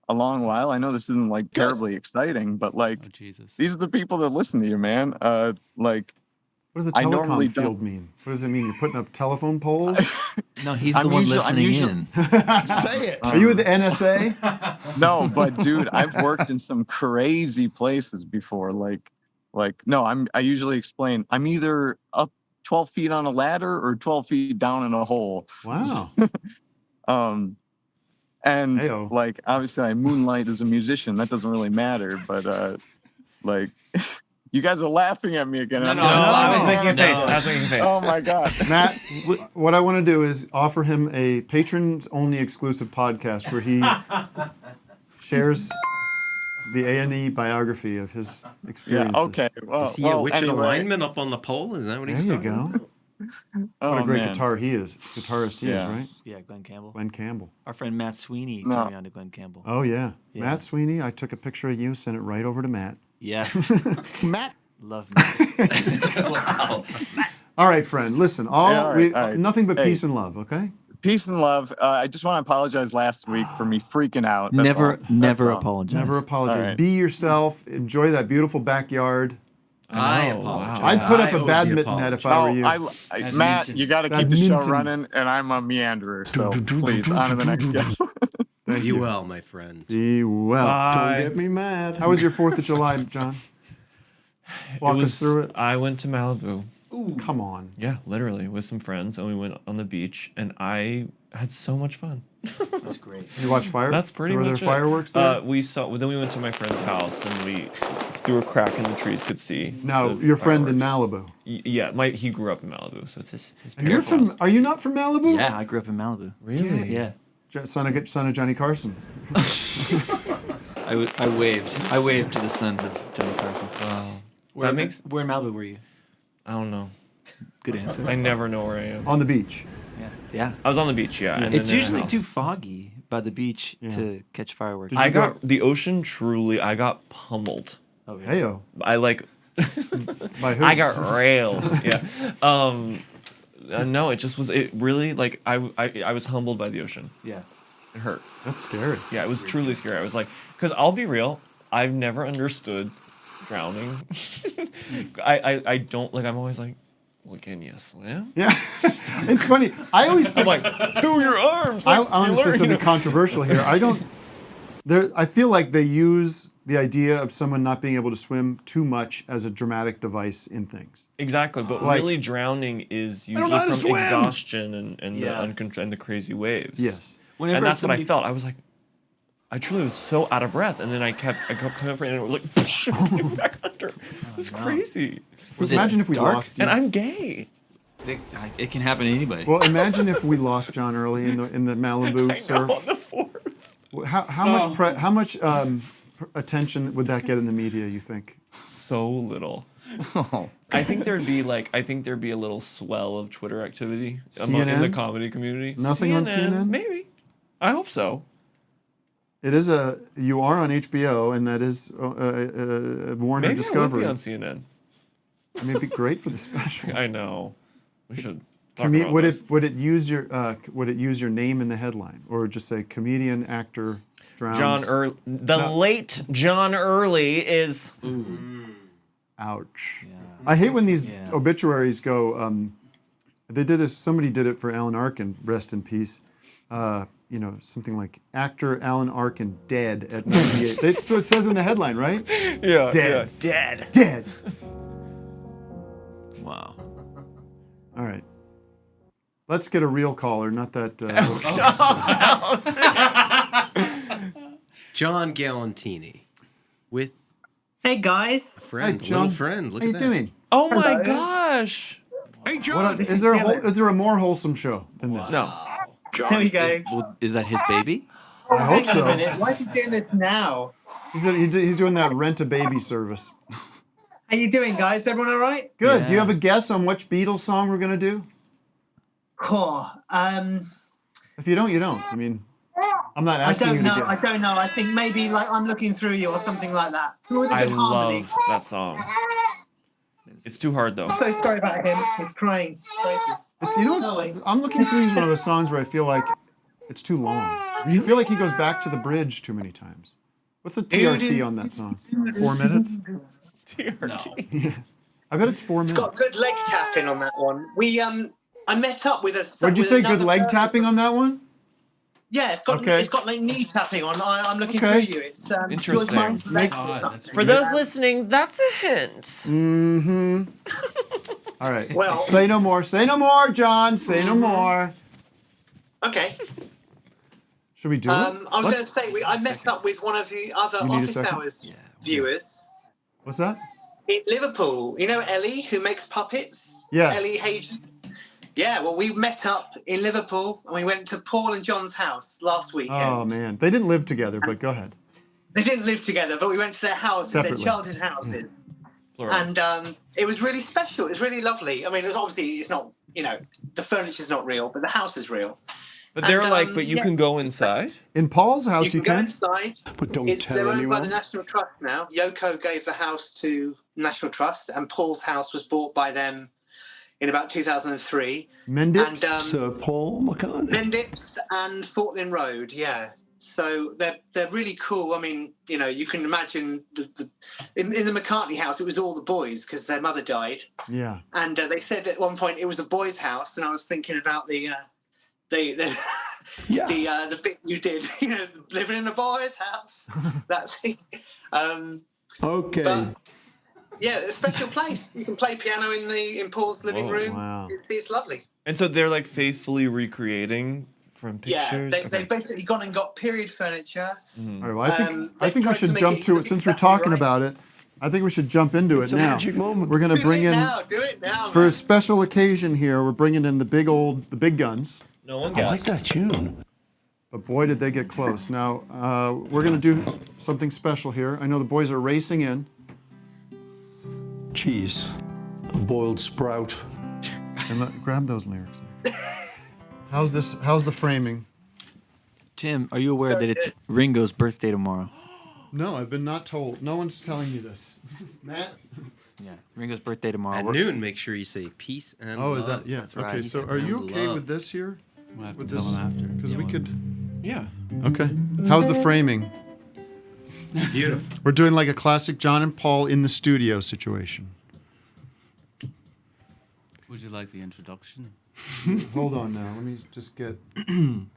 Speaker 10: a long while. I know this isn't like terribly exciting, but like
Speaker 19: Oh Jesus.
Speaker 10: these are the people that listen to you, man. Like
Speaker 1: What does a
Speaker 10: I normally
Speaker 1: telecom field mean? What does it mean? You're putting up telephone poles?
Speaker 17: No, he's
Speaker 10: I'm
Speaker 17: the one
Speaker 10: usually- I'm
Speaker 17: listening
Speaker 10: usually-
Speaker 17: in.
Speaker 4: Say it.
Speaker 1: Are you with the NSA?
Speaker 10: no, but dude, I've worked in some crazy places before. Like no, I usually explain I'm either up 12 feet on a ladder or 12 feet down in a hole.
Speaker 1: Wow.
Speaker 10: And
Speaker 1: Heyo.
Speaker 10: like obviously I moonlight as a musician. That doesn't really matter, but like you guys are laughing at me again.
Speaker 19: No,
Speaker 10: I'm
Speaker 19: no,
Speaker 10: gonna-
Speaker 19: I was
Speaker 8: making a face.
Speaker 19: No.
Speaker 8: I was making a face.
Speaker 10: Oh my god.
Speaker 1: Matt, what I want to do is offer him a patrons-only exclusive podcast where he shares the A&E biography of his
Speaker 10: Yeah,
Speaker 1: experiences.
Speaker 10: okay. Well,
Speaker 3: Is he a witch
Speaker 10: anyway.
Speaker 3: lineman up on the pole? Is that what
Speaker 1: There
Speaker 3: he's
Speaker 1: you
Speaker 3: talking
Speaker 1: go.
Speaker 3: about?
Speaker 10: Oh,
Speaker 1: What a great
Speaker 10: man.
Speaker 1: guitarist he is,
Speaker 10: Yeah.
Speaker 1: right?
Speaker 17: Yeah, Glenn Campbell.
Speaker 1: Glenn Campbell.
Speaker 17: Our friend Matt Sweeney
Speaker 10: No.
Speaker 17: turned me on to Glenn Campbell.
Speaker 1: Oh, yeah.
Speaker 17: Yeah.
Speaker 1: Matt Sweeney, I took a picture of you, sent it right over to Matt.
Speaker 17: Yeah,
Speaker 4: Matt.
Speaker 17: love Matt.
Speaker 8: Wow.
Speaker 1: All right, friend, listen,
Speaker 10: all right.
Speaker 1: nothing but
Speaker 10: Hey.
Speaker 1: peace and love, okay?
Speaker 10: Peace and love. I just want to apologize last week for me freaking out. That's
Speaker 17: Never,
Speaker 10: all. That's
Speaker 17: never
Speaker 10: all.
Speaker 17: apologize.
Speaker 1: Never apologize.
Speaker 10: All right.
Speaker 1: Be yourself. Enjoy that beautiful backyard.
Speaker 3: I
Speaker 8: know,
Speaker 3: apologize.
Speaker 8: wow.
Speaker 1: I'd put
Speaker 3: I
Speaker 1: up
Speaker 3: owe
Speaker 1: a
Speaker 3: the
Speaker 1: badminton net if I were you.
Speaker 3: Badminton.
Speaker 10: Matt, you got to keep the show
Speaker 1: Badminton.
Speaker 10: running, and I'm a meanderer. So please, on to the next guest.
Speaker 1: Thank
Speaker 3: Be
Speaker 1: you.
Speaker 3: well, my friend.
Speaker 1: Be well.
Speaker 8: Bye.
Speaker 5: Don't get me mad.
Speaker 1: How was your 4th of July, John? Walk us through it.
Speaker 8: I went to Malibu.
Speaker 1: Come on.
Speaker 8: Yeah, literally with some friends, and we went on the beach, and I had so much fun.
Speaker 17: That's great.
Speaker 1: You watch fire?
Speaker 8: That's pretty
Speaker 1: Were
Speaker 8: much
Speaker 1: there fireworks there?
Speaker 8: Then we went to my friend's house, and we through a crack in the trees could see.
Speaker 1: Now,
Speaker 8: the
Speaker 1: your friend in
Speaker 8: fireworks.
Speaker 1: Malibu.
Speaker 8: Yeah, he grew up in Malibu, so it's his
Speaker 1: And you're
Speaker 8: parents'
Speaker 1: from? Are you not from Malibu?
Speaker 17: Yeah, I grew up in Malibu.
Speaker 8: Really?
Speaker 17: Yeah.
Speaker 1: Son of Johnny Carson.
Speaker 17: I waved to the sons of Johnny Carson.
Speaker 8: Wow.
Speaker 17: Where
Speaker 8: That makes.
Speaker 17: Where in Malibu were you?
Speaker 8: I don't know.
Speaker 17: Good answer.
Speaker 8: I never know where I am.
Speaker 1: On the beach.
Speaker 17: Yeah.
Speaker 8: I was on the beach. Yeah. and
Speaker 17: It's
Speaker 8: then in a
Speaker 17: usually
Speaker 8: house.
Speaker 17: too foggy by the beach
Speaker 1: Yeah.
Speaker 17: to catch fireworks.
Speaker 8: I got the ocean. Truly, I got pummeled.
Speaker 17: Oh, yeah.
Speaker 1: Heyo.
Speaker 8: I like.
Speaker 1: By who?
Speaker 8: I got railed. Yeah. No, it just was. It really like I was humbled by the ocean.
Speaker 17: Yeah.
Speaker 8: It hurt.
Speaker 1: That's scary.
Speaker 8: Yeah, it was truly scary. I was like, because I'll be real, I've never understood drowning. I don't like. I'm always like, well, can you swim?
Speaker 1: Yeah, it's funny. I always think,
Speaker 8: I'm like, do your arms.
Speaker 1: I
Speaker 8: Like,
Speaker 1: want to
Speaker 8: you
Speaker 1: say
Speaker 8: learn,
Speaker 1: something
Speaker 8: you know.
Speaker 1: controversial here. I feel like they use the idea of someone not being able to swim too much as a dramatic device in things.
Speaker 8: Exactly, but
Speaker 1: Like-
Speaker 8: really drowning is
Speaker 1: don't
Speaker 8: usually
Speaker 1: know how to
Speaker 8: from
Speaker 1: swim.
Speaker 8: exhaustion and
Speaker 17: Yeah.
Speaker 8: and the crazy waves.
Speaker 1: Yes.
Speaker 17: Whenever
Speaker 8: And that's what I
Speaker 17: somebody-
Speaker 8: felt. I was like, I truly was so out of breath, and then I kept coming up and it was like back under. It was crazy.
Speaker 1: Imagine if we lost you.
Speaker 8: And I'm gay.
Speaker 17: It can happen to anybody.
Speaker 1: Well, imagine if we lost John Early in the Malibu surf.
Speaker 8: on the fourth.
Speaker 1: How much attention would that get in the media? You think?
Speaker 8: So little. I think there'd be a little swell of Twitter activity in the
Speaker 1: CNN?
Speaker 8: comedy community.
Speaker 1: Nothing on CNN?
Speaker 8: Maybe. I hope so.
Speaker 1: It is you are on HBO, and that is Warner
Speaker 8: Maybe
Speaker 1: Discovery.
Speaker 8: I would be on CNN.
Speaker 1: I mean, it'd be great for the special.
Speaker 8: I know. We should. Talk about
Speaker 1: Would
Speaker 8: this.
Speaker 1: it use your name in the headline, or just say comedian actor drowns?
Speaker 6: John Early, late John Early is.
Speaker 1: Ouch. I hate when these obituaries go. They did this. Somebody did it for Alan Arkin. Rest in peace. Something like actor Alan Arkin dead at 98. That's what it says in the headline, right?
Speaker 8: Yeah.
Speaker 1: Dead.
Speaker 6: Dead.
Speaker 1: Dead.
Speaker 17: Wow.
Speaker 1: All right. Let's get a real caller, not that.
Speaker 3: John Galantini with
Speaker 13: Hey guys.
Speaker 3: a friend,
Speaker 1: Hey, John.
Speaker 3: little friend. Look
Speaker 1: How
Speaker 3: at
Speaker 1: you
Speaker 3: that.
Speaker 1: doing?
Speaker 8: Oh my
Speaker 13: Hello.
Speaker 8: gosh.
Speaker 7: Hey, John.
Speaker 1: Is there a more wholesome show than this?
Speaker 8: No.
Speaker 13: There we go.
Speaker 17: Is that his baby?
Speaker 1: I hope
Speaker 13: Hang on a
Speaker 1: so.
Speaker 13: minute. Why is he doing this now?
Speaker 1: He's doing that rent a baby service.
Speaker 13: How you doing, guys? Everyone all right?
Speaker 1: Good. Do you have a guess on which Beatles song we're gonna do?
Speaker 13: Cool.
Speaker 1: If you don't, you don't. I mean, I'm not
Speaker 13: I
Speaker 1: asking
Speaker 13: don't
Speaker 1: you
Speaker 13: know.
Speaker 1: to
Speaker 13: I
Speaker 1: guess.
Speaker 13: don't know. I think maybe like I'm looking through you or something like that. It's with a
Speaker 8: I
Speaker 13: good harmony.
Speaker 8: love that song. It's too hard though.
Speaker 13: So sorry about him. He's crying. Crazy.
Speaker 1: It's, you know, what? I'm looking through is one of those songs where I feel like it's too long. I feel like he goes back to the bridge too many times. What's the TRT on that song? 4 minutes?
Speaker 8: TRT.
Speaker 1: Yeah. I bet it's 4
Speaker 13: It's
Speaker 1: minutes.
Speaker 13: got good leg tapping on that one. I met up with a.
Speaker 1: Would you
Speaker 13: with
Speaker 1: say good
Speaker 13: another
Speaker 1: leg
Speaker 13: person.
Speaker 1: tapping on that one?
Speaker 13: Yeah, it's got
Speaker 1: Okay.
Speaker 13: it's got like knee tapping on. I'm looking
Speaker 1: Okay.
Speaker 13: through you. It's
Speaker 8: Interesting.
Speaker 13: mine's legs or
Speaker 19: That's
Speaker 13: something.
Speaker 6: For those listening, that's a hint.
Speaker 1: Mm-hmm. All right.
Speaker 13: Well-
Speaker 1: say no more. Say no more, John. Say no more.
Speaker 13: Okay.
Speaker 1: Should we do it?
Speaker 13: I was
Speaker 1: Let's-
Speaker 13: going to say I met up with one of the other
Speaker 1: You need a
Speaker 13: office
Speaker 1: second?
Speaker 13: hours viewers
Speaker 1: What's that?
Speaker 13: in Liverpool. You know Ellie, who makes puppets.
Speaker 1: Yes.
Speaker 13: Ellie Hayden. Yeah, well, we met up in Liverpool and we went to Paul and John's house last weekend.
Speaker 1: Oh man, they didn't live together, but go ahead.
Speaker 13: They didn't live together, but we went to their houses,
Speaker 1: Separately.
Speaker 13: their childhood houses.
Speaker 8: Plural.
Speaker 13: And it was really special. It was really lovely. I mean, it's not, the furniture's not real, but the house is real.
Speaker 8: But they're
Speaker 13: And,
Speaker 8: like, but you
Speaker 13: yeah.
Speaker 8: can go inside.
Speaker 1: In Paul's house,
Speaker 13: You
Speaker 1: you
Speaker 13: can go
Speaker 1: can.
Speaker 13: inside.
Speaker 5: But don't
Speaker 13: It's
Speaker 5: tell
Speaker 13: they're owned by
Speaker 5: anyone.
Speaker 13: the National Trust now. Yoko gave the house to National Trust, and Paul's house was bought by them in about 2003.
Speaker 1: Mendip?
Speaker 13: And
Speaker 5: Sir Paul McCartney.
Speaker 13: Mendips and Fortland Road, yeah. So they're really cool. I mean, you can imagine in the McCartney house, it was all the boys because their mother died,
Speaker 1: Yeah.
Speaker 13: and they said at one point it was a boys' house, and I was thinking about the bit you did, living in a boys' house, that thing.
Speaker 5: Okay.
Speaker 13: But yeah, a special place. You can play piano in Paul's living
Speaker 8: Whoa,
Speaker 13: room.
Speaker 1: wow.
Speaker 13: It's lovely.
Speaker 8: And so they're like faithfully recreating from
Speaker 13: Yeah,
Speaker 8: pictures.
Speaker 13: they've basically gone and got period furniture.
Speaker 1: All right. Well, I
Speaker 13: They've
Speaker 1: think we
Speaker 13: tried to
Speaker 1: should
Speaker 13: make
Speaker 1: jump
Speaker 13: it
Speaker 1: to
Speaker 13: look
Speaker 1: it since we're
Speaker 13: exactly
Speaker 1: talking
Speaker 13: right.
Speaker 1: about it. I think we should jump into
Speaker 5: It's
Speaker 1: it
Speaker 5: a
Speaker 1: now.
Speaker 5: magic moment.
Speaker 1: We're gonna bring in
Speaker 13: Do it now,
Speaker 1: for
Speaker 13: man.
Speaker 1: a special occasion here. We're bringing in the big guns.
Speaker 8: No one
Speaker 5: I like
Speaker 8: guessed.
Speaker 5: that tune.
Speaker 1: But boy, did they get close. Now we're gonna do something special here. I know the boys are racing in.
Speaker 5: Cheese. A boiled sprout.
Speaker 1: And grab those lyrics. How's this? How's the framing?
Speaker 17: Tim, are you aware that it's Ringo's birthday tomorrow?
Speaker 1: No, I've been not told. No one's telling me this. Matt?
Speaker 17: Yeah, Ringo's birthday tomorrow.
Speaker 3: At noon, make sure you say peace and
Speaker 1: Oh,
Speaker 3: love.
Speaker 1: is that? Yeah.
Speaker 3: That's
Speaker 1: Okay,
Speaker 3: right.
Speaker 1: so
Speaker 3: Peace
Speaker 1: are you
Speaker 3: and
Speaker 1: okay
Speaker 3: love.
Speaker 1: with this here?
Speaker 19: We'll have to
Speaker 1: With
Speaker 19: tell
Speaker 1: this?
Speaker 19: them after.
Speaker 1: Because we could.
Speaker 19: Yeah.
Speaker 1: Okay. How's the framing?
Speaker 3: Beautiful.
Speaker 1: We're doing like a classic John and Paul in the studio situation.
Speaker 19: Would you like the introduction?
Speaker 1: Hold on now. Let me just get. Make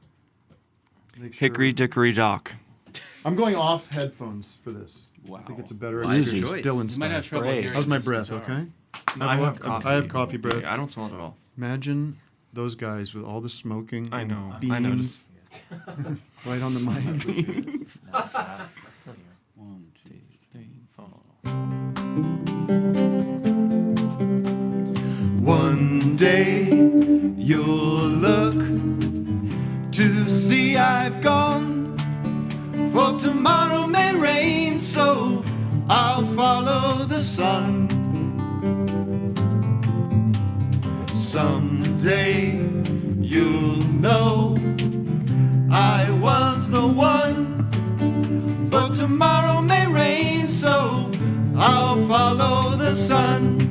Speaker 1: sure.
Speaker 17: Hickory Dickory Dock.
Speaker 1: I'm going off headphones for this.
Speaker 19: Wow.
Speaker 1: I think it's a better
Speaker 3: Wise
Speaker 1: experience.
Speaker 3: choice.
Speaker 1: Dylan
Speaker 19: You might have
Speaker 1: style.
Speaker 19: trouble hearing
Speaker 1: How's my
Speaker 19: this
Speaker 1: breath?
Speaker 19: guitar.
Speaker 1: Okay.
Speaker 17: I have coffee.
Speaker 1: I have coffee breath.
Speaker 17: Yeah, I don't smell it at all.
Speaker 1: Imagine those guys with all the smoking.
Speaker 17: I
Speaker 1: and
Speaker 17: know.
Speaker 1: Beams
Speaker 17: I noticed.
Speaker 1: right on the mic.
Speaker 19: 1, 2, 3, 4.
Speaker 18: One day you'll look to see I've gone, for tomorrow may rain, so I'll follow the sun. Someday you'll know I was the one, for tomorrow may rain, so I'll follow the sun.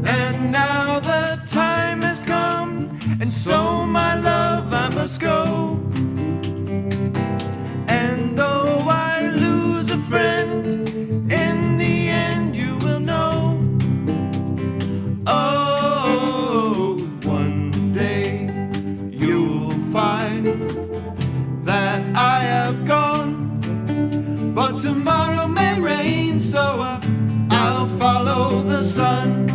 Speaker 18: And now the time has come, and so my love I must go. And though I lose a friend, in the end you will know. Oh, one day you'll find that I have gone, but tomorrow may rain, so I'll follow the sun.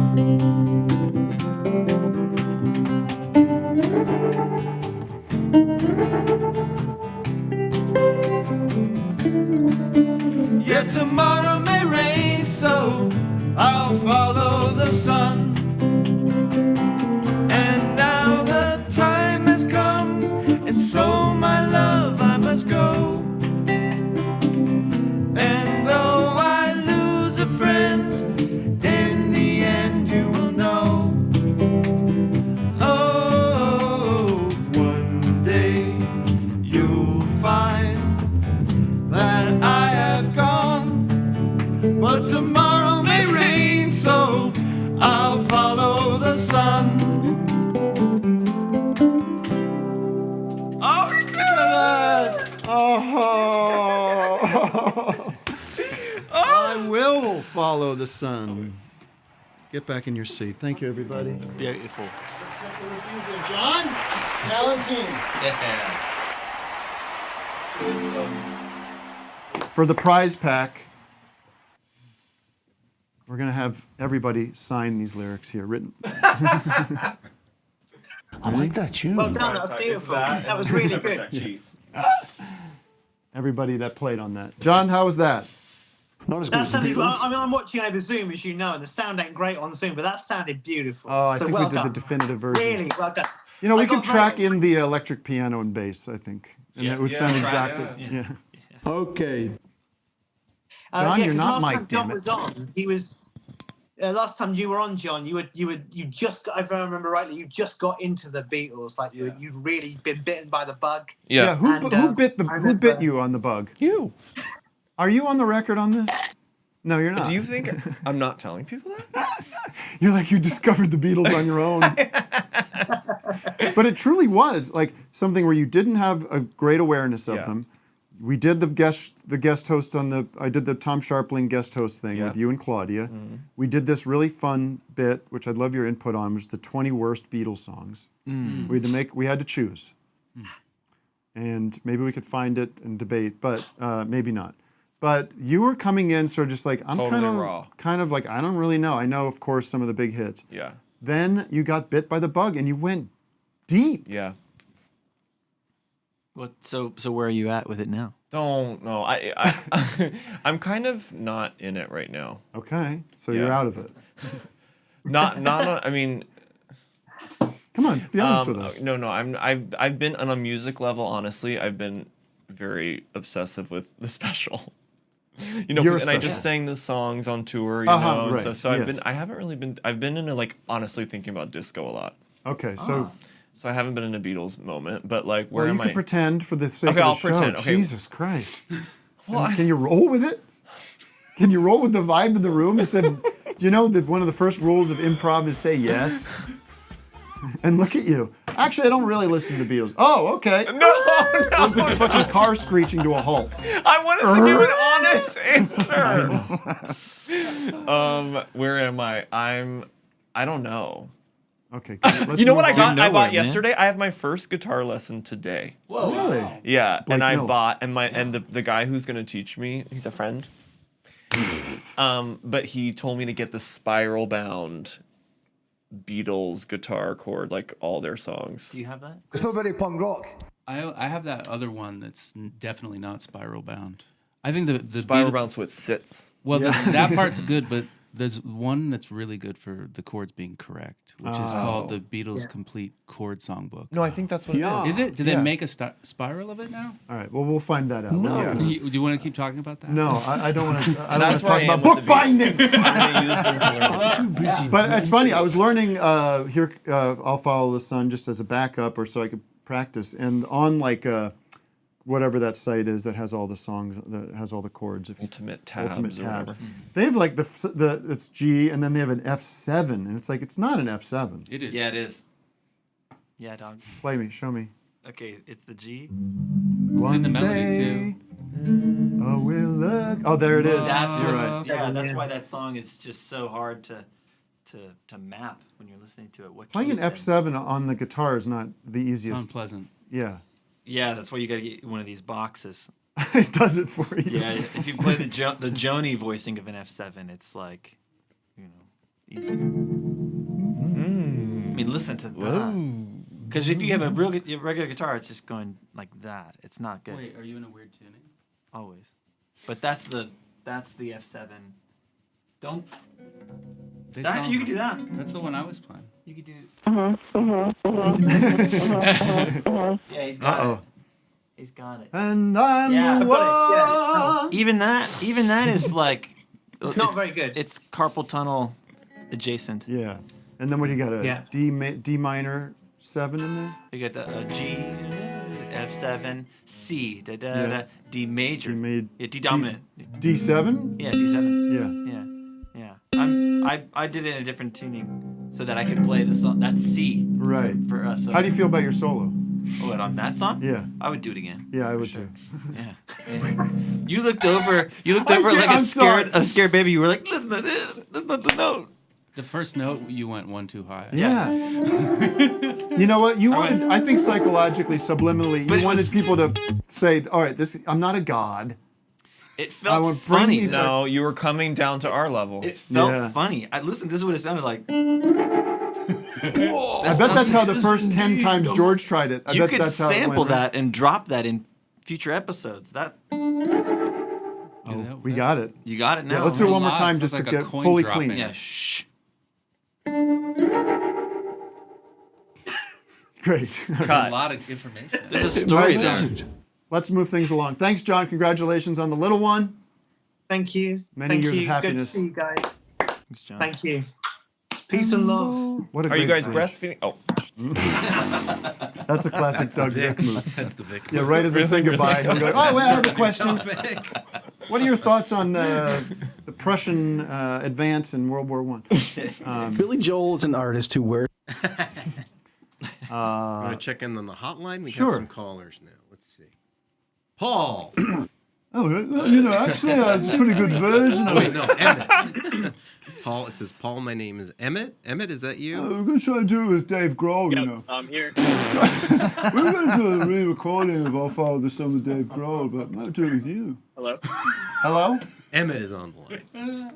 Speaker 18: Yet tomorrow may rain, so I'll follow the sun. And now the time has come, and so my love I must go. And though I lose a friend, in the end you will know. Oh, one day you'll find that I have gone, but tomorrow may rain, so I'll follow the sun. Oh, we did it! Oh.
Speaker 1: I will follow the sun. Get back in your seat. Thank you, everybody.
Speaker 17: Beautiful.
Speaker 1: John Valentine.
Speaker 3: Yeah.
Speaker 1: For the prize pack, we're going to have everybody sign these lyrics here, written.
Speaker 5: I like that tune.
Speaker 13: Well done, that was beautiful. That was really good.
Speaker 1: Everybody that played on that. John, how was that?
Speaker 5: Not as good
Speaker 13: That
Speaker 5: as the
Speaker 13: sounded,
Speaker 5: Beatles.
Speaker 13: I mean, I'm watching over Zoom, as you know, and the sound ain't great on Zoom, but that sounded beautiful.
Speaker 1: Oh, I
Speaker 13: So
Speaker 1: think
Speaker 13: well
Speaker 1: we did
Speaker 13: done.
Speaker 1: the definitive version.
Speaker 13: Really well done.
Speaker 1: You know, we
Speaker 13: I
Speaker 1: could
Speaker 13: got
Speaker 1: track
Speaker 13: very-
Speaker 1: in the electric piano and bass, I think. And it would sound exactly. Yeah.
Speaker 5: Okay.
Speaker 1: John,
Speaker 13: yeah,
Speaker 1: you're
Speaker 13: 'cause
Speaker 1: not
Speaker 13: last
Speaker 1: Mike,
Speaker 13: time John
Speaker 1: damn it.
Speaker 13: was on, he was. Last time you were on, John, you just got, if I remember rightly, you just got into the Beatles, like you'd really been bitten by the bug.
Speaker 1: Yeah. Who
Speaker 13: And,
Speaker 1: who bit you on the bug?
Speaker 6: You.
Speaker 1: Are you on the record on this? No, you're not.
Speaker 6: Do you think I'm not telling people that?
Speaker 1: You're like you discovered the Beatles on your own. But it truly was like something where you didn't have a great awareness of them. We did the guest host on I did the Tom Sharpling guest host thing with you and Claudia. We did this really fun bit, which I'd love your input on, was the 20 worst Beatles songs. We had to choose. And maybe we could find it and debate, but maybe not. But you were coming in sort of just like, I'm
Speaker 8: Totally raw.
Speaker 1: kind of like, I don't really know. I know, of course, some of the big hits.
Speaker 8: Yeah.
Speaker 1: Then you got bit by the bug and you went deep.
Speaker 8: Yeah.
Speaker 17: What? So where are you at with it now?
Speaker 8: Don't know. I'm kind of not in it right now.
Speaker 1: Okay, so you're out of it.
Speaker 8: Not. I mean,
Speaker 1: come on, be honest with us.
Speaker 8: No. I've been on a music level. Honestly, I've been very obsessive with the special. You know,
Speaker 1: You're
Speaker 8: and I
Speaker 1: special.
Speaker 8: just sang the songs on tour. You know, and
Speaker 1: right,
Speaker 8: so I've
Speaker 1: yes.
Speaker 8: I haven't really been. I've been into like honestly thinking about disco a lot.
Speaker 1: Okay, so.
Speaker 8: So I haven't been in a Beatles moment, but like, where
Speaker 1: Well,
Speaker 8: am
Speaker 1: you can
Speaker 8: I?
Speaker 1: pretend for the sake
Speaker 8: Okay,
Speaker 1: of the
Speaker 8: I'll
Speaker 1: show.
Speaker 8: pretend. Okay.
Speaker 1: Jesus Christ.
Speaker 8: Well,
Speaker 1: Can you roll with it? Can you roll with the vibe in the room? It said, you know that one of the first rules of improv is say yes. And look at you. Actually, I don't really listen to the Beatles. Oh, okay.
Speaker 8: No.
Speaker 1: It was like a fucking car screeching to a halt.
Speaker 8: I wanted to give an honest answer. Where am I? I'm I don't know.
Speaker 1: Okay.
Speaker 8: You know what I got? I
Speaker 17: nowhere,
Speaker 8: bought
Speaker 17: man.
Speaker 8: yesterday. I have my first guitar lesson today.
Speaker 17: Whoa.
Speaker 1: Really?
Speaker 8: Yeah,
Speaker 1: Blake
Speaker 8: and I
Speaker 1: Mills.
Speaker 8: bought and the guy who's gonna teach me, he's a friend. But he told me to get the spiral bound Beatles guitar chord, like all their songs.
Speaker 17: Do you have that?
Speaker 5: It's not very punk rock.
Speaker 19: I have that other one that's definitely not spiral bound. I think the
Speaker 8: Spiral
Speaker 19: Beatles-
Speaker 8: bound so it sits.
Speaker 19: Well,
Speaker 1: Yeah.
Speaker 19: that part's good, but there's one that's really good for the chords being correct, which is called the Beatles Complete Chord Songbook.
Speaker 8: No, I think that's what it is.
Speaker 19: Is it? Did they make a spiral of it now?
Speaker 1: All right. Well, we'll find that out.
Speaker 8: No.
Speaker 1: We're not gonna-
Speaker 19: Do you want to keep talking about that?
Speaker 1: No, I don't want to. I don't want
Speaker 8: That's
Speaker 1: to talk
Speaker 8: where I am
Speaker 1: about
Speaker 8: with
Speaker 1: book binding.
Speaker 8: I'm gonna use them to learn it.
Speaker 5: Too busy.
Speaker 1: But it's funny. I was learning here. I'll follow the sun just as a backup, or so I could practice. And on like whatever that site is that has all the songs, that has all the chords.
Speaker 8: Ultimate tabs
Speaker 1: Ultimate
Speaker 8: or
Speaker 1: tab.
Speaker 8: whatever.
Speaker 1: They have like the it's G, and then they have an F7, and it's like it's not an F7.
Speaker 19: It is.
Speaker 17: Yeah, it is. Yeah, dog.
Speaker 1: Play me, show me.
Speaker 17: Okay, it's the G.
Speaker 1: One
Speaker 19: in the melody,
Speaker 1: day, oh, we'll look. Oh, there it is.
Speaker 17: That's
Speaker 1: You're
Speaker 17: right.
Speaker 1: right.
Speaker 17: Yeah, that's why that song is just so hard to map when you're listening to it. What
Speaker 1: Playing
Speaker 17: key
Speaker 1: an
Speaker 17: it's in.
Speaker 1: F7 on the guitar is not the
Speaker 19: It's
Speaker 1: easiest.
Speaker 19: unpleasant.
Speaker 1: Yeah.
Speaker 17: Yeah, that's why you got to get one of these boxes.
Speaker 1: It does it for you.
Speaker 17: Yeah, if you play the Joni voicing of an F7, it's like, easy. I mean, listen to that. Because if you have a regular guitar, it's just going like that. It's not good.
Speaker 19: Wait, are you in a weird tuning?
Speaker 17: Always. But that's the F7. Don't. You can do that.
Speaker 19: That's the one I was playing.
Speaker 17: You could do.
Speaker 1: Uh-oh.
Speaker 17: Yeah, he's got it. He's got it.
Speaker 1: And I'm the one.
Speaker 17: Even that is like. It's
Speaker 13: not very good.
Speaker 17: It's carpal tunnel adjacent.
Speaker 1: Yeah. And then what do you got? A D minor 7 in there?
Speaker 17: You got the G, F7, C, da da
Speaker 1: Yeah.
Speaker 17: da, D major.
Speaker 1: D
Speaker 17: D dominant.
Speaker 1: D7?
Speaker 17: Yeah, D7.
Speaker 1: Yeah.
Speaker 17: I did it in a different tuning so that I could play the song. That's C.
Speaker 1: Right.
Speaker 17: For us.
Speaker 1: How do you feel about your solo?
Speaker 17: What, on that song?
Speaker 1: Yeah.
Speaker 17: I would do it again.
Speaker 1: Yeah, I would too.
Speaker 17: Yeah. You looked over like a scared baby. You were like, listen to this. Listen to the note.
Speaker 19: The first note, you went one too high.
Speaker 1: Yeah. You know what? I think psychologically, subliminally, you wanted people to say, all right, I'm not a god.
Speaker 17: It felt funny.
Speaker 8: No, you were coming down to our level.
Speaker 17: It felt funny. Listen, this is what it sounded like.
Speaker 1: Whoa. I bet that's how the first 10 times George tried it.
Speaker 17: You could sample that and drop that in future episodes.
Speaker 1: We got it.
Speaker 17: You got it now.
Speaker 1: Yeah, let's do it one more time just to get fully clean.
Speaker 17: Yeah, shh.
Speaker 1: Great.
Speaker 19: There's a lot of information.
Speaker 17: There's a story there.
Speaker 1: Let's move things along. Thanks, John. Congratulations on the little one.
Speaker 13: Thank you.
Speaker 1: Many years of happiness.
Speaker 13: Good to see you guys.
Speaker 17: Thanks, John.
Speaker 13: Thank you. Peace and love.
Speaker 1: What a
Speaker 8: Are you
Speaker 1: great
Speaker 8: guys
Speaker 1: time.
Speaker 8: breastfeeding? Oh.
Speaker 1: That's a classic Doug Vic move.
Speaker 3: That's the Vic
Speaker 1: Yeah,
Speaker 3: move.
Speaker 1: right as I say goodbye, he'll go, oh, wait, I have a question. What are your thoughts on the Prussian advance in World War I?
Speaker 5: Billy Joel is an artist who wears.
Speaker 3: Want to check in on the hotline? We
Speaker 1: sure.
Speaker 3: got some callers now. Let's see. Paul.
Speaker 1: Oh, actually, it's a pretty good version of
Speaker 3: Wait,
Speaker 1: it.
Speaker 3: no, Emmett. Paul, it says, Paul, my name is Emmett. Emmett, is that you?
Speaker 1: We're going to try and do it with Dave Grohl, you know.
Speaker 7: I'm here.
Speaker 1: We're going to do a re-recording of I'll Follow the Sun with Dave Grohl, but I'm not doing it with you.
Speaker 7: Hello?
Speaker 1: Hello?
Speaker 3: Emmett is on the line.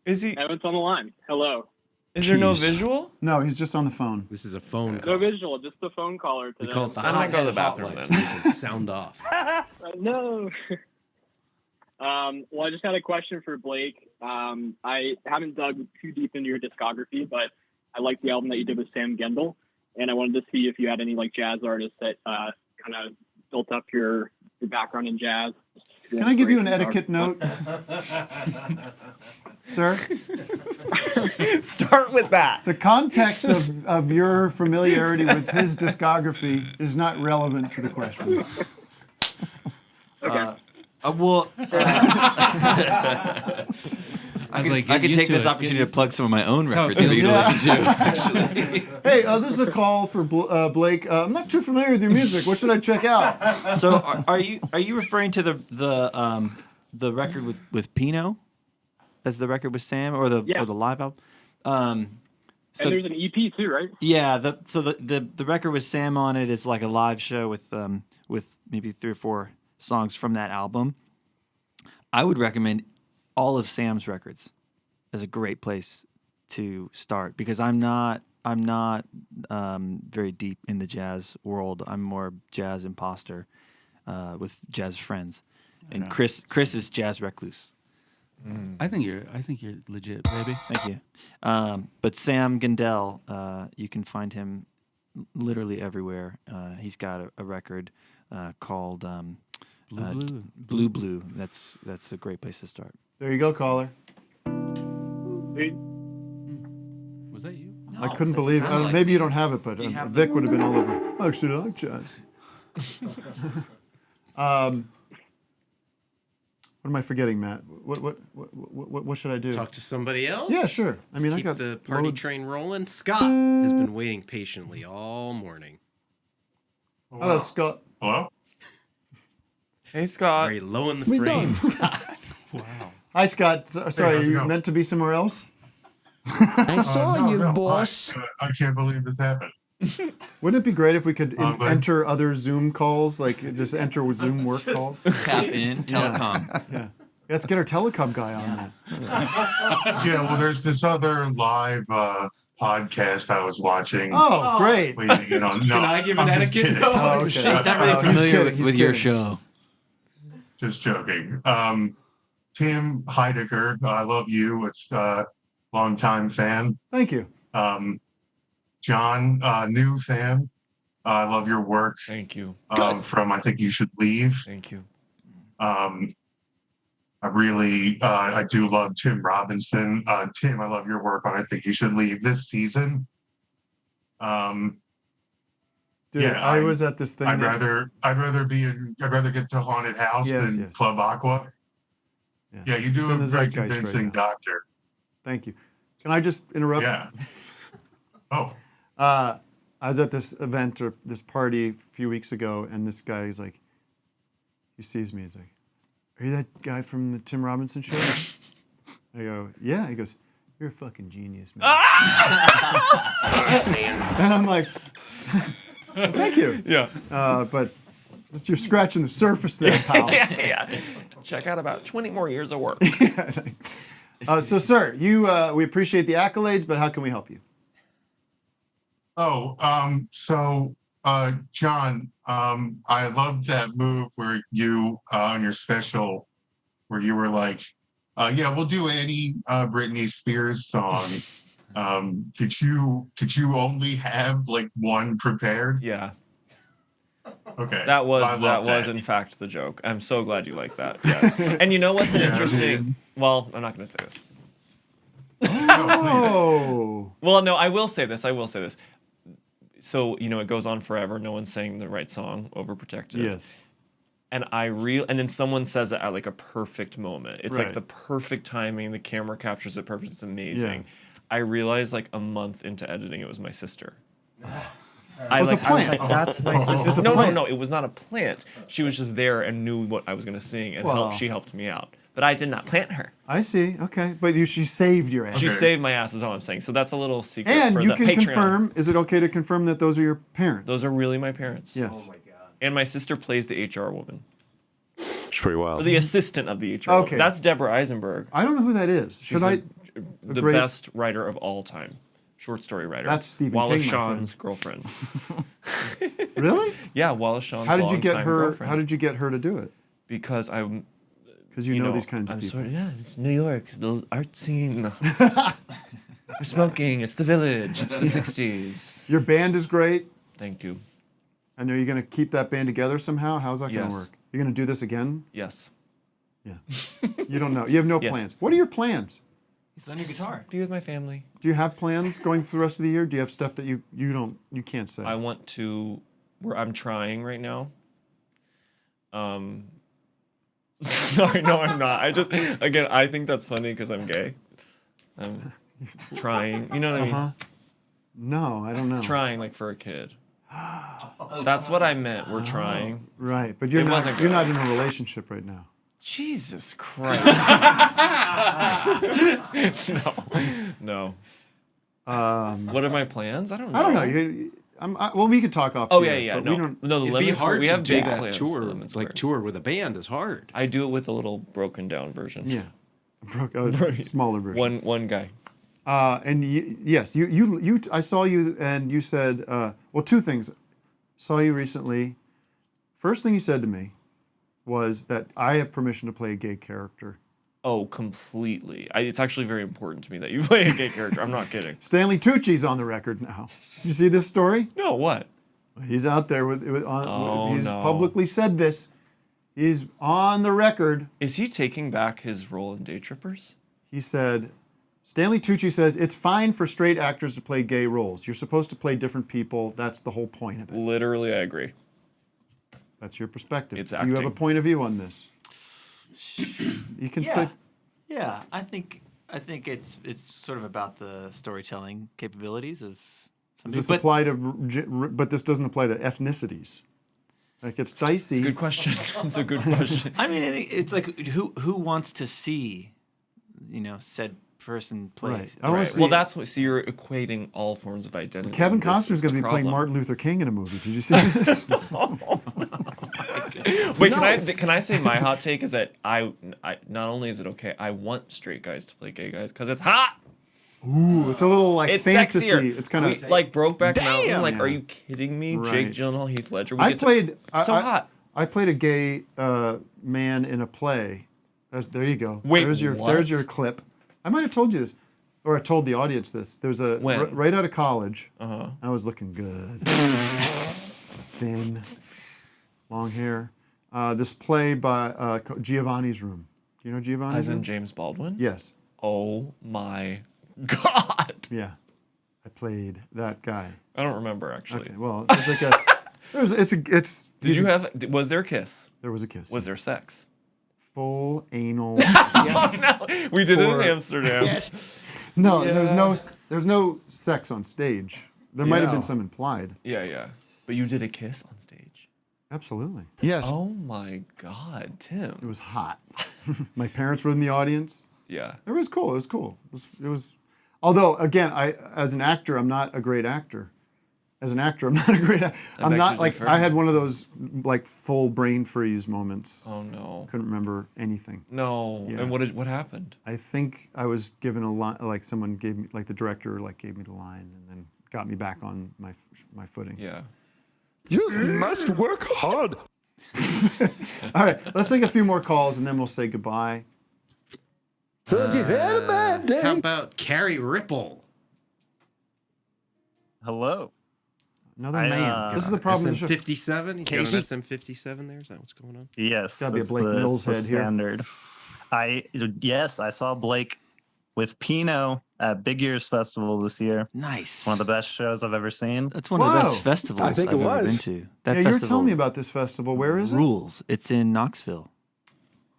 Speaker 8: Is he?
Speaker 7: Emmett's on the line. Hello.
Speaker 8: Is there no visual?
Speaker 1: No, he's just on the phone.
Speaker 3: This is a phone
Speaker 7: No
Speaker 3: call.
Speaker 7: visual, just the phone caller today.
Speaker 3: We call it the
Speaker 8: I'm gonna go to the
Speaker 3: hotline
Speaker 8: bathroom
Speaker 3: so we can sound off.
Speaker 7: No. Well, I just had a question for Blake. I haven't dug too deep into your discography, but I like the album that you did with Sam Gendel, and I wanted to see if you had any like jazz artists that kind of built up your background in jazz.
Speaker 1: Can I give you an etiquette note? Sir?
Speaker 8: Start with that.
Speaker 1: The context of your familiarity with his discography is not relevant to the question.
Speaker 17: Well, I could take this opportunity to plug some of my own records for you to listen to. Actually,
Speaker 1: hey, this is a call for Blake. I'm not too familiar with your music. What should I check out?
Speaker 17: So, are you referring to the record with Pino? As the record with Sam or the live album? So,
Speaker 7: And there's an EP too, right?
Speaker 17: Yeah, the record with Sam on it is like a live show with maybe 3 or 4 songs from that album. I would recommend all of Sam's records as a great place to start because I'm not very deep in the jazz world. I'm more jazz imposter with jazz friends, and Chris is jazz recluse.
Speaker 19: I think you're legit, baby.
Speaker 17: Thank you. But Sam Gendel, you can find him literally everywhere. He's got a record called Blue Blue. That's a great place to start.
Speaker 1: There you go, caller.
Speaker 19: Was that you?
Speaker 1: I couldn't believe it. Maybe you don't have it, but Vic would have been all over. Actually, I like jazz. What am I forgetting, Matt? What should I do?
Speaker 3: Talk to somebody else?
Speaker 1: Yeah, sure. I mean,
Speaker 3: Keep
Speaker 1: I got
Speaker 3: the party
Speaker 1: loads.
Speaker 3: train rolling. Scott has been waiting patiently all morning.
Speaker 1: Hello, Scott.
Speaker 10: Hello?
Speaker 8: Hey, Scott.
Speaker 3: Very low in the
Speaker 1: We
Speaker 3: frame.
Speaker 1: Wow. Hi, Scott. Sorry,
Speaker 10: how's it
Speaker 1: you
Speaker 10: going?
Speaker 1: meant to be somewhere else?
Speaker 5: I saw
Speaker 10: No,
Speaker 5: you,
Speaker 10: no,
Speaker 5: boss.
Speaker 10: I can't believe this happened.
Speaker 1: Wouldn't it be great if we could
Speaker 10: but-
Speaker 1: enter other Zoom calls, like just enter with Zoom work calls?
Speaker 17: Tap in telecom.
Speaker 1: Yeah. Let's get our telecom guy on that.
Speaker 10: Yeah, well, there's this other live podcast I was watching.
Speaker 1: Oh, great.
Speaker 10: Waiting, you know, no,
Speaker 17: Can I give an
Speaker 10: I'm just
Speaker 17: etiquette
Speaker 10: kidding.
Speaker 17: note?
Speaker 1: Oh, okay.
Speaker 17: She's not really
Speaker 1: He's
Speaker 17: familiar
Speaker 1: kidding, he's
Speaker 17: with your
Speaker 1: kidding.
Speaker 17: show.
Speaker 10: Just joking. Tim Heidecker, I love you. It's longtime fan.
Speaker 1: Thank you.
Speaker 10: John, new fan. I love your work.
Speaker 8: Thank you.
Speaker 10: From I Think You Should Leave.
Speaker 8: Thank you.
Speaker 10: I do love Tim Robinson. Tim, I love your work on I Think You Should Leave this season.
Speaker 1: Dude,
Speaker 10: yeah,
Speaker 1: I was at this thing.
Speaker 10: I'd rather get to Haunted House
Speaker 1: Yes,
Speaker 10: than
Speaker 1: yes.
Speaker 10: Club Aqua. Yeah, you do
Speaker 1: It's in
Speaker 10: a
Speaker 1: the
Speaker 10: very
Speaker 1: zeitgeist right
Speaker 10: convincing
Speaker 1: now.
Speaker 10: doctor.
Speaker 1: Thank you. Can I just interrupt?
Speaker 10: Yeah. Oh.
Speaker 1: I was at this event or this party a few weeks ago, and this guy is like, he sees me, he's like, "Are you that guy from the Tim Robinson show?" I go, "Yeah." He goes, "You're a fucking genius, man." And I'm like, "Thank you."
Speaker 8: Yeah.
Speaker 1: But you're scratching the surface there, pal.
Speaker 8: yeah. Check out about 20 more years of work.
Speaker 1: So, sir, we appreciate the accolades, but how can we help you?
Speaker 10: Oh, John, I loved that move where you on your special, where you were like, "Yeah, we'll do any Britney Spears song." Did you only have like one prepared?
Speaker 8: Yeah.
Speaker 10: Okay.
Speaker 8: That was
Speaker 10: I love that.
Speaker 8: in fact the joke. I'm so glad you like that. Yes. And you know what's an interesting? Well, I'm not going to say this.
Speaker 1: Oh.
Speaker 8: Well, no, I will say this. So, it goes on forever. No one's saying the right song, Overprotected.
Speaker 1: Yes.
Speaker 8: And and then someone says it at like a perfect moment. It's like
Speaker 1: Right.
Speaker 8: the perfect timing. The camera captures it perfect. It's amazing.
Speaker 1: Yeah.
Speaker 8: I realized like a month into editing, it was my sister.
Speaker 1: It was a plant.
Speaker 8: That's my sister.
Speaker 1: It's a
Speaker 8: No,
Speaker 1: plant.
Speaker 8: no, it was not a plant. She was just there and knew what I was going to sing, and
Speaker 1: Well.
Speaker 8: she helped me out. But I did not plant her.
Speaker 1: I see. Okay. But she saved your ass.
Speaker 8: She saved my ass, is all I'm saying. So that's a little secret
Speaker 1: And
Speaker 8: for
Speaker 1: you
Speaker 8: the
Speaker 1: can
Speaker 8: Patreon.
Speaker 1: confirm, is it okay to confirm that those are your parents?
Speaker 8: Those are really my parents.
Speaker 1: Yes.
Speaker 8: Oh my God. And my sister plays the HR woman.
Speaker 5: It's pretty wild.
Speaker 8: Or the assistant of the HR
Speaker 1: Okay.
Speaker 8: woman. That's Deborah Eisenberg.
Speaker 1: I don't know who that is. Should I?
Speaker 8: The
Speaker 1: great-
Speaker 8: best writer of all time. Short story writer.
Speaker 1: That's Stephen
Speaker 8: Wallace
Speaker 1: King, my friend.
Speaker 8: Shawn's girlfriend.
Speaker 1: Really?
Speaker 8: Yeah, Wallace Shawn's
Speaker 1: How did you get
Speaker 8: longtime
Speaker 1: her?
Speaker 8: girlfriend.
Speaker 1: How did you get her to do it?
Speaker 8: Because I'm.
Speaker 1: Because you know these kinds of
Speaker 8: I'm
Speaker 1: people.
Speaker 8: Sort of, yeah, it's New York, the art scene. You're smoking. It's the village. It's the '60s.
Speaker 1: Your band is great.
Speaker 8: Thank you.
Speaker 1: I know you're going to keep that band together somehow. How's that going
Speaker 8: Yes.
Speaker 1: to work? You're going to do this again?
Speaker 8: Yes.
Speaker 1: Yeah. You don't know. You have no
Speaker 8: Yes.
Speaker 1: plans. What are your plans?
Speaker 17: He's on your guitar.
Speaker 8: Be with my family.
Speaker 1: Do you have plans going for the rest of the year? Do you have stuff that you can't say?
Speaker 8: I want to. I'm trying right now. Sorry, no, I'm not. I think that's funny because I'm gay. I'm trying. You know what I mean?
Speaker 1: Uh-huh. No, I don't know.
Speaker 8: Trying like for a kid. That's what I meant. We're trying.
Speaker 1: Right, but you're
Speaker 8: It
Speaker 1: not.
Speaker 8: wasn't
Speaker 1: You're
Speaker 8: good.
Speaker 1: not in a relationship right now.
Speaker 8: Jesus Christ. No. What are my plans? I don't know.
Speaker 1: I don't know. Well, we could talk off.
Speaker 8: Oh
Speaker 1: the air,
Speaker 8: yeah.
Speaker 1: but
Speaker 8: No,
Speaker 1: we don't.
Speaker 8: no. The
Speaker 3: It'd be
Speaker 8: Lemon
Speaker 3: hard
Speaker 8: Square, we
Speaker 3: to
Speaker 8: have
Speaker 3: do
Speaker 8: big
Speaker 3: that
Speaker 8: plans for
Speaker 3: tour.
Speaker 8: Lemon
Speaker 3: Like
Speaker 8: Square.
Speaker 3: tour with a band is hard.
Speaker 8: I do it with a little broken down version.
Speaker 1: Yeah, smaller version.
Speaker 8: One guy.
Speaker 1: And yes, you. I saw you, and you said, well, two things. Saw you recently. First thing you said to me was that I have permission to play a gay character.
Speaker 8: Oh, completely. It's actually very important to me that you play a gay character. I'm not kidding.
Speaker 1: Stanley Tucci's on the record now. You see this story?
Speaker 8: No, what?
Speaker 1: He's out there he's publicly said this. He's on the record.
Speaker 8: Is he taking back his role in Day Trippers?
Speaker 1: He said, Stanley Tucci says, it's fine for straight actors to play gay roles. You're supposed to play different people. That's the whole point of it.
Speaker 8: Literally, I agree.
Speaker 1: That's your perspective.
Speaker 8: It's
Speaker 1: Do you have a
Speaker 8: acting.
Speaker 1: point of view on this? You can say...
Speaker 17: Yeah, I think it's sort of about the storytelling capabilities of
Speaker 1: Does this apply to... But this doesn't apply to ethnicities. Like, it's dicey.
Speaker 8: It's a good question. It's a good question.
Speaker 17: I mean, I think it's like who wants to see, said person play.
Speaker 1: Right. I wanna see-
Speaker 8: Well, that's what. So you're equating all forms of identity.
Speaker 1: Kevin
Speaker 8: This
Speaker 1: Costner's
Speaker 8: is
Speaker 1: going to
Speaker 8: the
Speaker 1: be playing
Speaker 8: problem.
Speaker 1: Martin Luther King in a movie. Did you see this?
Speaker 8: Wait, can I say my hot take is that I not only is it okay, I want straight guys to play gay guys because it's hot.
Speaker 1: Ooh, it's a little like
Speaker 8: It's
Speaker 1: fantasy.
Speaker 8: sexier.
Speaker 1: It's kind of
Speaker 8: like Brokeback Mountain. Like,
Speaker 1: Yeah.
Speaker 8: are you kidding me?
Speaker 1: Right.
Speaker 8: Jake Gyllenhaal, Heath Ledger. We
Speaker 1: I
Speaker 8: get to-
Speaker 1: played
Speaker 8: so hot.
Speaker 1: I played a gay man in a play. There you go.
Speaker 8: Wait,
Speaker 1: there's your clip. I might have told you this, or I told the audience this. There was
Speaker 8: When?
Speaker 1: right out of college.
Speaker 8: Uh-huh.
Speaker 1: I was looking good, thin, long hair. This play by Giovanni's Room. Do you know Giovanni's
Speaker 8: As in
Speaker 1: Room?
Speaker 8: James Baldwin?
Speaker 1: Yes.
Speaker 8: Oh my God.
Speaker 1: Yeah, I played that guy.
Speaker 8: I don't remember actually.
Speaker 1: Okay, well, it's like a.
Speaker 8: Did you have? Was there a kiss?
Speaker 1: There was a kiss.
Speaker 8: Was there sex?
Speaker 1: Full anal.
Speaker 8: Oh, no. We did it in Amsterdam.
Speaker 1: Yes. No, there's no sex on stage. There might have
Speaker 8: Yeah.
Speaker 1: been some implied.
Speaker 8: Yeah. But you did a kiss on stage.
Speaker 1: Absolutely. Yes.
Speaker 8: Oh my God, Tim.
Speaker 1: It was hot. My parents were in the audience.
Speaker 8: Yeah.
Speaker 1: It was cool. It was. Although, again, as an actor, I'm not a great actor. As an actor, I'm not a great actor. I'm not like,
Speaker 8: different.
Speaker 1: I had one of those like full brain freeze moments.
Speaker 8: Oh no.
Speaker 1: Couldn't remember anything.
Speaker 8: No.
Speaker 1: Yeah.
Speaker 8: And what happened?
Speaker 1: I think I was given a line, like someone gave me, like the director gave me the line and then got me back on my footing.
Speaker 8: Yeah.
Speaker 5: You must work hard.
Speaker 1: All right, let's take a few more calls and then we'll say goodbye.
Speaker 5: Cause you had a bad day.
Speaker 15: How about Carrie Ripple?
Speaker 10: Hello.
Speaker 1: Another man. This is the problem with the show.
Speaker 3: SM57? He's got an SM57 there? Is that what's going on?
Speaker 10: Yes.
Speaker 1: Gotta be a
Speaker 10: that's
Speaker 1: Blake Mills
Speaker 10: the
Speaker 1: head here.
Speaker 10: standard. I saw Blake with Pino at Big Ears Festival this year.
Speaker 17: Nice.
Speaker 10: It's one of the best shows I've ever seen.
Speaker 17: That's one of the best festivals
Speaker 10: I think
Speaker 17: I've
Speaker 10: it
Speaker 17: ever
Speaker 10: was.
Speaker 17: been to. That
Speaker 1: Yeah,
Speaker 17: festival
Speaker 1: you're telling me about this festival. Where is it?
Speaker 17: rules. It's in Knoxville.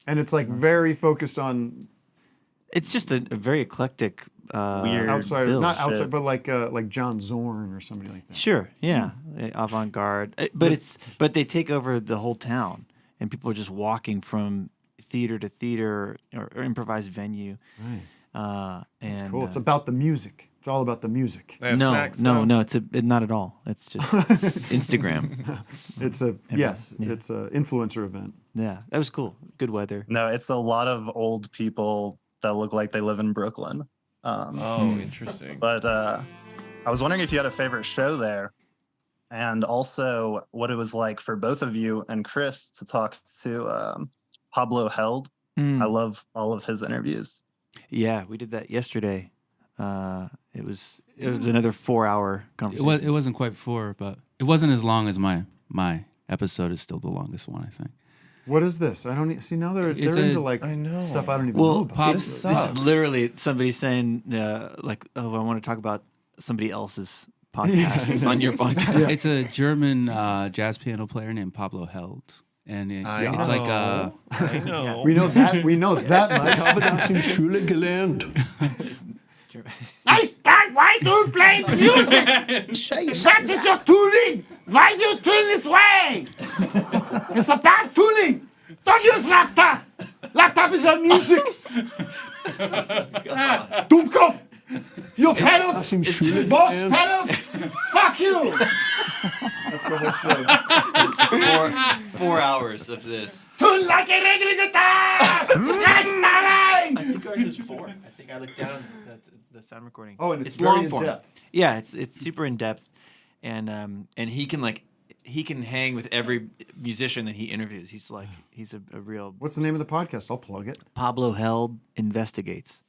Speaker 1: And it's like very focused on
Speaker 17: It's just a very eclectic,
Speaker 10: Weird
Speaker 1: outside,
Speaker 10: bill
Speaker 1: not outside,
Speaker 10: shit.
Speaker 1: but like John Zorn or somebody like that.
Speaker 17: Sure, yeah, avant-garde. But they take over the whole town, and people are just walking from theater to theater or improvised venue.
Speaker 1: Right.
Speaker 17: And
Speaker 1: It's cool. It's about the music. It's all about the music.
Speaker 17: No, it's not at all. It's just Instagram.
Speaker 1: It's a it's a influencer event.
Speaker 17: Yeah, that was cool. Good weather.
Speaker 10: No, it's a lot of old people that look like they live in Brooklyn.
Speaker 8: Interesting.
Speaker 10: But I was wondering if you had a favorite show there, and also what it was like for both of you and Chris to talk to Pablo Held. I love all of his interviews.
Speaker 17: Yeah, we did that yesterday. It was another 4-hour conversation.
Speaker 19: It wasn't quite 4, but it wasn't as long as my episode is still the longest one, I think.
Speaker 1: What is this? I don't see now they're into like stuff I don't even know about.
Speaker 17: This is literally somebody saying like, oh, I want to talk about somebody else's podcast on your podcast.
Speaker 19: It's a German jazz piano player named Pablo Held. And it's like
Speaker 8: I know.
Speaker 1: We know that much.
Speaker 5: Ich habe das in Schule gelernt.
Speaker 2: Why do you play music? That is your tuning. Why do you tune this way? It's a bad tuning. Don't use laptop. Laptop is your music. Dummkopf. Your pedals
Speaker 5: lass ihm Schule
Speaker 2: Boss
Speaker 5: lernen.
Speaker 2: pedals, fuck you!
Speaker 1: That's the whole show.
Speaker 17: It's 4 hours of this.
Speaker 2: Tune like a regular guitar! That's
Speaker 17: I think ours is 4. I think I looked down at the sound recording.
Speaker 1: Oh, and it's
Speaker 17: long
Speaker 1: very in
Speaker 17: form.
Speaker 1: depth.
Speaker 17: Yeah, it's super in depth, and he can hang with every musician that he interviews. He's a real.
Speaker 1: What's the name of the podcast? I'll plug it.
Speaker 17: Pablo Held Investigates.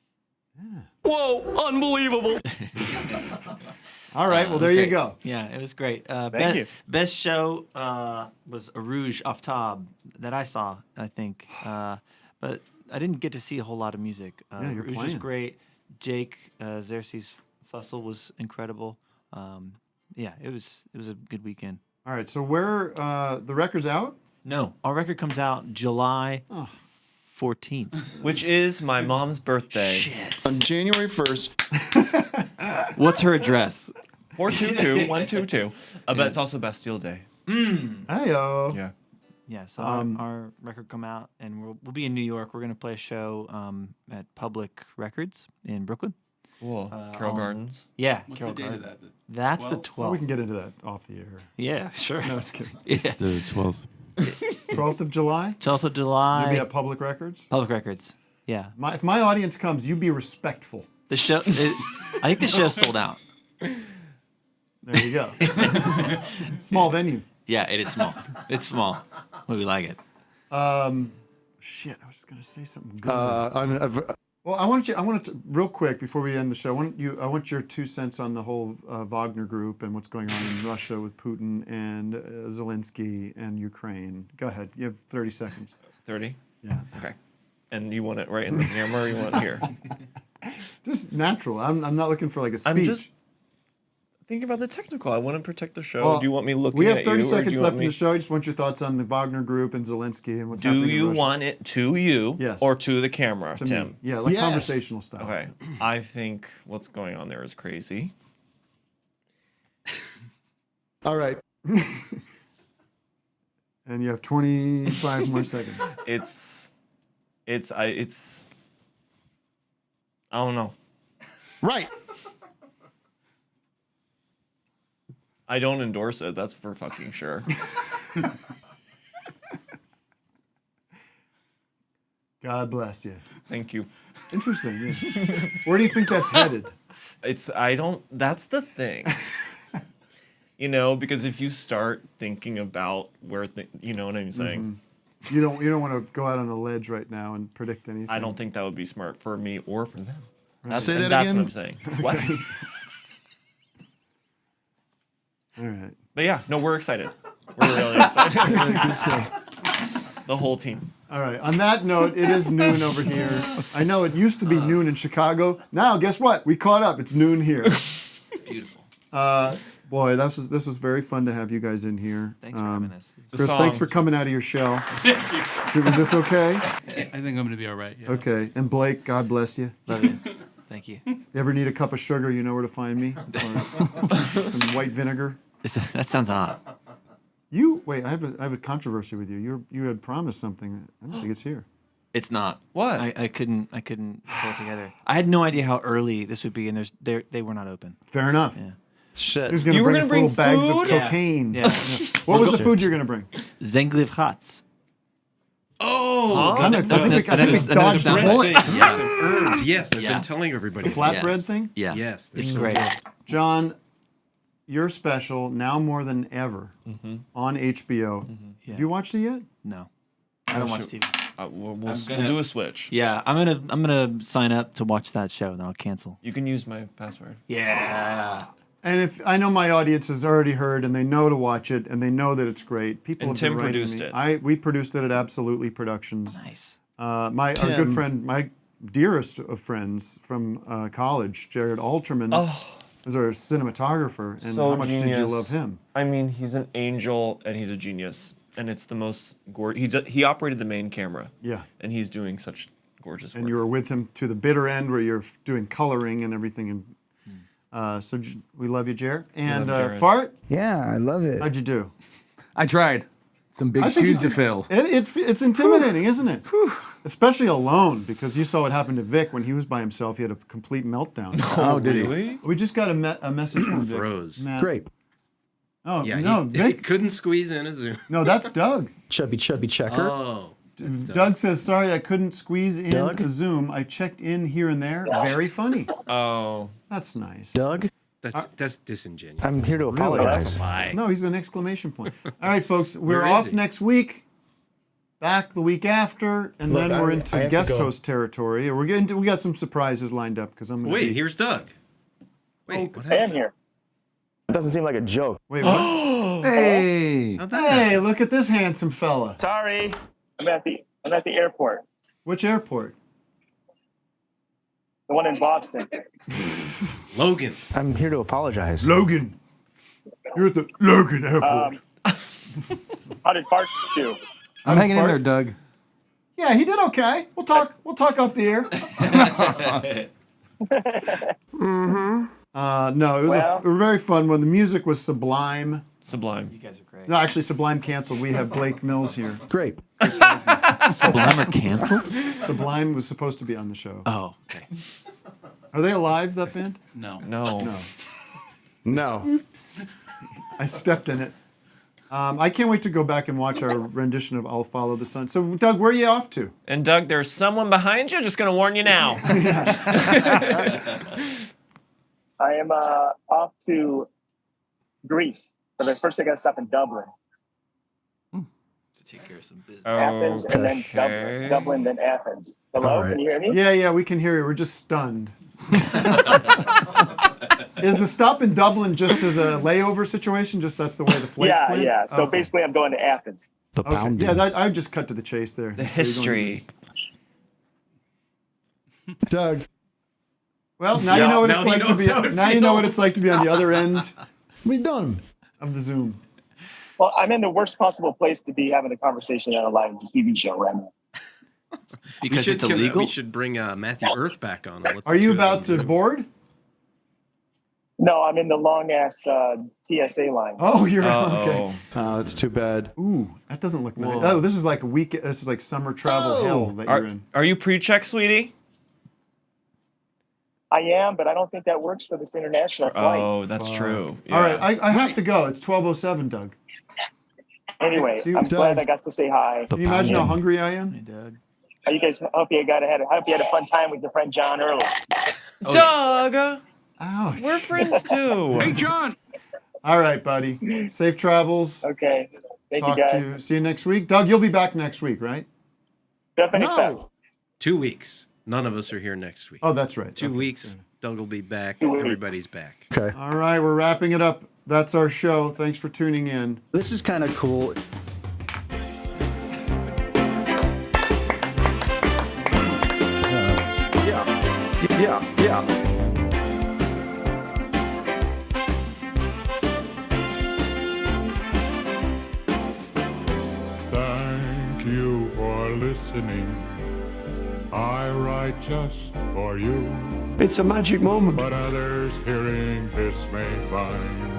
Speaker 21: Whoa, unbelievable.
Speaker 1: All right, well,
Speaker 17: It was
Speaker 1: there you
Speaker 17: great.
Speaker 1: go.
Speaker 17: Yeah, it was great.
Speaker 10: Thank you.
Speaker 17: Best show was a Rouge off Tab that I saw, I think. But I didn't get to see a whole lot of music.
Speaker 1: Yeah, you're
Speaker 17: Rouge was
Speaker 1: playing.
Speaker 17: great. Jake Xerxes Fussell was incredible. Yeah, it was a good weekend.
Speaker 1: All right, so where the record's out?
Speaker 17: No, our record comes out July 14th.
Speaker 8: Which is my mom's birthday.
Speaker 4: On January 1st.
Speaker 17: What's her address?
Speaker 8: 422 122. But it's also Bastille Day.
Speaker 1: Hey-o.
Speaker 8: Yeah.
Speaker 17: Yeah, so our record come out, and we'll be in New York. We're gonna play a show at Public Records in Brooklyn.
Speaker 8: Cool. Carroll Gardens.
Speaker 17: Yeah,
Speaker 19: What's
Speaker 17: Carroll
Speaker 19: the date of
Speaker 17: Gardens.
Speaker 19: that?
Speaker 17: That's the
Speaker 19: 12th?
Speaker 1: Well,
Speaker 17: 12th.
Speaker 1: we can get into that off the air.
Speaker 17: Yeah, sure.
Speaker 1: No, just kidding.
Speaker 17: Yeah.
Speaker 15: It's the 12th.
Speaker 1: 12th of July?
Speaker 17: 12th of July.
Speaker 1: Maybe at Public Records?
Speaker 17: Public Records. Yeah.
Speaker 1: If my audience comes, you be respectful.
Speaker 17: The show. I think the show's sold out.
Speaker 1: There you go. Small venue.
Speaker 17: Yeah, it is small. It's small, but we like it.
Speaker 1: Shit, I was just gonna say something good. Well, I want to real quick before we end the show. I want your 2 cents on the whole Wagner group and what's going on in Russia with Putin and Zelensky and Ukraine. Go ahead. You have 30 seconds.
Speaker 8: 30?
Speaker 1: Yeah.
Speaker 8: Okay. And you want it right in the camera or you want it here?
Speaker 1: Just natural. I'm not looking for like a speech.
Speaker 8: I'm just thinking about the technical. I want to protect the show.
Speaker 1: Well,
Speaker 8: do you want me looking
Speaker 1: we have
Speaker 8: at
Speaker 1: 30
Speaker 8: you, or do
Speaker 1: seconds
Speaker 8: you
Speaker 1: left
Speaker 8: want
Speaker 1: in
Speaker 8: me...
Speaker 1: the show. I just want your thoughts on the Wagner group and Zelensky and what's
Speaker 8: Do
Speaker 1: happening in
Speaker 8: you
Speaker 1: Russia.
Speaker 8: want it to you
Speaker 1: Yes.
Speaker 8: or to the camera,
Speaker 1: To
Speaker 8: Tim?
Speaker 1: me. Yeah, like conversational style.
Speaker 8: Okay. I think what's going on there is crazy.
Speaker 4: All right.
Speaker 1: And you have 25 more seconds.
Speaker 8: It's I don't know.
Speaker 4: Right.
Speaker 8: I don't endorse it. That's for fucking sure.
Speaker 1: God bless you.
Speaker 8: Thank you.
Speaker 1: Interesting. Yeah. Where do you think that's headed?
Speaker 8: That's the thing. You know, because if you start thinking about where, you know what I'm saying?
Speaker 1: You don't want to go out on a ledge right now and predict anything.
Speaker 8: I don't think that would be smart for me or for them.
Speaker 4: Say that
Speaker 8: that's
Speaker 4: again?
Speaker 8: what I'm saying. What?
Speaker 1: All right.
Speaker 8: But yeah, no, we're excited. We're really excited. The whole team.
Speaker 1: All right. On that note, it is noon over here. I know it used to be noon in Chicago. Now, guess what? We caught up. It's noon here.
Speaker 17: Beautiful.
Speaker 1: Boy, this was very fun to have you guys in here.
Speaker 17: Thanks for having us.
Speaker 1: Chris, thanks for coming out of your shell. Was this okay?
Speaker 19: I think I'm going to be all right. Yeah.
Speaker 1: Okay. And Blake, God bless you.
Speaker 17: Love you. Thank you.
Speaker 1: You ever need a cup of sugar, you know where to find me. Or some white vinegar.
Speaker 17: That sounds hot.
Speaker 1: Wait, I have a controversy with you. You had promised something. I don't think it's here.
Speaker 17: It's not.
Speaker 8: What?
Speaker 17: I couldn't pull it together. I had no idea how early this would be, and they were not open.
Speaker 1: Fair enough.
Speaker 17: Yeah.
Speaker 4: Shit.
Speaker 1: He was going to bring us little bags of cocaine.
Speaker 17: Yeah.
Speaker 1: What was the food you were going to bring?
Speaker 17: Zenglivhats.
Speaker 1: Oh,
Speaker 17: Huh?
Speaker 1: I think we dodged the bullet.
Speaker 15: Yeah, herbs. Yes, I've
Speaker 17: Yeah.
Speaker 15: been telling everybody.
Speaker 1: The flatbread thing?
Speaker 17: Yeah.
Speaker 15: Yes.
Speaker 17: It's great.
Speaker 1: John, you're special now more than ever on HBO.
Speaker 17: Yeah.
Speaker 1: Have you watched it yet?
Speaker 17: No. I don't watch TV.
Speaker 8: We'll do a switch.
Speaker 17: Yeah, I'm gonna sign up to watch that show, then I'll cancel.
Speaker 8: You can use my password.
Speaker 17: Yeah.
Speaker 1: And if I know my audience has already heard and they know to watch it and they know that it's great. People
Speaker 8: And
Speaker 1: have been
Speaker 8: Tim
Speaker 1: writing
Speaker 8: produced
Speaker 1: me.
Speaker 8: it.
Speaker 1: We produced it at Absolutely Productions.
Speaker 17: Nice.
Speaker 1: Our good
Speaker 4: Tim.
Speaker 1: friend, my dearest of friends from college, Jared Alterman, is our cinematographer. And
Speaker 8: So
Speaker 1: how much did you
Speaker 8: genius.
Speaker 1: love him?
Speaker 8: I mean, he's an angel and he's a genius, and it's the most gorgeous. He operated the main camera.
Speaker 1: Yeah.
Speaker 8: And he's doing such gorgeous work.
Speaker 1: And you were with him to the bitter end where you're doing coloring and everything. And we love you, Jared. And
Speaker 8: love Jared.
Speaker 1: Fart,
Speaker 14: Yeah, I love it.
Speaker 1: how'd you do?
Speaker 14: I tried. Some big
Speaker 1: I think
Speaker 14: shoes
Speaker 1: you
Speaker 14: to fill.
Speaker 1: It's intimidating, isn't it? Especially alone, because you saw what happened to Vic when he was by himself. He had a complete meltdown.
Speaker 14: Oh, did he?
Speaker 1: We just got a message from Vic.
Speaker 3: Froze.
Speaker 1: Matt.
Speaker 5: Great.
Speaker 1: Oh,
Speaker 3: Yeah,
Speaker 1: no,
Speaker 3: he
Speaker 1: Vic.
Speaker 3: couldn't squeeze in a Zoom.
Speaker 1: No, that's Doug.
Speaker 5: Chubby checker.
Speaker 3: Oh.
Speaker 1: Doug says, sorry, I couldn't squeeze in
Speaker 5: Doug?
Speaker 1: a Zoom. I checked in here and there. Very funny.
Speaker 8: Oh.
Speaker 1: That's nice.
Speaker 5: Doug?
Speaker 3: That's disingenuous.
Speaker 5: I'm here to
Speaker 1: Really?
Speaker 5: apologize.
Speaker 1: No, he's an exclamation point. All right, folks, we're
Speaker 3: Where is
Speaker 1: off
Speaker 3: he?
Speaker 1: next week. Back the week after, and
Speaker 4: Look,
Speaker 1: then we're
Speaker 4: I
Speaker 1: into
Speaker 4: have to
Speaker 1: guest
Speaker 4: go.
Speaker 1: host territory. We got some surprises lined up because I'm gonna
Speaker 3: Wait,
Speaker 1: be-
Speaker 3: here's Doug. Wait, what
Speaker 22: I am
Speaker 3: happened?
Speaker 22: here. It doesn't seem like a joke.
Speaker 1: Wait, what?
Speaker 14: Hey.
Speaker 3: How'd that
Speaker 1: Hey,
Speaker 3: happen?
Speaker 1: look at this handsome fella.
Speaker 22: Sorry. I'm at the airport.
Speaker 1: Which airport?
Speaker 22: The one in Boston.
Speaker 3: Logan.
Speaker 5: I'm here to apologize.
Speaker 1: Logan. You're at the Logan airport.
Speaker 22: How did Fart do?
Speaker 14: I'm hanging in there, Doug.
Speaker 1: Yeah, he did okay. We'll talk off the air. No, it was a very fun one. The music was sublime.
Speaker 8: Sublime.
Speaker 17: You guys are great.
Speaker 1: No, actually, Sublime canceled. We have Blake Mills here.
Speaker 5: Great.
Speaker 14: Sublime are canceled?
Speaker 1: Sublime was supposed to be on the show.
Speaker 14: Oh, okay.
Speaker 1: Are they alive, that band?
Speaker 19: No.
Speaker 1: No.
Speaker 4: No.
Speaker 1: Oops. I stepped in it. I can't wait to go back and watch our rendition of I'll Follow the Sun. So, Doug, where are you off to?
Speaker 8: And Doug, there's someone behind you. Just gonna warn you now.
Speaker 22: I am off to Greece. But first I got to stop in Dublin.
Speaker 17: To take care of some business.
Speaker 22: Athens, and then Dublin, then Athens. Hello,
Speaker 5: All right.
Speaker 22: can you hear me?
Speaker 1: Yeah, we can hear you. We're just stunned. Is the stop in Dublin just as a layover situation? Just that's the way the flight's planned?
Speaker 22: Yeah. So
Speaker 1: Okay.
Speaker 22: basically I'm going to Athens.
Speaker 5: The
Speaker 1: Okay.
Speaker 5: pound.
Speaker 1: Yeah, I just cut to the chase there.
Speaker 8: The
Speaker 1: So you don't
Speaker 8: history.
Speaker 4: Doug.
Speaker 1: Well, now you know what it's
Speaker 3: now he
Speaker 1: like to be.
Speaker 3: knows how it
Speaker 1: Now you know what
Speaker 3: feels.
Speaker 1: it's like to be on the other end
Speaker 4: We done.
Speaker 1: of the Zoom.
Speaker 22: Well, I'm in the worst possible place to be having a conversation on a live TV show right now.
Speaker 14: Because it's illegal?
Speaker 3: We should bring Matthew Earth back on. I'll let
Speaker 1: Are
Speaker 3: the
Speaker 1: you
Speaker 3: two of
Speaker 1: about
Speaker 3: them
Speaker 1: to
Speaker 3: do.
Speaker 1: board?
Speaker 22: No, I'm in the long ass TSA line.
Speaker 1: Oh, you're okay.
Speaker 4: Oh, that's too bad.
Speaker 1: Ooh, that doesn't look nice. Oh, this is like a week. This is like summer travel hell that you're in.
Speaker 8: Are you pre-check, sweetie?
Speaker 22: I am, but I don't think that works for this international flight.
Speaker 8: Oh, that's true.
Speaker 1: All right, I have to go. It's 12:07, Doug.
Speaker 22: Anyway,
Speaker 1: Dude,
Speaker 22: I'm
Speaker 1: Doug.
Speaker 22: glad I got to say hi.
Speaker 1: Can you imagine how hungry I am?
Speaker 17: Doug.
Speaker 22: You guys, I hope you had a fun time with your friend John earlier.
Speaker 8: Doug,
Speaker 1: Ouch.
Speaker 8: we're friends too.
Speaker 14: Hey, John.
Speaker 1: All right, buddy. Safe travels.
Speaker 22: Okay, thank
Speaker 1: Talk
Speaker 22: you guys.
Speaker 1: to see you next week. Doug, you'll be back next week, right?
Speaker 22: Definitely.
Speaker 3: 2 weeks. None of us are here next week.
Speaker 1: Oh, that's right.
Speaker 3: 2
Speaker 1: Okay.
Speaker 3: weeks. Doug will be back.
Speaker 22: 2 weeks.
Speaker 3: Everybody's back.
Speaker 5: Okay.
Speaker 1: All right, we're wrapping it up. That's our show. Thanks for tuning in.
Speaker 5: This is kind of cool.
Speaker 11: Yeah.
Speaker 18: Thank you for listening. I write just for you.
Speaker 14: It's a magic moment.
Speaker 18: But others hearing this may find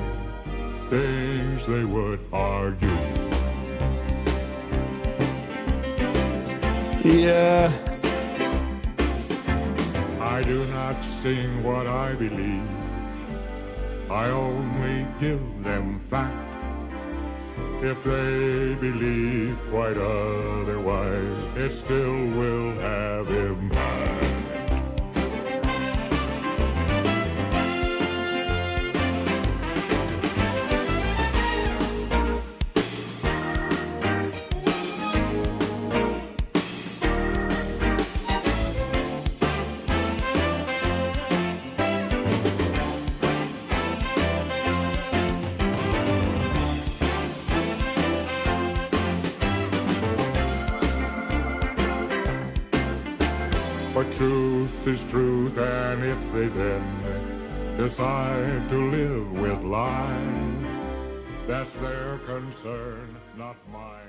Speaker 18: things they would argue.
Speaker 4: Yeah.
Speaker 18: I do not sing what I believe. I only give them fact. If they believe quite otherwise, it still will have impact. But truth is truth, and if they then decide to live with lies, that's their concern, not mine.